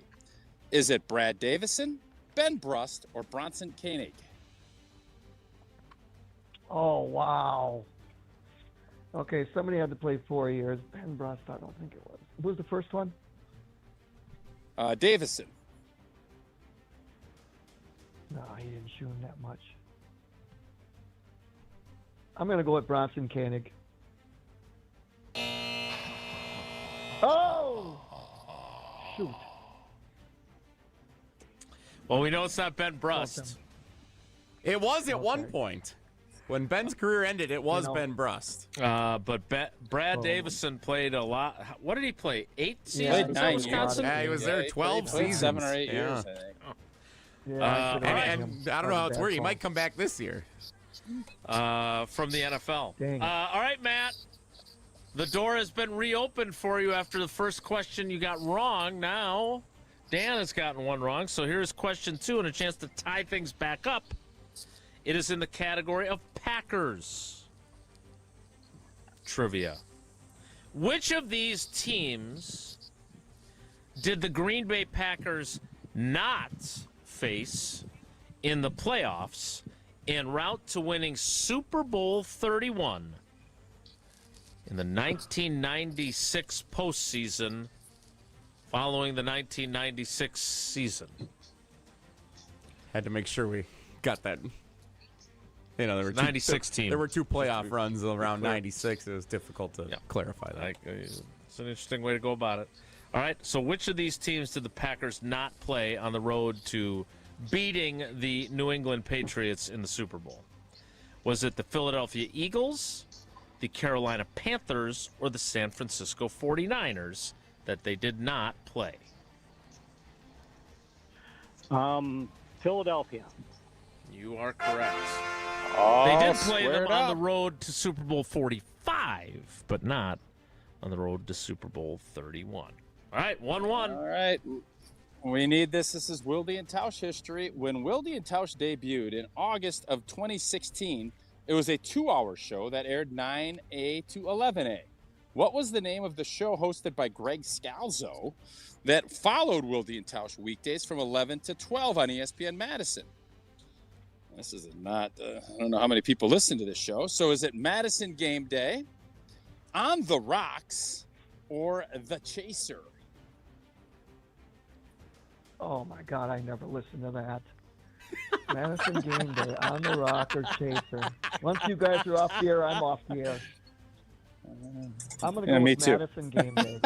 S2: Is it Brad Davison, Ben Brust, or Bronson Koenig?
S27: Oh, wow. Okay, somebody had to play 4 years. Ben Brust, I don't think it was. Who was the first one?
S2: Davison.
S27: No, he didn't shoot him that much. I'm going to go with Bronson Koenig. Oh! Shoot.
S1: Well, we know it's not Ben Brust.
S16: It was at one point. When Ben's career ended, it was Ben Brust.
S1: But Brad Davison played a lot. What did he play? 8 seasons
S2: Played 9
S1: at Wisconsin?
S16: Yeah, he was there 12 seasons.
S2: 7 or 8 years, I think.
S27: Yeah,
S16: and I don't know how it's weird. He might come back this year.
S1: From the NFL.
S27: Dang.
S1: All right, Matt. The door has been reopened for you after the first question you got wrong. Now, Dan has gotten one wrong. So here's question 2 and a chance to tie things back up. It is in the category of Packers trivia. Which of these teams did the Green Bay Packers not face in the playoffs en route to winning Super Bowl 31 in the 1996 postseason following the 1996 season?
S16: Had to make sure we got that. You know, there were
S1: 96 team.
S16: There were 2 playoff runs around 96. It was difficult to clarify that.
S1: It's an interesting way to go about it. All right, so which of these teams did the Packers not play on the road to beating the New England Patriots in the Super Bowl? Was it the Philadelphia Eagles, the Carolina Panthers or the San Francisco 49ers that they did not play?
S28: Philadelphia.
S1: You are correct.
S2: Oh,
S1: They did play
S2: square
S1: them
S2: it
S1: on the
S2: up.
S1: road to Super Bowl 45, but not on the road to Super Bowl 31. All right, 1-1.
S2: All right. We need this. This is Wilde and Tausch history. When Wilde and Tausch debuted in August of 2016, it was a 2-hour show that aired 9A to 11A. What was the name of the show hosted by Greg Scalzo that followed Wilde and Tausch weekdays from 11 to 12 on ESPN Madison? This is not, I don't know how many people listen to this show. So is it Madison Game Day, On the Rocks, or The Chaser?
S27: Oh my God, I never listened to that. Madison Game Day, On the Rock or Chaser. Once you guys are off the air, I'm off the air. I'm going to go
S2: me
S27: with
S2: too.
S27: Madison Game Day.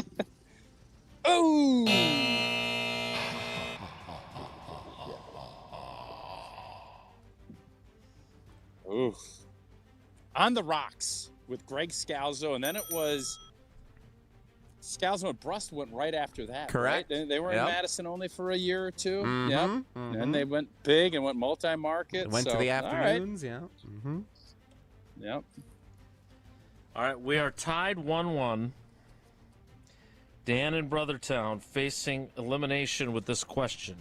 S2: Oh! Oof. On the Rocks with Greg Scalzo, and then it was Scalzo and Brust went right after that.
S16: Correct.
S2: Right? They were in Madison only for a year or two.
S16: Mhm,
S2: Yep.
S16: mhm.
S2: And they went big and went multi-market.
S16: Went to the afternoons, yeah. Mm-hmm.
S2: Yep.
S1: All right, we are tied 1-1. Dan and Brothertown facing elimination with this question.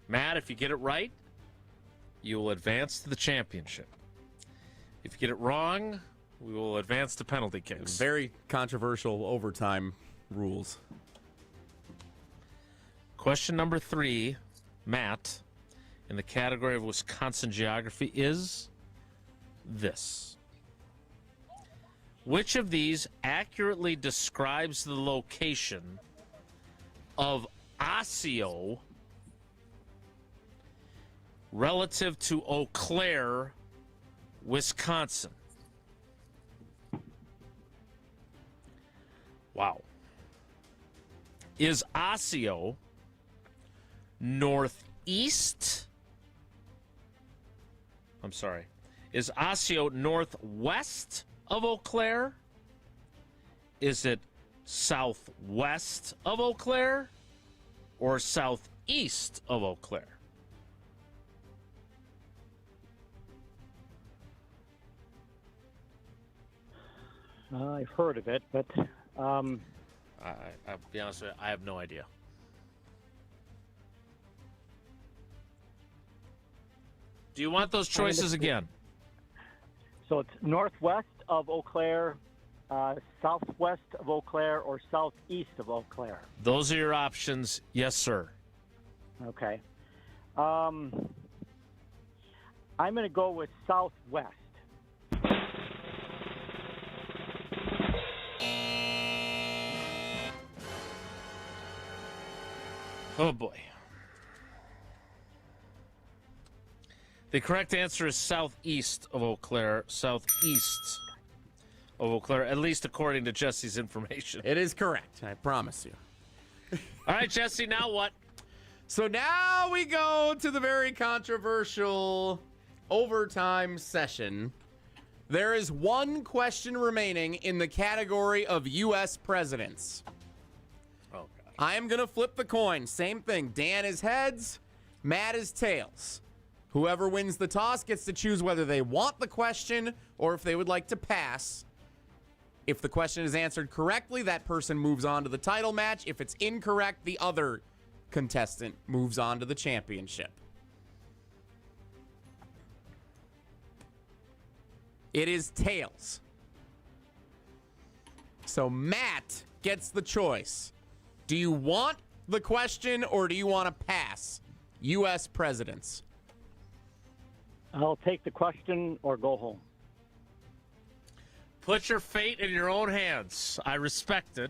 S1: Matt, if you get it right, you will advance to the championship. If you get it wrong, we will advance to penalty kicks.
S16: Very controversial overtime rules.
S1: Question number 3, Matt, in the category of Wisconsin geography is this. Which of these accurately describes the location of Osseo relative to Eau Claire, Wisconsin? Wow. Is Osseo northeast? I'm sorry. Is Osseo northwest of Eau Claire? Is it southwest of Eau Claire? Or southeast of Eau Claire?
S28: I've heard of it, but
S1: I'll be honest with you, I have no idea. Do you want those choices again?
S28: So it's northwest of Eau Claire, southwest of Eau Claire, or southeast of Eau Claire.
S1: Those are your options. Yes, sir.
S28: Okay. I'm going to go with southwest.
S1: Oh, boy. The correct answer is southeast of Eau Claire. Southeast of Eau Claire, at least according to Jesse's information.
S16: It is correct, I promise you.
S1: All right, Jesse, now what?
S16: So now we go to the very controversial overtime session. There is one question remaining in the category of U.S. presidents.
S1: Oh, God.
S16: I am going to flip the coin. Same thing. Dan is heads, Matt is tails. Whoever wins the toss gets to choose whether they want the question or if they would like to pass. If the question is answered correctly, that person moves on to the title match. If it's incorrect, the other contestant moves on to the championship. It is tails. So Matt gets the choice. Do you want the question or do you want to pass? U.S. presidents.
S28: I'll take the question or go home.
S1: Put your fate in your own hands. I respect it.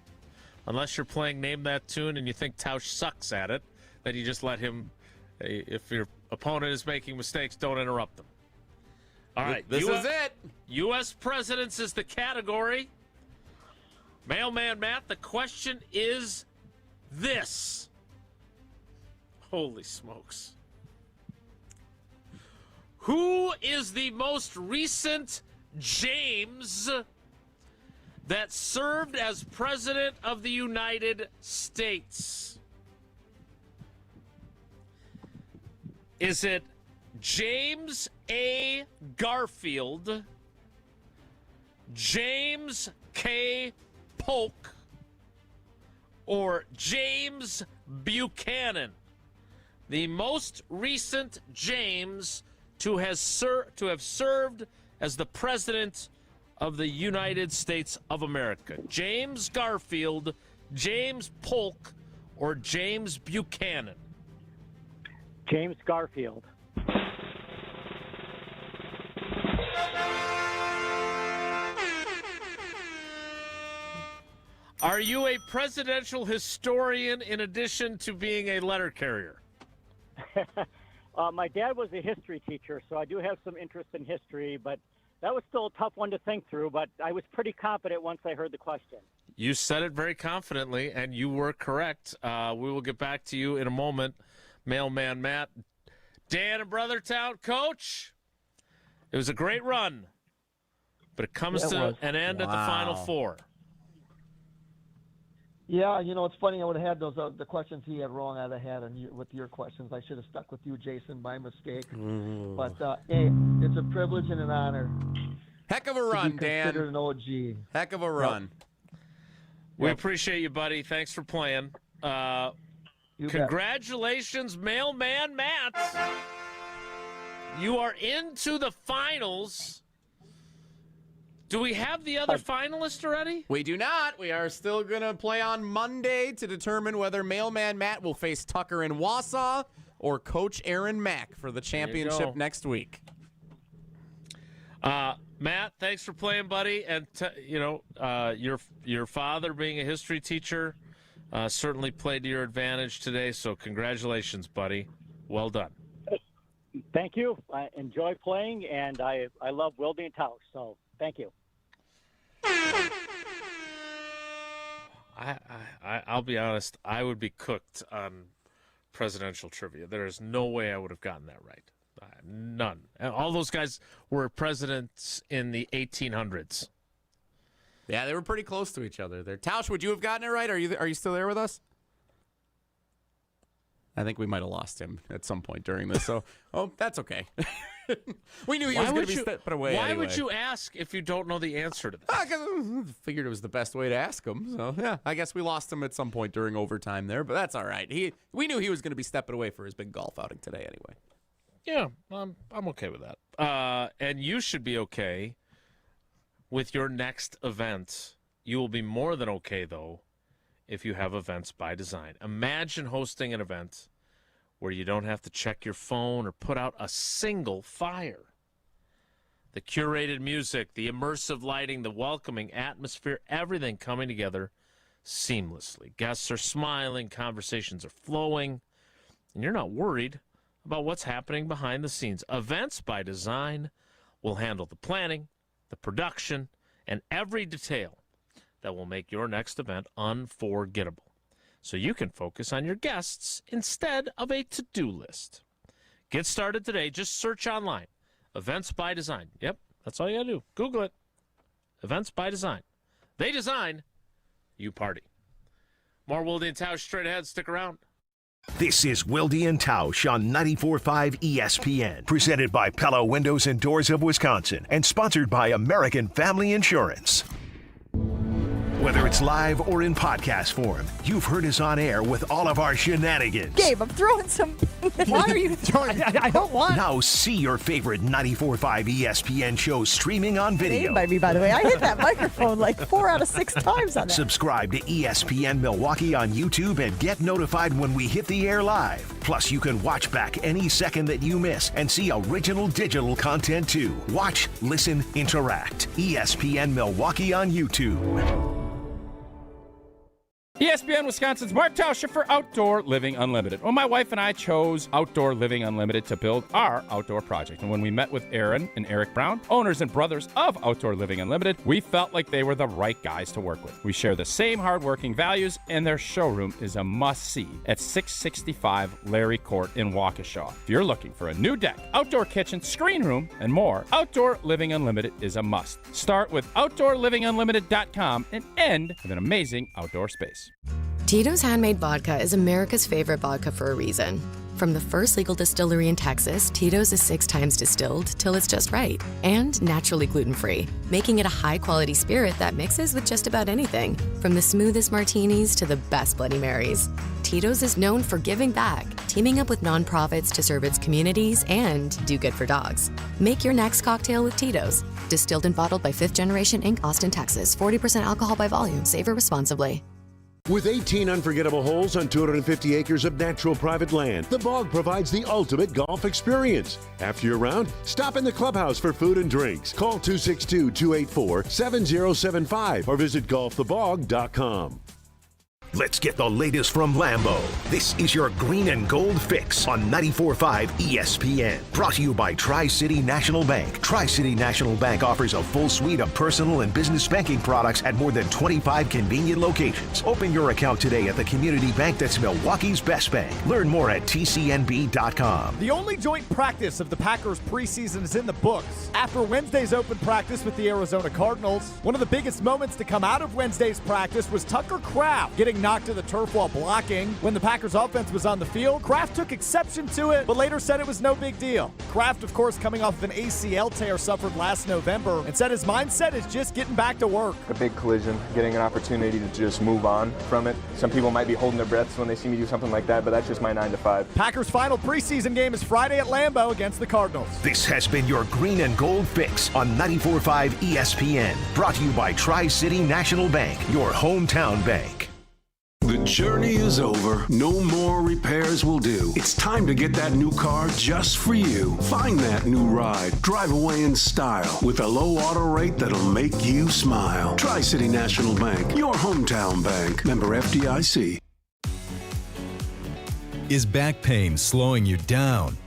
S1: Unless you're playing Name That Tune and you think Tausch sucks at it, then you just let him, if your opponent is making mistakes, don't interrupt them. All right.
S16: This is it.
S1: U.S. presidents is the category. Mailman Matt, the question is this. Holy smokes. Who is the most recent James that served as President of the United States? Is it James A. Garfield, James K. Polk, or James Buchanan? The most recent James to have served as the President of the United States of America. James Garfield, James Polk, or James Buchanan?
S28: James Garfield.
S1: Are you a presidential historian in addition to being a letter carrier?
S28: My dad was a history teacher, so I do have some interest in history, but that was still a tough one to think through, but I was pretty confident once I heard the question.
S1: You said it very confidently, and you were correct. We will get back to you in a moment. Mailman Matt. Dan and Brothertown, Coach, it was a great run, but it comes to an end at the Final Four.
S27: Yeah, it's funny. I would have had those the questions he had wrong. I'd have had with your questions. I should have stuck with you, Jason, by mistake. But hey, it's a privilege and an honor.
S16: Heck of a run, Dan.
S27: Considered an OG.
S16: Heck of a run.
S1: We appreciate you, buddy. Thanks for playing. Congratulations, Mailman Matt. You are into the finals. Do we have the other finalist already?
S16: We do not. We are still going to play on Monday to determine whether Mailman Matt will face Tucker in Wausau or Coach Aaron Mack for the championship next week.
S1: Matt, thanks for playing, buddy. And, your father being a history teacher certainly played to your advantage today, so congratulations, buddy. Well done.
S28: Thank you. I enjoy playing, and I love Wilde Tausch, so thank you.
S1: I'll be honest, I would be cooked on presidential trivia. There is no way I would have gotten that right. None. And all those guys were presidents in the 1800s.
S16: Yeah, they were pretty close to each other there. Tausch, would you have gotten it right? Are you still there with us? I think we might have lost him at some point during this. So, that's okay. We knew he was going to be stepping away.
S1: Why
S16: anyway.
S1: would you ask if you don't know the answer to this?
S16: I figured it was the best way to ask him. So, yeah, I guess we lost him at some point during overtime there, but that's all right. We knew he was going to be stepping away for his big golf outing today anyway.
S1: Yeah, I'm okay with that. And you should be okay with your next event. You will be more than okay, though, if you have events by design. Imagine hosting an event where you don't have to check your phone or put out a single fire. The curated music, the immersive lighting, the welcoming atmosphere, everything coming together seamlessly. Guests are smiling, conversations are flowing, and you're not worried about what's happening behind the scenes. Events by Design will handle the planning, the production, and every detail that will make your next event unforgettable, so you can focus on your guests instead of a to-do list. Get started today. Just search online. Events by Design. Yep, that's all you got to do. Google it. Events by Design. They design, you party. More Wilde and Tausch straight ahead. Stick around.
S4: This is Wilde and Tausch on 94.5 ESPN, presented by Pella Windows and Doors of Wisconsin, and sponsored by American Family Insurance. Whether it's live or in podcast form, you've heard us on air with all of our shenanigans.
S12: Gabe, I'm throwing some... Why are you throwing... I don't want...
S4: Now see your favorite 94.5 ESPN shows streaming on video.
S12: Made by me, by the way. I hit that microphone like 4 out of 6 times on that.
S4: Subscribe to ESPN Milwaukee on YouTube and get notified when we hit the air live. Plus, you can watch back any second that you miss and see original digital content too. Watch, listen, interact. ESPN Milwaukee on YouTube.
S14: ESPN Wisconsin's Mark Tauscher for Outdoor Living Unlimited. Well, my wife and I chose Outdoor Living Unlimited to build our outdoor project. And when we met with Aaron and Eric Brown, owners and brothers of Outdoor Living Unlimited, we felt like they were the right guys to work with. We share the same hardworking values, and their showroom is a must-see at 665 Larry Court in Waukesha. If you're looking for a new deck, outdoor kitchen, screen room, and more, Outdoor Living Unlimited is a must. Start with OutdoorLivingUnlimited.com and end with an amazing outdoor space.
S5: Tito's Handmade Vodka is America's favorite vodka for a reason. From the first legal distillery in Texas, Tito's is 6 times distilled till it's just right and naturally gluten-free, making it a high-quality spirit that mixes with just about anything, from the smoothest martinis to the best Bloody Marys. Tito's is known for giving back, teaming up with nonprofits to serve its communities and do good for dogs. Make your next cocktail with Tito's. Distilled and bottled by 5th Generation Inc., Austin, Texas. 40% alcohol by volume. Savor responsibly.
S19: With 18 unforgettable holes on 250 acres of natural private land, the Bog provides the ultimate golf experience. After your round, stop in the clubhouse for food and drinks. Call 262-284-7075 or visit golfthebog.com.
S4: Let's get the latest from Lambeau. This is your green and gold fix on 94.5 ESPN. Brought to you by Tri-City National Bank. Tri-City National Bank offers a full suite of personal and business banking products at more than 25 convenient locations. Open your account today at the community bank that's Milwaukee's best bank. Learn more at tcnb.com.
S18: The only joint practice of the Packers preseason is in the books. After Wednesday's open practice with the Arizona Cardinals, one of the biggest moments to come out of Wednesday's practice was Tucker Kraft getting knocked to the turf while blocking. When the Packers offense was on the field, Kraft took exception to it, but later said it was no big deal. Kraft, of course, coming off of an ACL tear suffered last November, and said his mindset is just getting back to work.
S3: A big collision, getting an opportunity to just move on from it. Some people might be holding their breaths when they see me do something like that, but that's just my 9 to 5.
S18: Packers' final preseason game is Friday at Lambeau against the Cardinals.
S4: This has been your green and gold fix on 94.5 ESPN. Brought to you by Tri-City National Bank, your hometown bank.
S20: The journey is over. No more repairs will do. It's time to get that new car just for you. Find that new ride. Drive away in style with a low auto rate that'll make you smile. Tri-City National Bank, your hometown bank. Member FDIC.
S21: Is back pain slowing you down?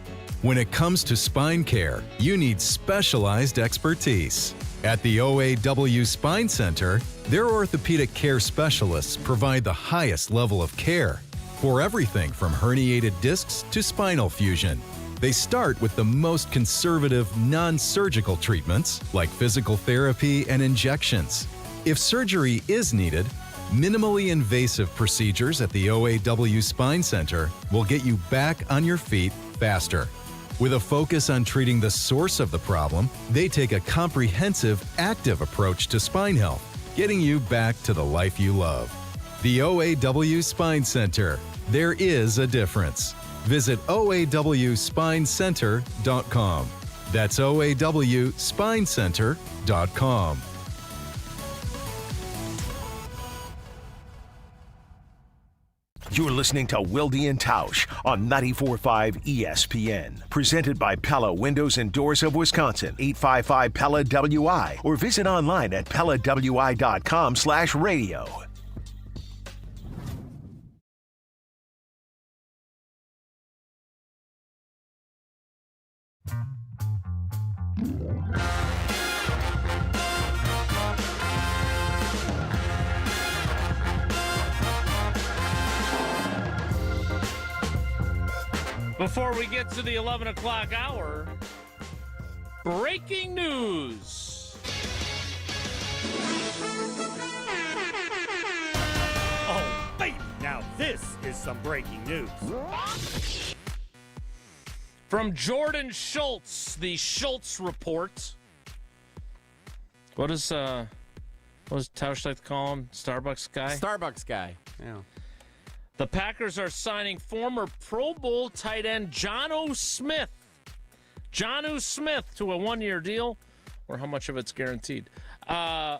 S21: When it comes to spine care, you need specialized expertise. At the OAW Spine Center, their orthopedic care specialists provide the highest level of care for everything from herniated discs to spinal fusion. They start with the most conservative, non-surgical treatments like physical therapy and injections. If surgery is needed, minimally invasive procedures at the OAW Spine Center will get you back on your feet faster. With a focus on treating the source of the problem, they take a comprehensive, active approach to spine health, getting you back to the life you love. The OAW Spine Center. There is a difference. Visit OAWspinecenter.com. That's OAWspinecenter.com.
S4: You're listening to Wilde Tausch on 94.5 ESPN. Presented by Pella Windows and Doors of Wisconsin, 855 Pella WI, or visit online at PellaWI.com/radio.
S1: Before we get to the 11 o'clock hour, breaking news.
S22: Oh, baby, now this is some breaking news.
S1: From Jordan Schultz, the Schultz Report. What does Tausch like to call him? Starbucks guy?
S16: Starbucks guy, yeah.
S1: The Packers are signing former Pro Bowl tight end Jonnu Smith. Jonnu Smith to a one-year deal, or how much of it's guaranteed? Per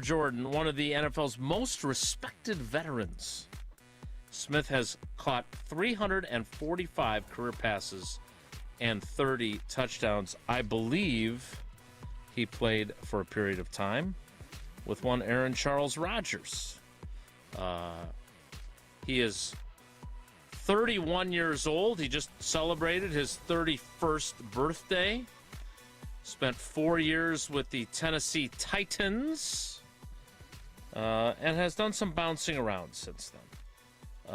S1: Jordan, one of the NFL's most respected veterans. Smith has caught 345 career passes and 30 touchdowns. I believe he played for a period of time with one Aaron Charles Rodgers. He is 31 years old. He just celebrated his 31st birthday. Spent 4 years with the Tennessee Titans and has done some bouncing around since then.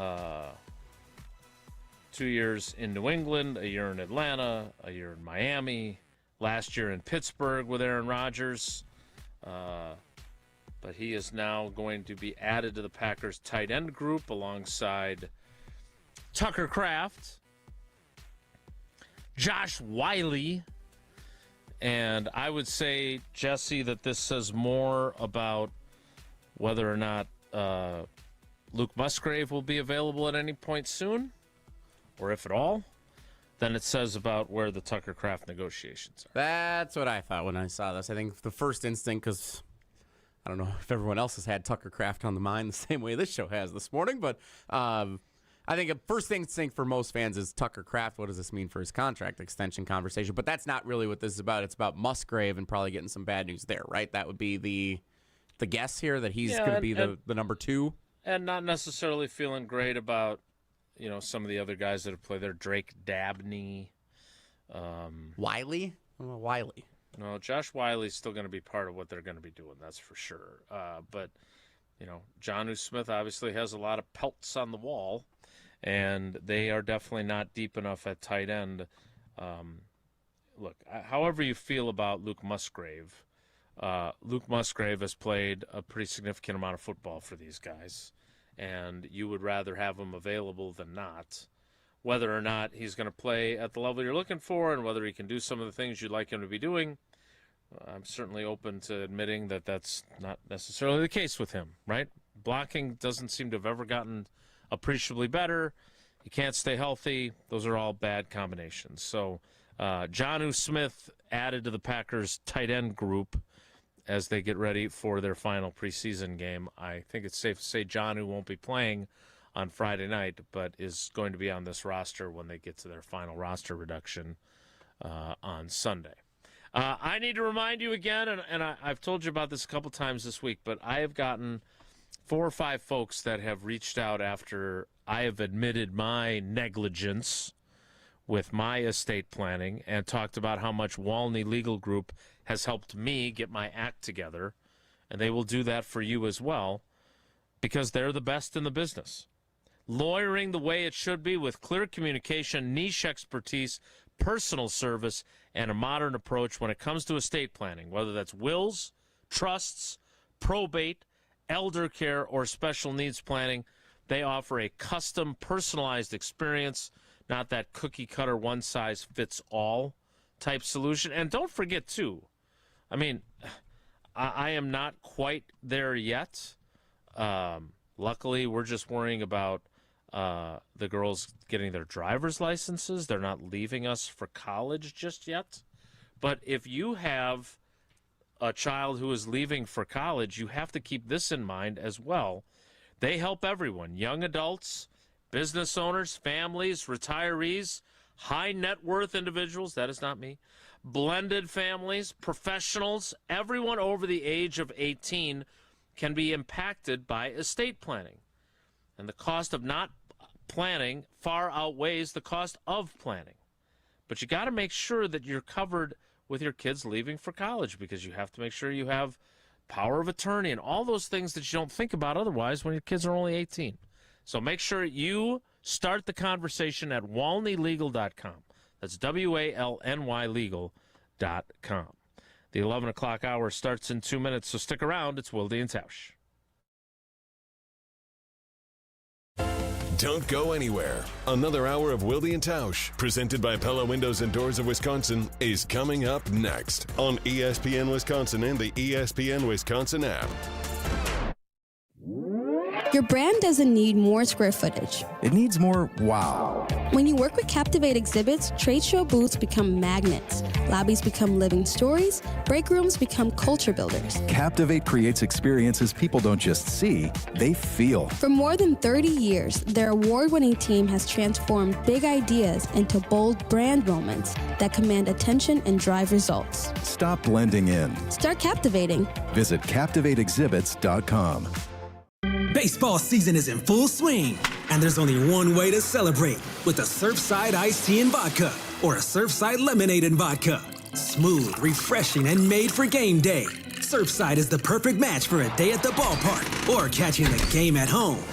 S1: 2 years in New England, a year in Atlanta, a year in Miami, last year in Pittsburgh with Aaron Rodgers. But he is now going to be added to the Packers tight end group alongside Tucker Kraft, Josh Wilde, and I would say, Jesse, that this says more about whether or not Luke Musgrave will be available at any point soon, or if at all, than it says about where the Tucker Kraft negotiations are.
S16: That's what I thought when I saw this. I think the first instinct, because I don't know if everyone else has had Tucker Kraft on the mind the same way this show has this morning, but I think a first instinct for most fans is Tucker Kraft. What does this mean for his contract extension conversation? But that's not really what this is about. It's about Musgrave and probably getting some bad news there, right? That would be the guess here, that he's going to be the number 2.
S1: And not necessarily feeling great about, some of the other guys that have played there. Drake Dabney.
S16: Wiley? Wiley.
S1: No, Josh Wiley's still going to be part of what they're going to be doing, that's for sure. But, Jonnu Smith obviously has a lot of pelts on the wall, and they are definitely not deep enough at tight end. Look, however you feel about Luke Musgrave has played a pretty significant amount of football for these guys, and you would rather have him available than not. Whether or not he's going to play at the level you're looking for and whether he can do some of the things you'd like him to be doing, I'm certainly open to admitting that that's not necessarily the case with him, right? Blocking doesn't seem to have ever gotten appreciably better. He can't stay healthy. Those are all bad combinations. So Jonnu Smith added to the Packers tight end group as they get ready for their final preseason game. I think it's safe to say Jonnu won't be playing on Friday night, but is going to be on this roster when they get to their final roster reduction on Sunday. I need to remind you again, and I've told you about this a couple times this week, but I have gotten 4 or 5 folks that have reached out after I have admitted my negligence with my estate planning and talked about how much Walney Legal Group has helped me get my act together, and they will do that for you as well because they're the best in the business. Lawyering the way it should be with clear communication, niche expertise, personal service, and a modern approach when it comes to estate planning, whether that's wills, trusts, probate, elder care, or special needs planning. They offer a custom, personalized experience, not that cookie-cutter, one-size-fits-all type solution. And don't forget, too, I am not quite there yet. Luckily, we're just worrying about the girls getting their driver's licenses. They're not leaving us for college just yet. But if you have a child who is leaving for college, you have to keep this in mind as well. They help everyone, young adults, business owners, families, retirees, high net worth individuals, that is not me, blended families, professionals, everyone over the age of 18 can be impacted by estate planning. And the cost of not planning far outweighs the cost of planning. But you got to make sure that you're covered with your kids leaving for college, because you have to make sure you have power of attorney and all those things that you don't think about otherwise when your kids are only 18. So make sure you start the conversation at walneylegal.com. That's WALNY legal.com. The 11 o'clock hour starts in 2 minutes, so stick around. It's Wilde and Tausch.
S13: Don't go anywhere. Another hour of Wilde and Tausch, presented by Pella Windows and Doors of Wisconsin, is coming up next on ESPN Wisconsin and the ESPN Wisconsin app.
S6: Your brand doesn't need more square footage.
S21: It needs more wow.
S6: When you work with Captivate Exhibits, trade show booths become magnets, lobbies become living stories, break rooms become culture builders.
S21: Captivate creates experiences people don't just see, they feel.
S6: For more than 30 years, their award-winning team has transformed big ideas into bold brand moments that command attention and drive results.
S21: Stop blending in.
S6: Start captivating.
S21: Visit CaptivateExhibits.com.
S7: Baseball season is in full swing, and there's only one way to celebrate, with a Surfside iced tea and vodka or a Surfside lemonade and vodka. Smooth, refreshing, and made for game day. Surfside is the perfect match for a day at the ballpark or catching the game at home.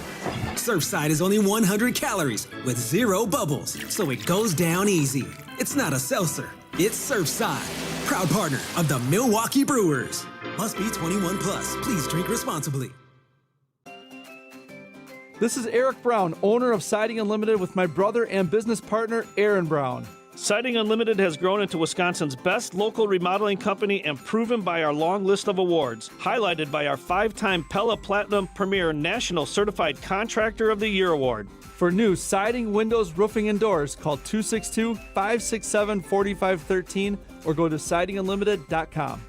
S7: Surfside is only 100 calories with 0 bubbles, so it goes down easy. It's not a seltzer, it's Surfside. Proud partner of the Milwaukee Brewers. Must be 21 plus. Please drink responsibly.
S8: This is Eric Brown, owner of Siding Unlimited, with my brother and business partner, Aaron Brown.
S9: Siding Unlimited has grown into Wisconsin's best local remodeling company and proven by our long list of awards, highlighted by our 5-time Pella Platinum Premier National Certified Contractor of the Year Award.
S8: For new siding, windows, roofing, and doors, call 262-567-4513 or go to sidingunlimited.com.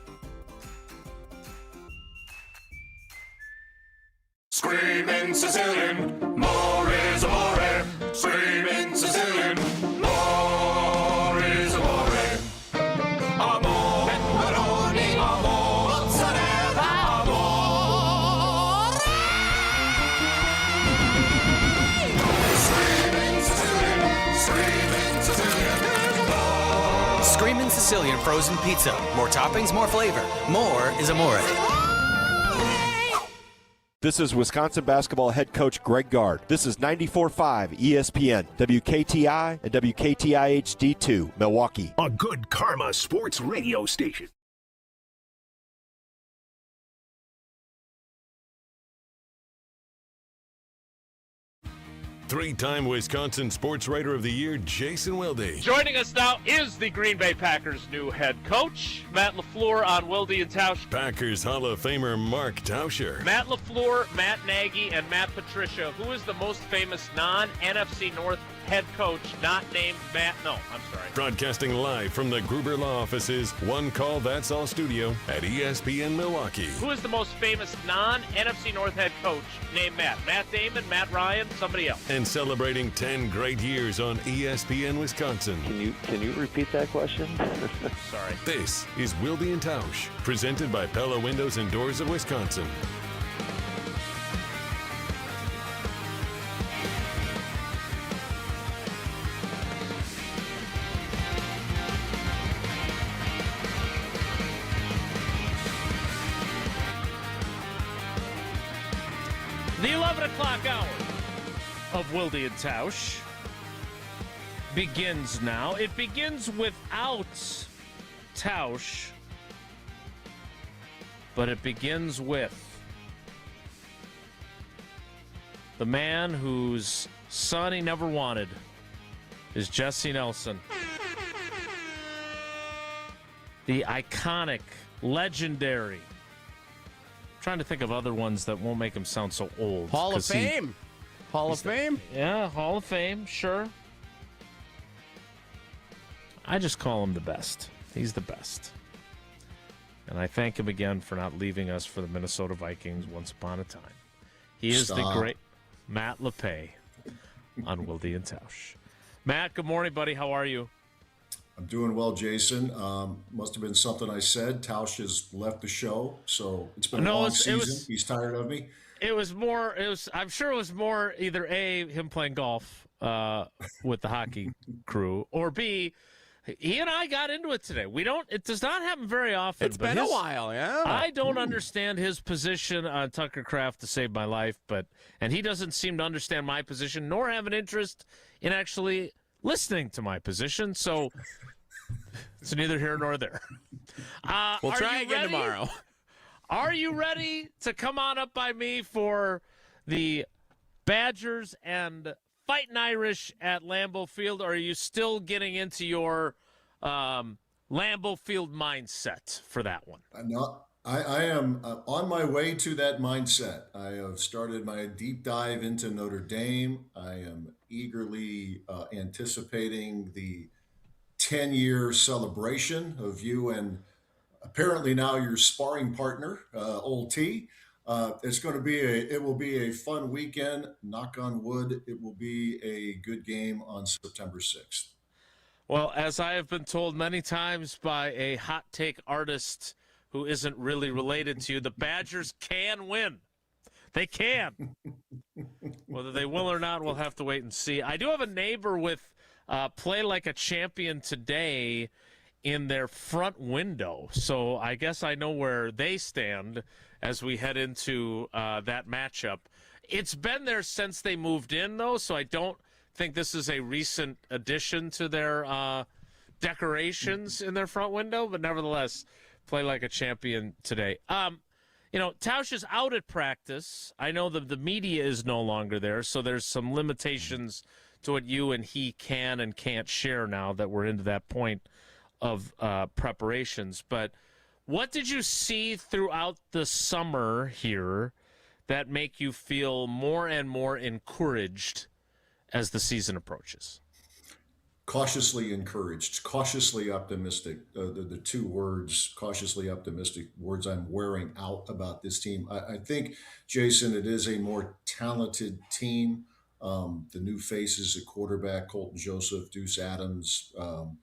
S10: Screaming Sicilian, more is amore. Screaming Sicilian, more is amore. Amore, pepperoni, amore, mozzarella, amore. Screaming Sicilian, screaming Sicilian, more.
S23: Screamin' Sicilian frozen pizza. More toppings, more flavor. More is amore.
S24: This is Wisconsin basketball head coach Greg Gard. This is 94.5 ESPN, WKTI, and WKTI HD2, Milwaukee.
S4: A good karma sports radio station.
S13: Three-time Wisconsin Sports Writer of the Year, Jason Wilde.
S1: Joining us now is the Green Bay Packers' new head coach, Matt LaFleur, on Wilde Tausch.
S13: Packers Hall of Famer Mark Tauscher.
S1: Matt LaFleur, Matt Nagy, and Matt Patricia. Who is the most famous non-NFC North head coach not named Matt? No, I'm sorry.
S13: Broadcasting live from the Gruber Law Offices, One Call That's All studio at ESPN Milwaukee.
S1: Who is the most famous non-NFC North head coach named Matt? Matt Damon, Matt Ryan, somebody else.
S13: And celebrating 10 great years on ESPN Wisconsin.
S25: Can you repeat that question?
S1: Sorry.
S13: This is Wilde Tausch, presented by Pella Windows and Doors of Wisconsin.
S1: The 11 o'clock hour of Wilde and Tausch begins now. It begins without Tausch, but it begins with the man whose son he never wanted is Jesse Nelson. The iconic, legendary, trying to think of other ones that won't make him sound so old.
S16: Hall of Fame. Hall of Fame?
S1: Yeah, Hall of Fame, sure. I just call him the best. He's the best. And I thank him again for not leaving us for the Minnesota Vikings once upon a time. He is the great Matt LePay on Wilde and Tausch. Matt, good morning, buddy. How are you?
S29: I'm doing well, Jason. Must have been something I said. Tausch has left the show, so it's been a long season. He's tired of me.
S1: I'm sure it was more either A, him playing golf with the hockey crew, or B, he and I got into it today. It does not happen very often.
S16: It's been a while, yeah.
S1: I don't understand his position on Tucker Kraft to save my life, and he doesn't seem to understand my position, nor have an interest in actually listening to my position, so it's neither here nor there.
S16: We'll try again tomorrow.
S1: Are you ready to come on up by me for the Badgers and Fighting Irish at Lambeau Field, or are you still getting into your Lambeau Field mindset for that one?
S29: I am on my way to that mindset. I have started my deep dive into Notre Dame. I am eagerly anticipating the 10-year celebration of you and apparently now your sparring partner, Old T. It will be a fun weekend. Knock on wood, it will be a good game on September 6th.
S1: Well, as I have been told many times by a hot take artist who isn't really related to you, the Badgers can win. They can. Whether they will or not, we'll have to wait and see. I do have a neighbor with Play Like a Champion today in their front window, so I guess I know where they stand as we head into that matchup. It's been there since they moved in, though, so I don't think this is a recent addition to their decorations in their front window, but nevertheless, Play Like a Champion today. Tausch is out at practice. I know the media is no longer there, so there's some limitations to what you and he can and can't share now that we're into that point of preparations. But what did you see throughout the summer here that make you feel more and more encouraged as the season approaches?
S29: Cautiously encouraged, cautiously optimistic. The two words, cautiously optimistic, words I'm wearing out about this team. I think, Jason, it is a more talented team. The new faces at quarterback, Colton Joseph, Deuce Adams,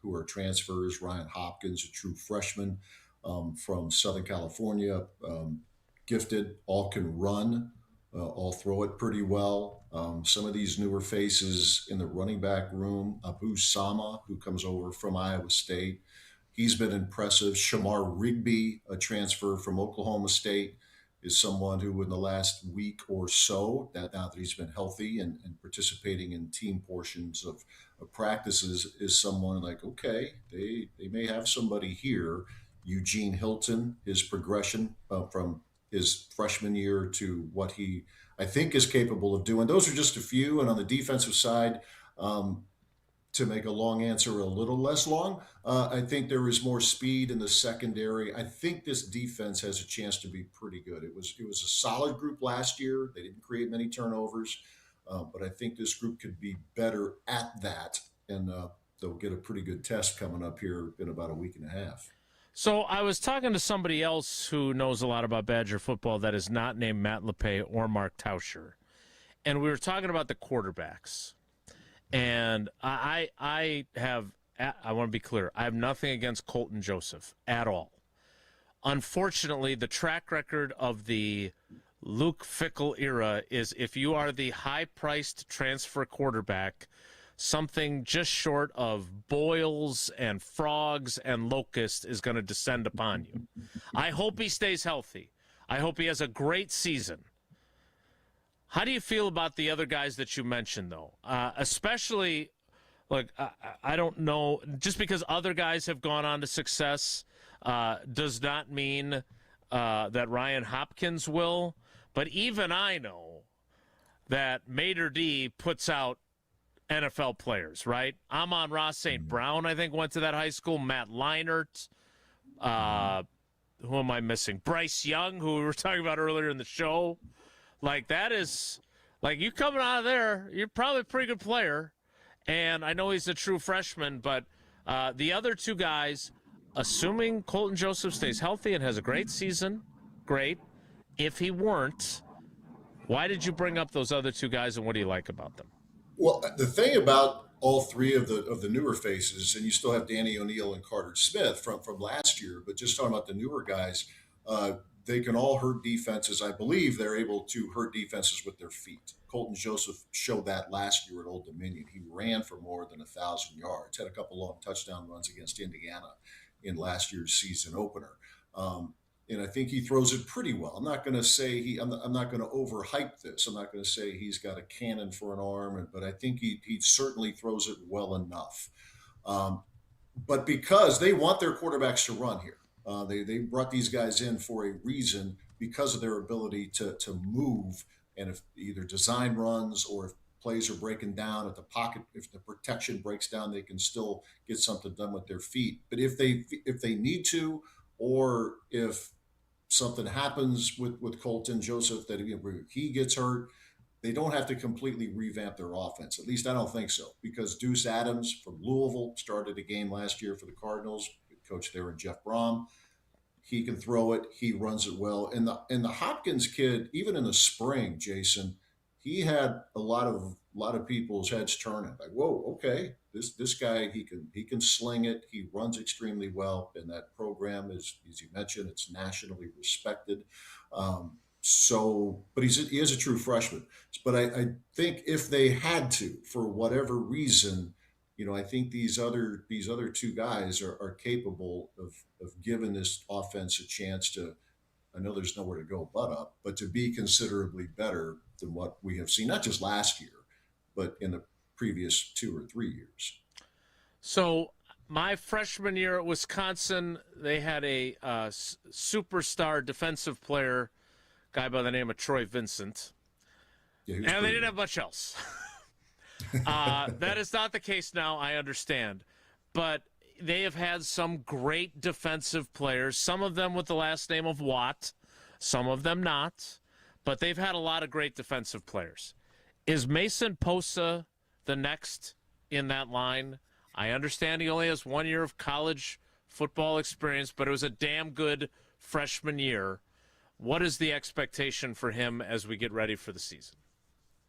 S29: who are transfers, Ryan Hopkins, a true freshman from Southern California, gifted, all can run, all throw it pretty well. Some of these newer faces in the running back room, Abu Sama, who comes over from Iowa State, he's been impressive. Shamar Rigby, a transfer from Oklahoma State, is someone who in the last week or so, that now that he's been healthy and participating in team portions of practices, is someone like, okay, they may have somebody here. Eugene Hilton, his progression from his freshman year to what he, I think, is capable of doing. Those are just a few. And on the defensive side, to make a long answer a little less long, I think there is more speed in the secondary. I think this defense has a chance to be pretty good. It was a solid group last year. They didn't create many turnovers, but I think this group could be better at that, and they'll get a pretty good test coming up here in about a week and a half.
S1: So I was talking to somebody else who knows a lot about Badger football that is not named Matt LePay or Mark Tauscher, and we were talking about the quarterbacks. And I want to be clear, I have nothing against Colton Joseph at all. Unfortunately, the track record of the Luke Fickell era is if you are the high-priced transfer quarterback, something just short of boils and frogs and locusts is going to descend upon you. I hope he stays healthy. I hope he has a great season. How do you feel about the other guys that you mentioned, though? Especially, look, I don't know, just because other guys have gone on to success does not mean that Ryan Hopkins will. But even I know that Mater D puts out NFL players, right? Amon-Ra St. Brown, I think, went to that high school. Matt Leinart. Who am I missing? Bryce Young, who we were talking about earlier in the show. Like, that is, like, you coming out of there, you're probably a pretty good player. And I know he's a true freshman, but the other two guys, assuming Colton Joseph stays healthy and has a great season, great. If he weren't, why did you bring up those other two guys, and what do you like about them?
S29: Well, the thing about all three of the newer faces, and you still have Danny O'Neal and Carter Smith from last year, but just talking about the newer guys, they can all hurt defenses. I believe they're able to hurt defenses with their feet. Colton Joseph showed that last year at Old Dominion. He ran for more than 1,000 yards, had a couple long touchdown runs against Indiana in last year's season opener. And I think he throws it pretty well. I'm not going to say I'm not going to overhype this. I'm not going to say he's got a cannon for an arm, but I think he certainly throws it well enough. But because they want their quarterbacks to run here, they brought these guys in for a reason because of their ability to move, and if either design runs or if plays are breaking down at the pocket, if the protection breaks down, they can still get something done with their feet. But if they need to, or if something happens with Colton Joseph, that he gets hurt, they don't have to completely revamp their offense. At least I don't think so, because Deuce Adams from Louisville started a game last year for the Cardinals. Coach there, and Jeff Brom. He can throw it. He runs it well. And the Hopkins kid, even in the spring, Jason, he had a lot of people's heads turning. Like, whoa, okay, this guy, he can sling it. He runs extremely well. And that program is, as you mentioned, it's nationally respected. But he is a true freshman. But I think if they had to, for whatever reason, I think these other two guys are capable of giving this offense a chance to, I know there's nowhere to go but up, but to be considerably better than what we have seen, not just last year, but in the previous 2 or 3 years.
S1: So my freshman year at Wisconsin, they had a superstar defensive player, guy by the name of Troy Vincent, and they didn't have much else. That is not the case now, I understand. But they have had some great defensive players, some of them with the last name of Watt, some of them not. But they've had a lot of great defensive players. Is Mason Posa the next in that line? I understand he only has 1 year of college football experience, but it was a damn good freshman year. What is the expectation for him as we get ready for the season?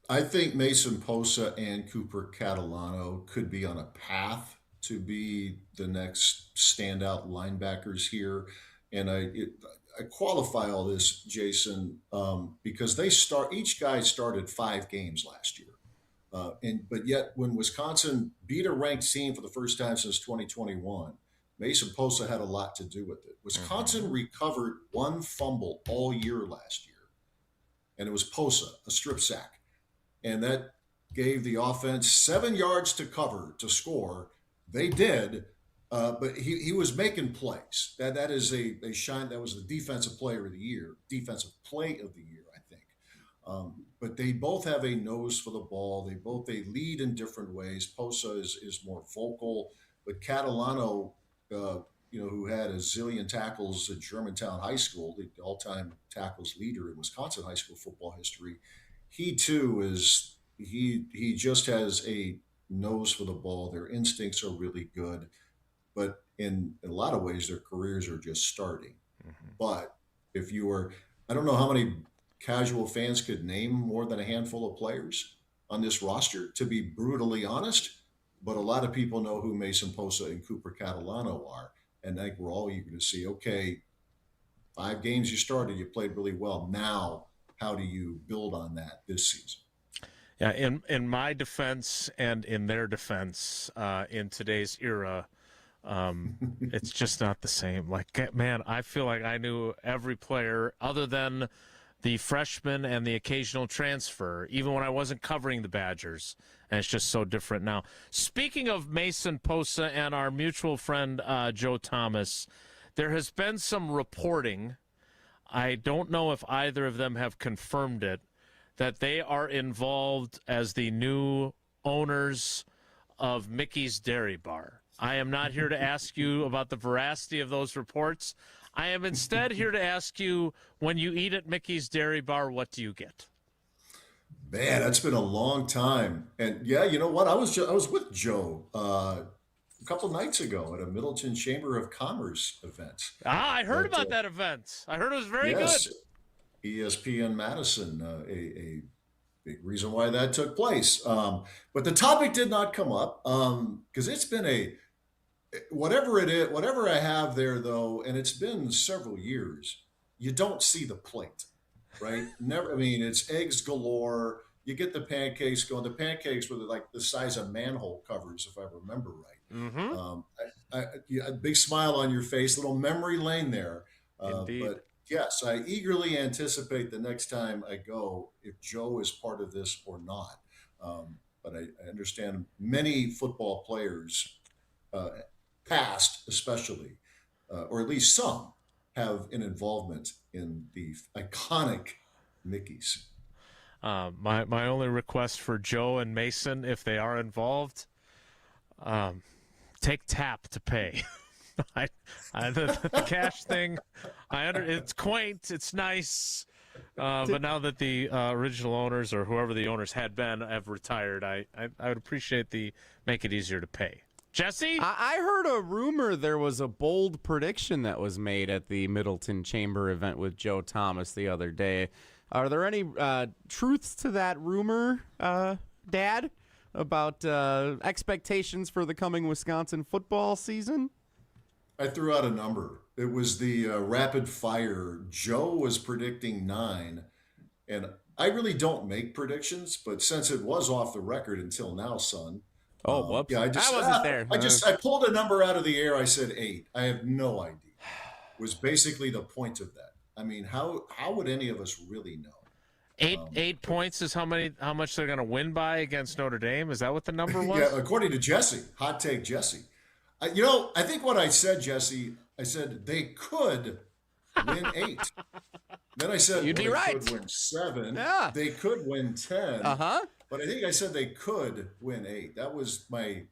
S29: I think Mason Posa and Cooper Catalano could be on a path to be the next standout linebackers here. And I qualify all this, Jason, because each guy started 5 games last year. But yet when Wisconsin beat a ranked team for the first time since 2021, Mason Posa had a lot to do with it. Wisconsin recovered 1 fumble all year last year, and it was Posa, a strip sack. And that gave the offense 7 yards to cover, to score. They did, but he was making plays. That is a shine. That was the defensive play of the year, I think. But they both have a nose for the ball. They lead in different ways. Posa is more vocal, but Catalano, who had a zillion tackles at Germantown High School, the all-time tackles leader in Wisconsin high school football history, he too he just has a nose for the ball. Their instincts are really good, but in a lot of ways, their careers are just starting. But I don't know how many casual fans could name more than a handful of players on this roster, to be brutally honest, but a lot of people know who Mason Posa and Cooper Catalano are. And I think we're all eager to see, okay, 5 games you started, you played really well. Now, how do you build on that this season?
S1: Yeah, in my defense and in their defense, in today's era, it's just not the same. Like, man, I feel like I knew every player other than the freshman and the occasional transfer, even when I wasn't covering the Badgers. And it's just so different now. Speaking of Mason Posa and our mutual friend Joe Thomas, there has been some reporting, I don't know if either of them have confirmed it, that they are involved as the new owners of Mickey's Dairy Bar. I am not here to ask you about the veracity of those reports. I am instead here to ask you, when you eat at Mickey's Dairy Bar, what do you get?
S29: Man, that's been a long time. And yeah, you know what? I was with Joe a couple nights ago at a Middleton Chamber of Commerce event.
S1: I heard about that event. I heard it was very good.
S29: ESPN Madison, a big reason why that took place. But the topic did not come up because it's been whatever it is, whatever I have there though, and it's been several years, you don't see the plate, right? Never. I mean, it's eggs galore. You get the pancakes going. The pancakes were like the size of manhole covers, if I remember right. A big smile on your face, little memory lane there.
S1: Indeed.
S29: But yes, I eagerly anticipate the next time I go, if Joe is part of this or not. But I understand many football players, past especially, or at least some, have an involvement in the iconic Mickey's.
S1: My only request for Joe and Mason, if they are involved, take tap to pay. The cash thing, It's quaint. It's nice. But now that the original owners or whoever the owners had been have retired, I would appreciate the make it easier to pay. Jesse?
S16: I heard a rumor there was a bold prediction that was made at the Middleton Chamber event with Joe Thomas the other day. Are there any truths to that rumor, Dad, about expectations for the coming Wisconsin football season?
S29: I threw out a number. It was the rapid fire. Joe was predicting 9, and I really don't make predictions, but since it was off the record until now, son.
S16: Oh, whoops.
S29: Yeah,
S16: I wasn't there.
S29: I pulled a number out of the air. I said 8. I have no idea. Was basically the point of that. I mean, how would any of us really know?
S1: 8 points is how much they're going to win by against Notre Dame. Is that what the number was?
S29: Yeah, according to Jesse, hot take Jesse. I think what I said, Jesse, I said they could win 8. Then I said
S16: You'd be right.
S29: Could win 7.
S16: Yeah.
S29: They could win 10.
S16: Uh-huh.
S29: But I think I said they could win 8. That was my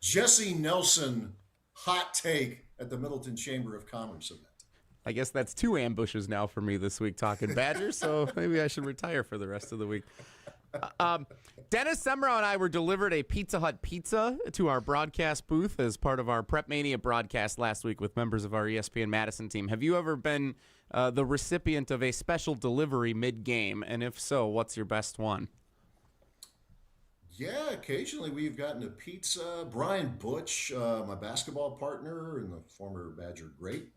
S29: Jesse Nelson hot take at the Middleton Chamber of Commerce event.
S16: I guess that's 2 ambushes now for me this week talking Badgers, so maybe I should retire for the rest of the week. Dennis Semrau and I were delivered a Pizza Hut pizza to our broadcast booth as part of our Prep Mania broadcast last week with members of our ESPN Madison team. Have you ever been the recipient of a special delivery mid-game? And if so, what's your best one?
S29: Yeah, occasionally we've gotten a pizza. Brian Butch, my basketball partner and the former Badger great,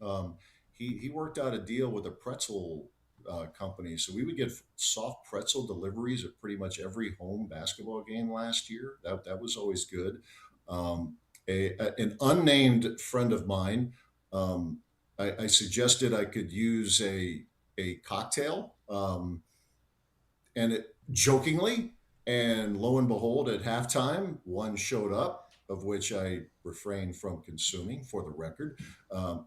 S29: he worked out a deal with a pretzel company. So we would get soft pretzel deliveries at pretty much every home basketball game last year. That was always good. An unnamed friend of mine, I suggested I could use a cocktail, and it jokingly, and lo and behold, at halftime, one showed up, of which I refrained from consuming, for the record,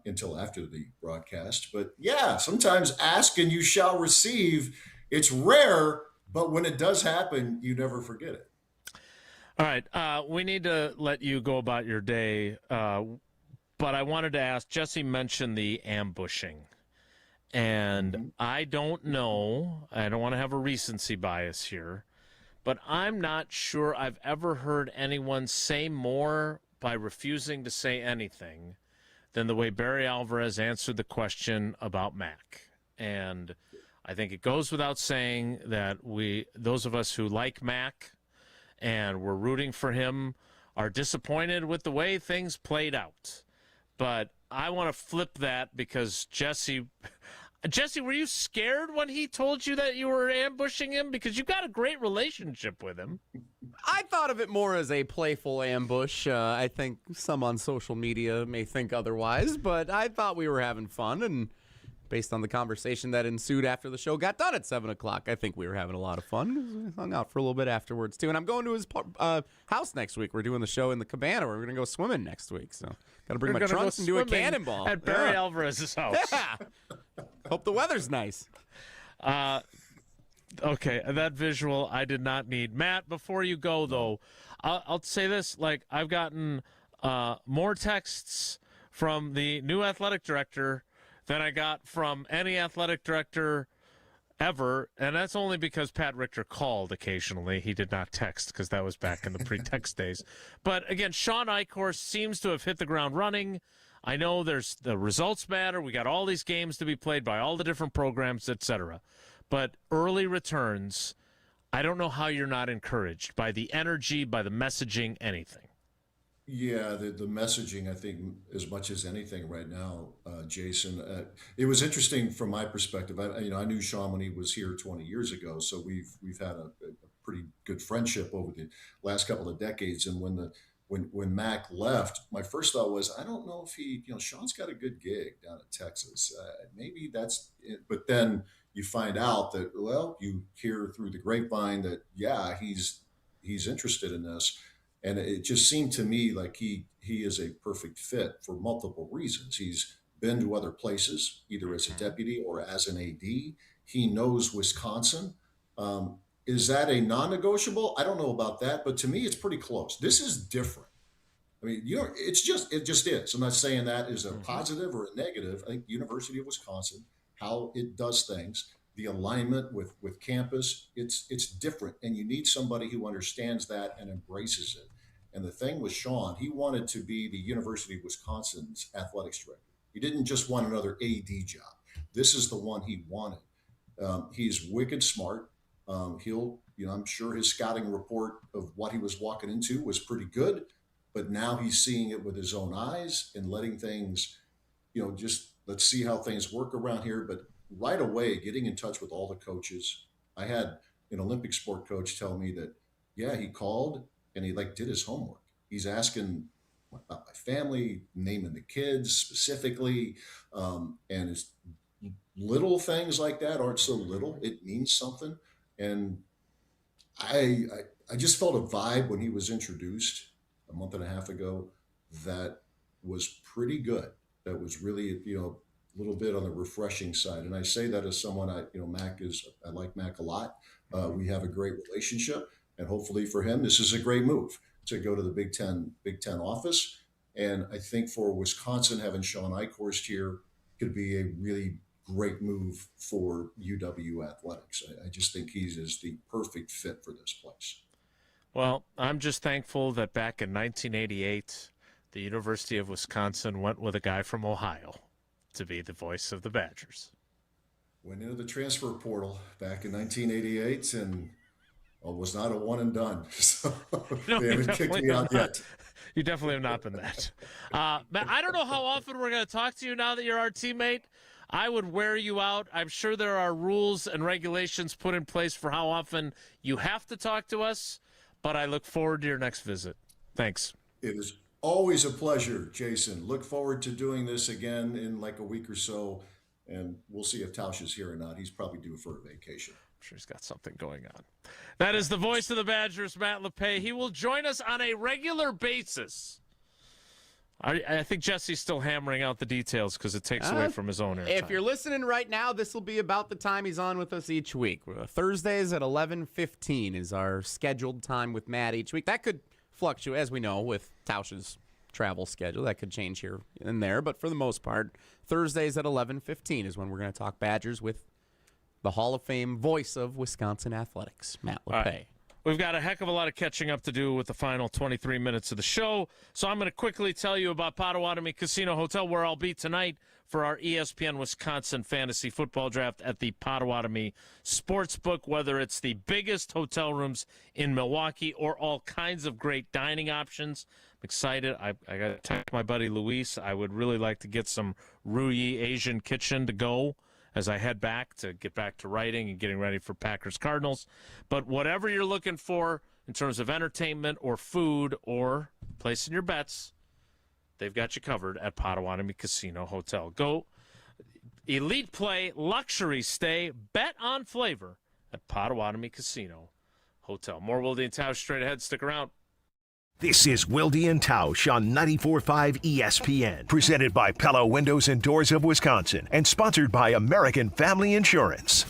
S29: until after the broadcast. But yeah, sometimes ask and you shall receive. It's rare, but when it does happen, you never forget it.
S1: All right. We need to let you go about your day. But I wanted to ask, Jesse mentioned the ambushing. And I don't know, I don't want to have a recency bias here, but I'm not sure I've ever heard anyone say more by refusing to say anything than the way Barry Alvarez answered the question about Mac. And I think it goes without saying that those of us who like Mac and we're rooting for him, are disappointed with the way things played out. But I want to flip that because Jesse, were you scared when he told you that you were ambushing him? Because you got a great relationship with him.
S16: I thought of it more as a playful ambush. I think some on social media may think otherwise, but I thought we were having fun, and based on the conversation that ensued after the show got done at 7 o'clock, I think we were having a lot of fun. We hung out for a little bit afterwards, too. And I'm going to his house next week. We're doing the show in the cabana. We're going to go swimming next week. So got to bring my trunks and do a cannonball.
S1: At Barry Alvarez's house.
S16: Yeah. Hope the weather's nice.
S1: Okay, that visual I did not need. Matt, before you go, though, I'll say this. Like, I've gotten more texts from the new athletic director than I got from any athletic director ever, and that's only because Pat Richter called occasionally. He did not text because that was back in the pre-text days. But again, Sean Eichhorst seems to have hit the ground running. I know the results matter. We got all these games to be played by all the different programs, etc. But early returns, I don't know how you're not encouraged by the energy, by the messaging, anything.
S29: Yeah, the messaging, I think, as much as anything right now, Jason. It was interesting from my perspective. I knew Sean when he was here 20 years ago, so we've had a pretty good friendship over the last couple of decades. And when Mac left, my first thought was, I don't know if Sean's got a good gig down in Texas. Maybe that's it. But then you find out that, well, you hear through the grapevine that, yeah, he's interested in this. And it just seemed to me like he is a perfect fit for multiple reasons. He's been to other places, either as a deputy or as an AD. He knows Wisconsin. Is that a non-negotiable? I don't know about that, but to me, it's pretty close. This is different. I mean, it just is. I'm not saying that is a positive or a negative. I think the University of Wisconsin, how it does things, the alignment with campus, it's different. And you need somebody who understands that and embraces it. And the thing with Sean, he wanted to be the University of Wisconsin's athletics director. He didn't just want another AD job. This is the one he wanted. He's wicked smart. I'm sure his scouting report of what he was walking into was pretty good. But now he's seeing it with his own eyes and letting things, just let's see how things work around here. But right away, getting in touch with all the coaches. I had an Olympic sport coach tell me that, he called and he did his homework. He's asking about my family, naming the kids specifically. And it's little things like that aren't so little. It means something. And I just felt a vibe when he was introduced a month and a half ago that was pretty good. That was really, a little bit on the refreshing side. And I say that as someone I like Mac a lot. We have a great relationship, and hopefully for him, this is a great move to go to the Big Ten office. And I think for Wisconsin, having Sean Eichhorst here could be a really great move for UW athletics. I just think he is the perfect fit for this place.
S1: Well, I'm just thankful that back in 1988, the University of Wisconsin went with a guy from Ohio to be the voice of the Badgers.
S29: Went into the transfer portal back in 1988 and was not a one and done. So
S1: No,
S29: they haven't kicked me out yet.
S1: You definitely have not been that. Matt, I don't know how often we're going to talk to you now that you're our teammate. I would wear you out. I'm sure there are rules and regulations put in place for how often you have to talk to us. But I look forward to your next visit. Thanks.
S29: It is always a pleasure, Jason. Look forward to doing this again in a week or so, and we'll see if Tausch is here or not. He's probably due for a vacation.
S1: I'm sure he's got something going on. That is the voice of the Badgers, Matt LePay. He will join us on a regular basis. I think Jesse's still hammering out the details because it takes away from his own airtime.
S16: If you're listening right now, this will be about the time he's on with us each week. Thursdays at 11:15 is our scheduled time with Matt each week. That could fluctuate, as we know, with Tausch's travel schedule. That could change here and there, but for the most part, Thursdays at 11:15 is when we're going to talk Badgers with the Hall of Fame voice of Wisconsin athletics, Matt LePay.
S1: Right. We've got a heck of a lot of catching up to do with the final 23 minutes of the show, so I'm going to quickly tell you about Potawatomi Casino Hotel, where I'll be tonight for our ESPN Wisconsin Fantasy Football Draft at the Potawatomi Sportsbook, whether it's the biggest hotel rooms in Milwaukee or all kinds of great dining options. I'm excited. I got to text my buddy Luis. I would really like to get some Ruyi Asian Kitchen to go as I head back to get back to writing and getting ready for Packers Cardinals. But whatever you're looking for in terms of entertainment or food or placing your bets, they've got you covered at Potawatomi Casino Hotel. Go elite play, luxury stay, bet on flavor at Potawatomi Casino Hotel. More Wilde Tausch straight ahead. Stick around.
S4: This is Wilde Tausch on 94.5 ESPN, presented by Pella Windows and Doors of Wisconsin, and sponsored by American Family Insurance.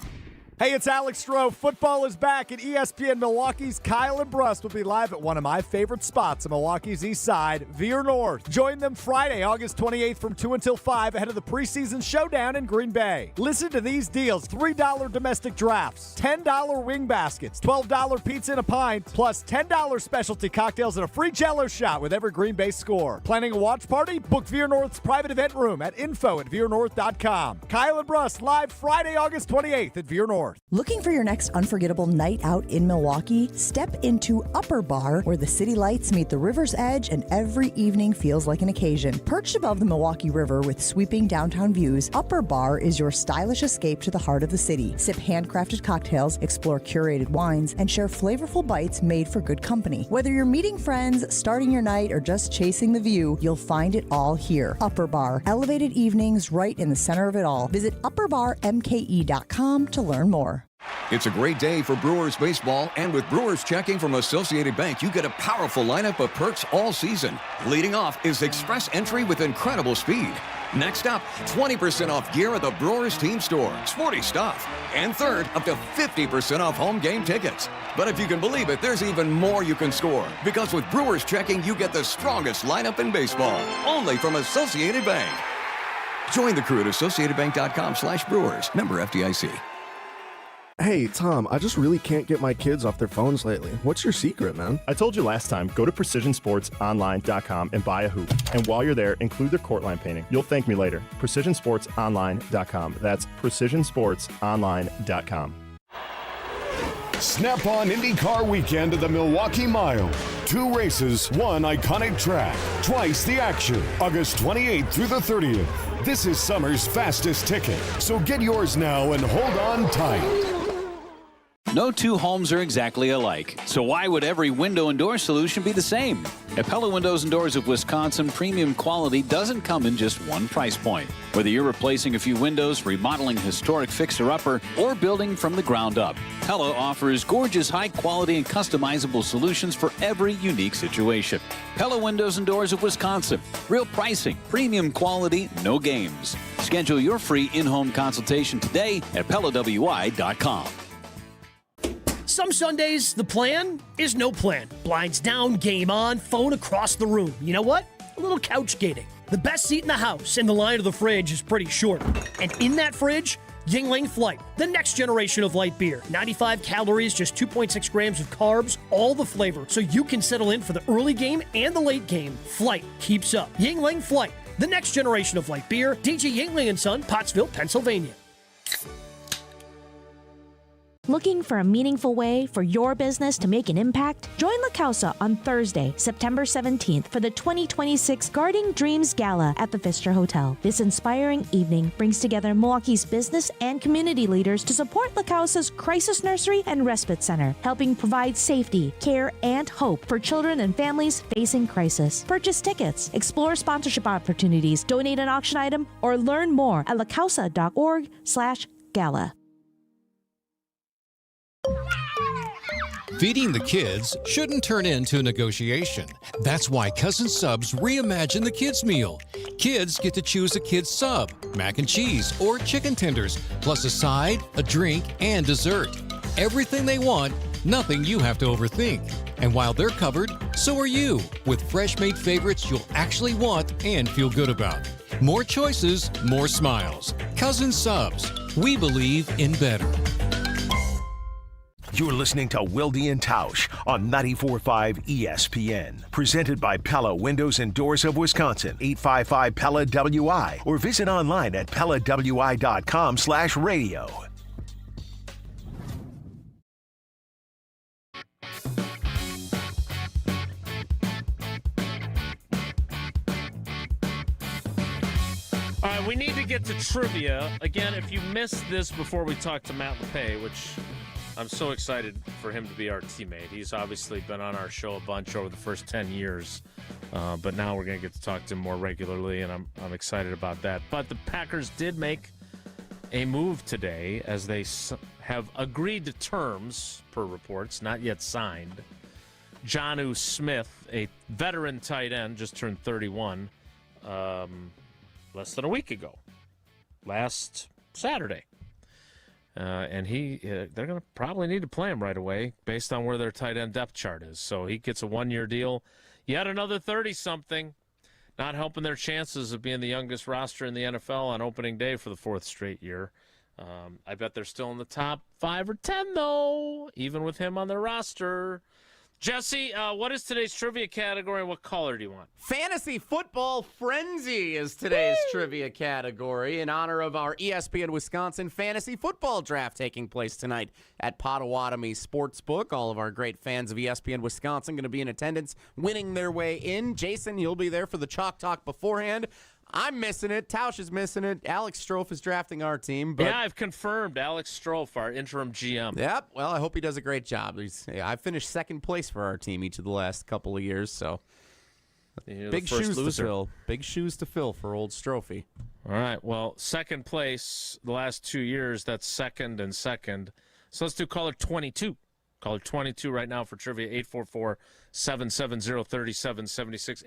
S18: Hey, it's Alex Stroh. Football is back, and ESPN Milwaukee's Kyle and Brust will be live at one of my favorite spots in Milwaukee's East Side, Veer North. Join them Friday, August 28th from 2 until 5 ahead of the preseason showdown in Green Bay. Listen to these deals: $3 domestic drafts, $10 wing baskets, $12 pizza and a pint, plus $10 specialty cocktails and a free Jell-O shot with every Green Bay score. Planning a watch party? Book Veer North's private event room at info@veernorth.com. Kyle and Brust live Friday, August 28th at Veer North.
S2: Looking for your next unforgettable night out in Milwaukee? Step into Upper Bar, where the city lights meet the river's edge and every evening feels like an occasion. Perched above the Milwaukee River with sweeping downtown views, Upper Bar is your stylish escape to the heart of the city. Sip handcrafted cocktails, explore curated wines, and share flavorful bites made for good company. Whether you're meeting friends, starting your night, or just chasing the view, you'll find it all here. Upper Bar, elevated evenings right in the center of it all. Visit upperbarmke.com to learn more.
S11: It's a great day for Brewers baseball, and with Brewers checking from Associated Bank, you get a powerful lineup of perks all season. Leading off is Express Entry with incredible speed. Next up, 20% off gear at the Brewers team store. Sporty stuff. And third, up to 50% off home game tickets. But if you can believe it, there's even more you can score. Because with Brewers checking, you get the strongest lineup in baseball. Only from Associated Bank. Join the crew at AssociatedBank.com/Brewers. Member FDIC.
S5: Hey, Tom, I just really can't get my kids off their phones lately. What's your secret, man?
S12: I told you last time, go to PrecisionSportsOnline.com and buy a hoop. And while you're there, include their court line painting. You'll thank me later. PrecisionSportsOnline.com. That's PrecisionSportsOnline.com.
S14: Snap-on IndyCar weekend of the Milwaukee Mile. 2 races, 1 iconic track, twice the action. August 28th through the 30th. This is summer's fastest ticket. So get yours now and hold on tight.
S15: No two homes are exactly alike, so why would every window and door solution be the same? At Pella Windows and Doors of Wisconsin, premium quality doesn't come in just one price point. Whether you're replacing a few windows, remodeling a historic fixer-upper, or building from the ground up, Pella offers gorgeous, high-quality, and customizable solutions for every unique situation. Pella Windows and Doors of Wisconsin. Real pricing, premium quality, no games. Schedule your free in-home consultation today at PellaWI.com.
S17: Some Sundays, the plan is no plan. Blinds down, game on, phone across the room. You know what? A little couch gating. The best seat in the house, and the line of the fridge is pretty short. And in that fridge, Yingling Flight, the next generation of light beer. 95 calories, just 2.6 grams of carbs, all the flavor, so you can settle in for the early game and the late game. Flight keeps up. Yingling Flight, the next generation of light beer. DJ Yingling & Son, Pottsville, Pennsylvania.
S19: Looking for a meaningful way for your business to make an impact? Join La Causa on Thursday, September 17th for the 2026 Guarding Dreams Gala at the Pfister Hotel. This inspiring evening brings together Milwaukee's business and community leaders to support La Causa's Crisis Nursery and Respite Center, helping provide safety, care, and hope for children and families facing crisis. Purchase tickets, explore sponsorship opportunities, donate an auction item, or learn more at lacausa.org/gala.
S26: Feeding the kids shouldn't turn into a negotiation. That's why Cousin Subs reimagined the kids' meal. Kids get to choose a kid's sub, mac and cheese, or chicken tenders, plus a side, a drink, and dessert. Everything they want, nothing you have to overthink. And while they're covered, so are you, with fresh-made favorites you'll actually want and feel good about. More choices, more smiles. Cousin Subs, we believe in better.
S4: You're listening to Wilde Tausch on 94.5 ESPN. Presented by Pella Windows and Doors of Wisconsin, 855 Pella WI, or visit online at PellaWI.com/radio.
S1: All right, we need to get to trivia. Again, if you missed this before we talked to Matt LePay, which I'm so excited for him to be our teammate. He's obviously been on our show a bunch over the first 10 years, but now we're going to get to talk to him more regularly, and I'm excited about that. But the Packers did make a move today as they have agreed to terms, per reports, not yet signed. Jonnu Smith, a veteran tight end, just turned 31 less than a week ago, last Saturday. And they're going to probably need to play him right away based on where their tight end depth chart is. So he gets a 1-year deal. Yet another 30-something, not helping their chances of being the youngest roster in the NFL on opening day for the 4th straight year. I bet they're still in the top 5 or 10, though, even with him on their roster. Jesse, what is today's trivia category, and what caller do you want?
S16: Fantasy Football Frenzy is today's trivia category in honor of our ESPN Wisconsin Fantasy Football Draft taking place tonight at Potawatomi Sportsbook. All of our great fans of ESPN Wisconsin going to be in attendance, winning their way in. Jason, you'll be there for the Chalk Talk beforehand. I'm missing it. Tausch is missing it. Alex Strofe is drafting our team. But
S1: yeah, I've confirmed Alex Strofe, our interim GM.
S16: Yep. Well, I hope he does a great job. I finished second place for our team each of the last couple of years, so big shoes to fill. Big shoes to fill for old Strophe.
S1: All right. Well, second place the last 2 years. That's second and second. So let's do caller 22. Caller 22 right now for trivia, 844-770-3776,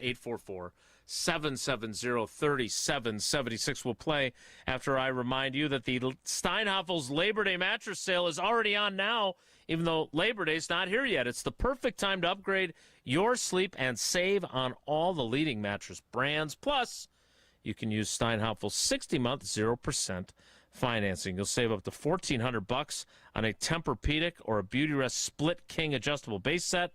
S1: 770-3776 will play after I remind you that the Steinhafels Labor Day mattress sale is already on now, even though Labor Day's not here yet. It's the perfect time to upgrade your sleep and save on all the leading mattress brands. Plus, you can use Steinhafels 60-month 0% financing. You'll save up to $1,400 on a Tempur-Pedic or a Beautyrest Split King adjustable base set.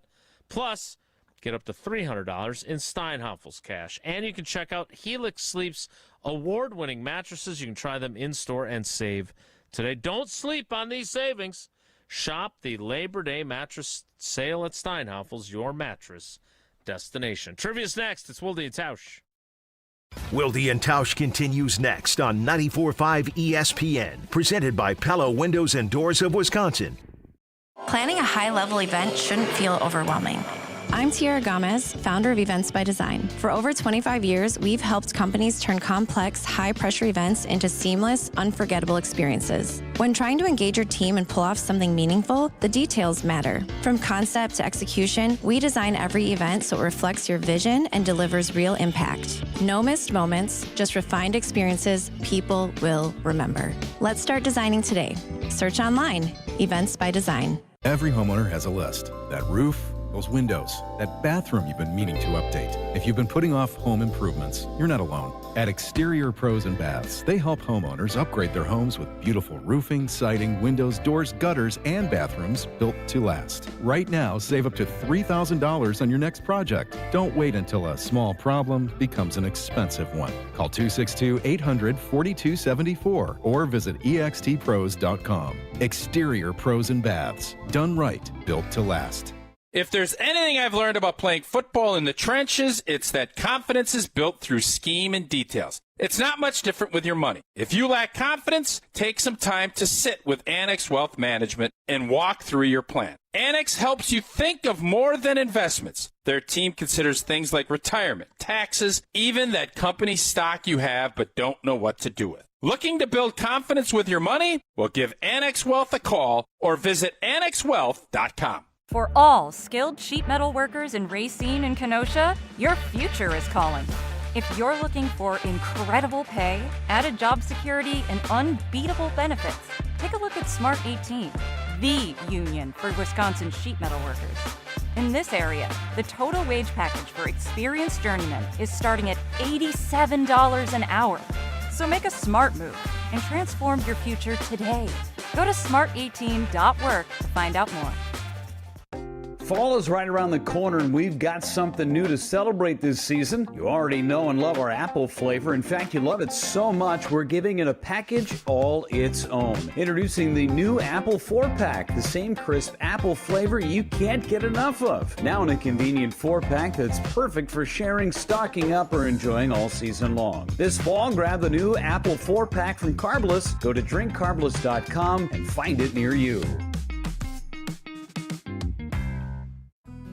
S1: Plus, get up to $300 in Steinhafels cash. And you can check out Helix Sleep's award-winning mattresses. You can try them in-store and save today. Don't sleep on these savings. Shop the Labor Day mattress sale at Steinhafels, your mattress destination. Trivia's next. It's Wilde Tausch.
S4: Wilde and Tausch continues next on 94.5 ESPN, presented by Pella Windows and Doors of Wisconsin.
S3: Planning a high-level event shouldn't feel overwhelming. I'm Tiara Gomez, founder of Events by Design. For over 25 years, we've helped companies turn complex, high-pressure events into seamless, unforgettable experiences. When trying to engage your team and pull off something meaningful, the details matter. From concept to execution, we design every event so it reflects your vision and delivers real impact. No missed moments, just refined experiences people will remember. Let's start designing today. Search online, Events by Design.
S6: Every homeowner has a list. That roof, those windows, that bathroom you've been meaning to update. If you've been putting off home improvements, you're not alone. At Exterior Pros and Baths, they help homeowners upgrade their homes with beautiful roofing, siding, windows, doors, gutters, and bathrooms built to last. Right now, save up to $3,000 on your next project. Don't wait until a small problem becomes an expensive one. Call 262-800-4274 or visit extpros.com. Exterior Pros and Baths. Done right, built to last.
S7: If there's anything I've learned about playing football in the trenches, it's that confidence is built through scheme and details. It's not much different with your money. If you lack confidence, take some time to sit with Annex Wealth Management and walk through your plan. Annex helps you think of more than investments. Their team considers things like retirement, taxes, even that company stock you have but don't know what to do with. Looking to build confidence with your money? Well, give Annex Wealth a call or visit annexwealth.com.
S9: For all skilled sheet metal workers in Racine and Kenosha, your future is calling. If you're looking for incredible pay, added job security, and unbeatable benefits, take a look at Smart 18, the union for Wisconsin sheet metal workers. In this area, the total wage package for experienced journeymen is starting at $87 an hour. So make a smart move and transform your future today. Go to smart18.work to find out more.
S20: Fall is right around the corner, and we've got something new to celebrate this season. You already know and love our apple flavor. In fact, you love it so much, we're giving it a package all its own. Introducing the new Apple 4-Pack, the same crisp apple flavor you can't get enough of. Now in a convenient 4-pack that's perfect for sharing, stocking up, or enjoying all season long. This fall, grab the new Apple 4-Pack from Carbless. Go to drinkcarbless.com and find it near you.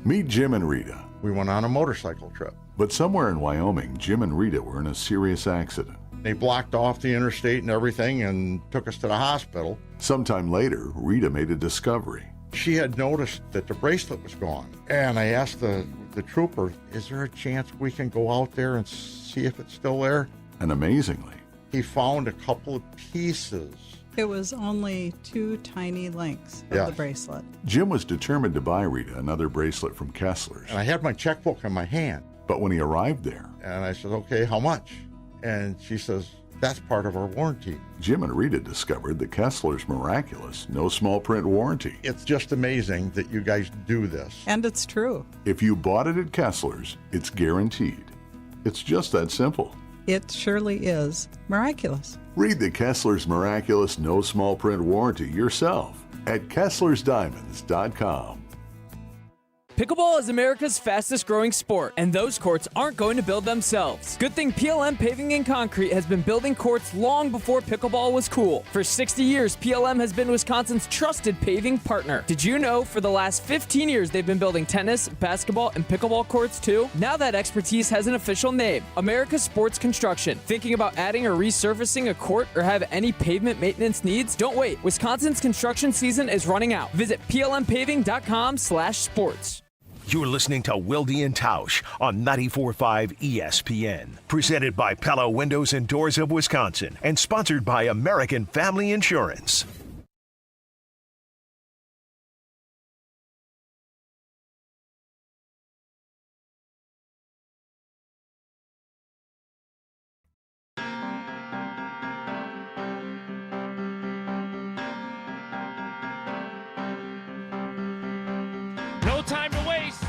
S21: Meet Jim and Rita.
S22: We went on a motorcycle trip.
S21: But somewhere in Wyoming, Jim and Rita were in a serious accident.
S22: They blocked off the interstate and everything and took us to the hospital.
S21: Sometime later, Rita made a discovery.
S22: She had noticed that the bracelet was gone. And I asked the trooper, is there a chance we can go out there and see if it's still there?
S21: And amazingly,
S22: he found a couple of pieces.
S27: It was only 2 tiny links of the bracelet.
S21: Jim was determined to buy Rita another bracelet from Kessler's.
S22: And I had my checkbook in my hand.
S21: But when he arrived there,
S22: and I said, okay, how much? And she says, that's part of our warranty.
S21: Jim and Rita discovered the Kessler's miraculous, no small print warranty.
S22: It's just amazing that you guys do this.
S27: And it's true.
S21: If you bought it at Kessler's, it's guaranteed. It's just that simple.
S27: It surely is miraculous.
S21: Read the Kessler's miraculous no small print warranty yourself at KesslersDiamonds.com.
S28: Pickleball is America's fastest growing sport, and those courts aren't going to build themselves. Good thing PLM Paving and Concrete has been building courts long before pickleball was cool. For 60 years, PLM has been Wisconsin's trusted paving partner. Did you know for the last 15 years they've been building tennis, basketball, and pickleball courts too? Now that expertise has an official name, America Sports Construction. Thinking about adding or resurfacing a court or have any pavement maintenance needs? Don't wait. Wisconsin's construction season is running out. Visit plmpaving.com/sports.
S4: You're listening to Wilde Tausch on 94.5 ESPN. Presented by Pella Windows and Doors of Wisconsin and sponsored by American Family Insurance.
S1: No time to waste.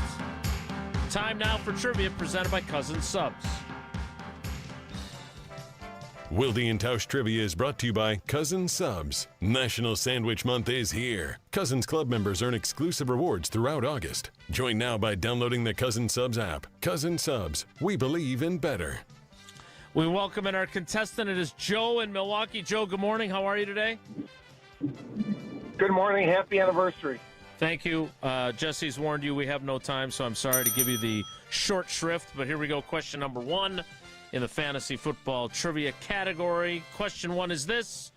S1: Time now for trivia presented by Cousin Subs.
S2: Wilde and Tausch Trivia is brought to you by Cousin Subs. National Sandwich Month is here. Cousins Club members earn exclusive rewards throughout August. Join now by downloading the Cousin Subs app. Cousin Subs, we believe in better.
S1: We welcome in our contestant. It is Joe in Milwaukee. Joe, good morning. How are you today?
S8: Good morning. Happy anniversary.
S1: Thank you. Jesse's warned you we have no time, so I'm sorry to give you the short shrift. But here we go. Question number 1 in the fantasy football trivia category. Question 1 is this.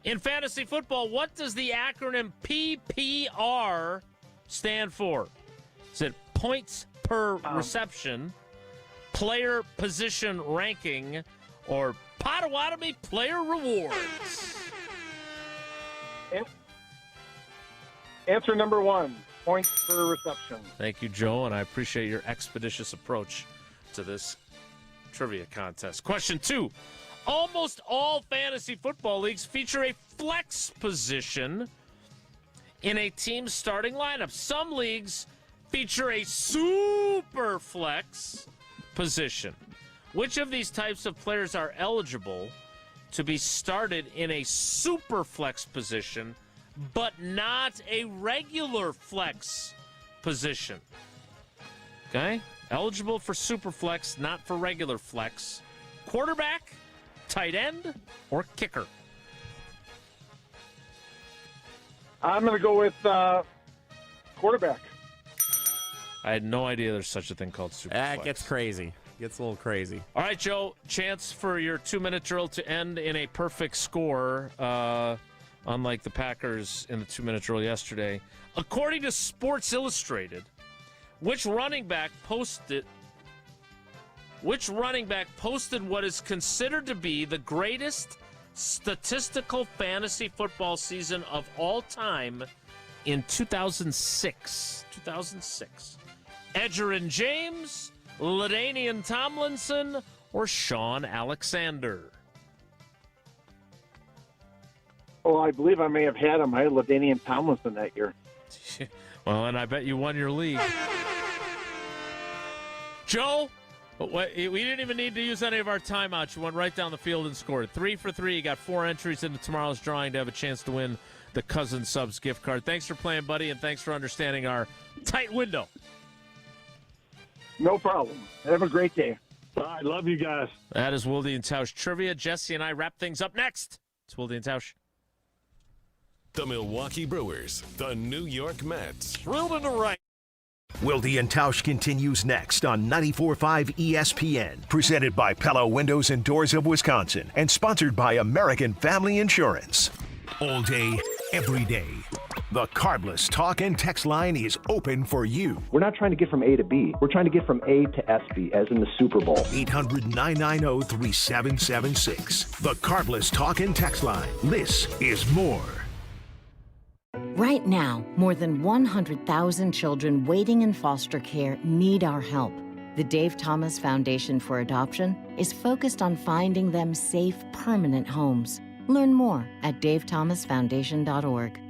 S1: In fantasy football, what does the acronym PPR stand for? Is it points per reception, player position ranking, or Potawatomi player rewards?
S8: Answer number 1, points per reception.
S1: Thank you, Joe, and I appreciate your expeditious approach to this trivia contest. Question 2. Almost all fantasy football leagues feature a flex position in a team's starting lineup. Some leagues feature a super flex position. Which of these types of players are eligible to be started in a super flex position but not a regular flex position? Okay? Eligible for super flex, not for regular flex. Quarterback, tight end, or kicker?
S8: I'm going to go with quarterback.
S1: I had no idea there's such a thing called super flex.
S16: It gets crazy. Gets a little crazy.
S1: All right, Joe, chance for your 2-minute drill to end in a perfect score. Unlike the Packers in the 2-minute drill yesterday. According to Sports Illustrated, which running back posted what is considered to be the greatest statistical fantasy football season of all time in 2006? Edgerrin James, LaDainian Tomlinson, or Sean Alexander?
S8: Oh, I believe I may have had him. I had LaDainian Tomlinson that year.
S1: Well, and I bet you won your league. Joe, we didn't even need to use any of our timeouts. You went right down the field and scored. 3 for 3. You got 4 entries into tomorrow's drawing to have a chance to win the Cousin Subs gift card. Thanks for playing, buddy, and thanks for understanding our tight window.
S8: No problem. Have a great day. I love you guys.
S1: That is Wilde and Tausch Trivia. Jesse and I wrap things up next. It's Wilde and Tausch.
S2: The Milwaukee Brewers, the New York Mets.
S1: Thrilled in the right.
S4: Wilde and Tausch continues next on 94.5 ESPN. Presented by Pella Windows and Doors of Wisconsin and sponsored by American Family Insurance. All day, every day. The Cardinals talk and text line is open for you.
S10: We're not trying to get from A to B. We're trying to get from A to SB, as in the Super Bowl.
S4: 800-990-3776. The Cardinals talk and text line. This is more.
S13: Right now, more than 100,000 children waiting in foster care need our help. The Dave Thomas Foundation for Adoption is focused on finding them safe, permanent homes. Learn more at davethomasfoundation.org.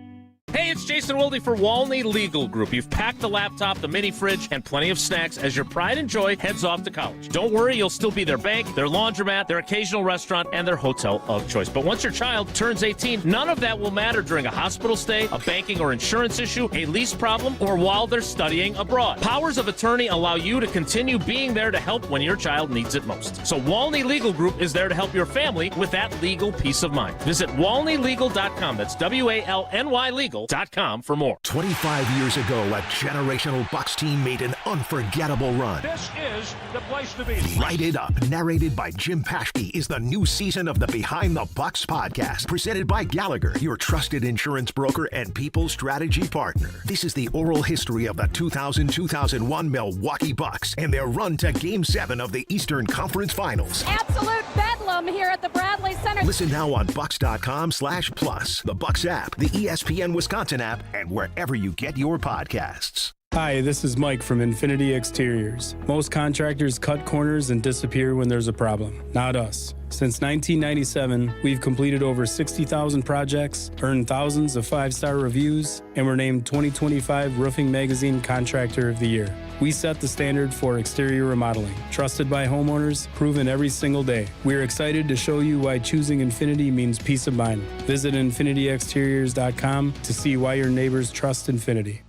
S1: Hey, it's Jason Wilde for Walney Legal Group. You've packed the laptop, the mini fridge, and plenty of snacks as your pride and joy heads off to college. Don't worry, you'll still be their bank, their laundromat, their occasional restaurant, and their hotel of choice. But once your child turns 18, none of that will matter during a hospital stay, a banking or insurance issue, a lease problem, or while they're studying abroad. Powers of attorney allow you to continue being there to help when your child needs it most. So Walney Legal Group is there to help your family with that legal peace of mind. Visit walneylegal.com. That's WALNY legal.com. CardinalsFootball.com for more.
S4: 25 years ago, a generational Bucks team made an unforgettable run.
S5: This is the place to be.
S4: Light It Up, narrated by Jim Paschke, is the new season of the Behind the Bucks podcast, presented by Gallagher, your trusted insurance broker and people strategy partner. This is the oral history of the 2000-2001 Milwaukee Bucks and their run to Game 7 of the Eastern Conference Finals.
S11: Absolute bedlam here at the Bradley Center.
S4: Listen now on Bucks.com/plus, the Bucks app, the ESPN Wisconsin app, and wherever you get your podcasts.
S12: Hi, this is Mike from Infinity Exteriors. Most contractors cut corners and disappear when there's a problem. Not us. Since 1997, we've completed over 60,000 projects, earned thousands of 5-star reviews, and were named 2025 Roofing Magazine Contractor of the Year. We set the standard for exterior remodeling. Trusted by homeowners, proven every single day. We're excited to show you why choosing Infinity means peace of mind. Visit infinityexteriors.com to see why your neighbors trust Infinity.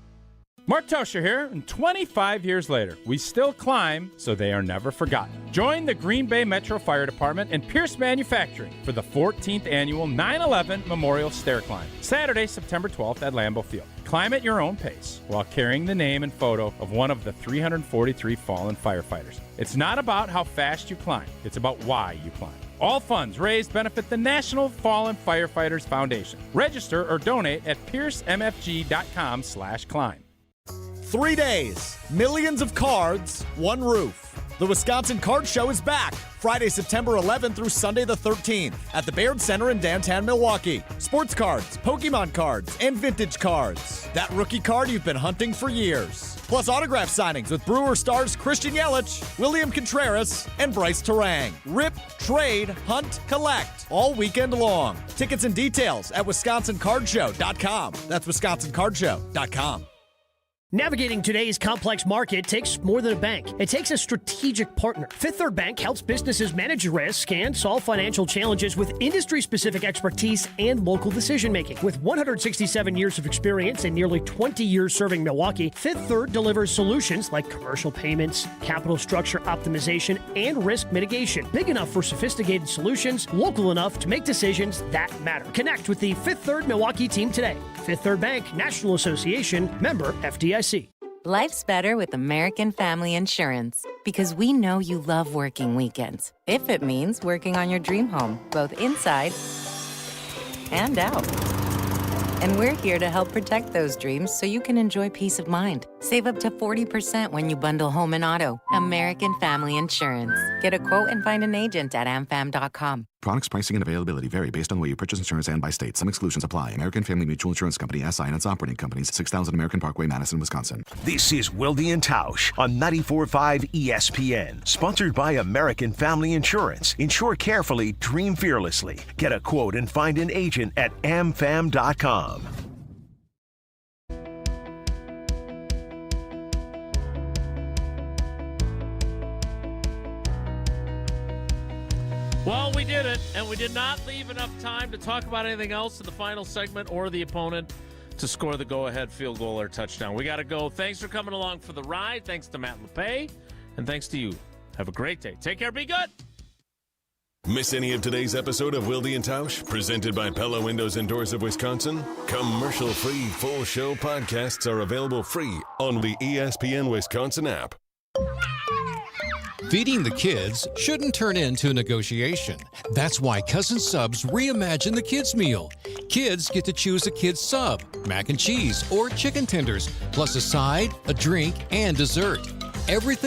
S7: Mark Tauscher here, and 25 years later, we still climb so they are never forgotten. Join the Green Bay Metro Fire Department and Pierce Manufacturing for the 14th annual 9/11 Memorial Stair Climb, Saturday, September 12th at Lambeau Field. Climb at your own pace while carrying the name and photo of one of the 343 fallen firefighters. It's not about how fast you climb, it's about why you climb. All funds raised benefit the National Fallen Firefighters Foundation. Register or donate at piercemfg.com/climb.
S14: 3 days, millions of cards, one roof. The Wisconsin Card Show is back Friday, September 11th through Sunday the 13th at the Baird Center in downtown Milwaukee. Sports cards, Pokemon cards, and vintage cards. That rookie card you've been hunting for years. Plus autograph signings with Brewer stars Christian Yelich, William Contreras, and Bryce Terang. Rip, trade, hunt, collect, all weekend long. Tickets and details at WisconsinCardShow.com. That's WisconsinCardShow.com.
S17: Navigating today's complex market takes more than a bank. It takes a strategic partner. Fifth Third Bank helps businesses manage risk and solve financial challenges with industry-specific expertise and local decision-making. With 167 years of experience and nearly 20 years serving Milwaukee, Fifth Third delivers solutions like commercial payments, capital structure optimization, and risk mitigation. Big enough for sophisticated solutions, local enough to make decisions that matter. Connect with the Fifth Third Milwaukee team today. Fifth Third Bank, National Association, member FDIC.
S18: Life's better with American Family Insurance because we know you love working weekends. If it means working on your dream home, both inside and out. And we're here to help protect those dreams so you can enjoy peace of mind. Save up to 40% when you bundle home and auto. American Family Insurance. Get a quote and find an agent at amfam.com.
S23: Products, pricing, and availability vary based on the way you purchase insurance and by state. Some exclusions apply. American Family Mutual Insurance Company, SI, and its operating companies, 6000 American Parkway, Madison, Wisconsin.
S4: This is Wilde Tausch on 94.5 ESPN. Sponsored by American Family Insurance. Insure carefully, dream fearlessly. Get a quote and find an agent at amfam.com.
S1: Well, we did it, and we did not leave enough time to talk about anything else in the final segment or the opponent to score the go-ahead field goal or touchdown. We got to go. Thanks for coming along for the ride. Thanks to Matt LePay, and thanks to you. Have a great day. Take care. Be good.
S2: Miss any of today's episode of Wilde and Tausch, presented by Pella Windows and Doors of Wisconsin? Commercial-free full show podcasts are available free on the ESPN Wisconsin app.
S26: Feeding the kids shouldn't turn into a negotiation. That's why Cousin Subs reimagined the kids' meal. Kids get to choose a kid's sub, mac and cheese, or chicken tenders, plus a side, a drink, and dessert. Everything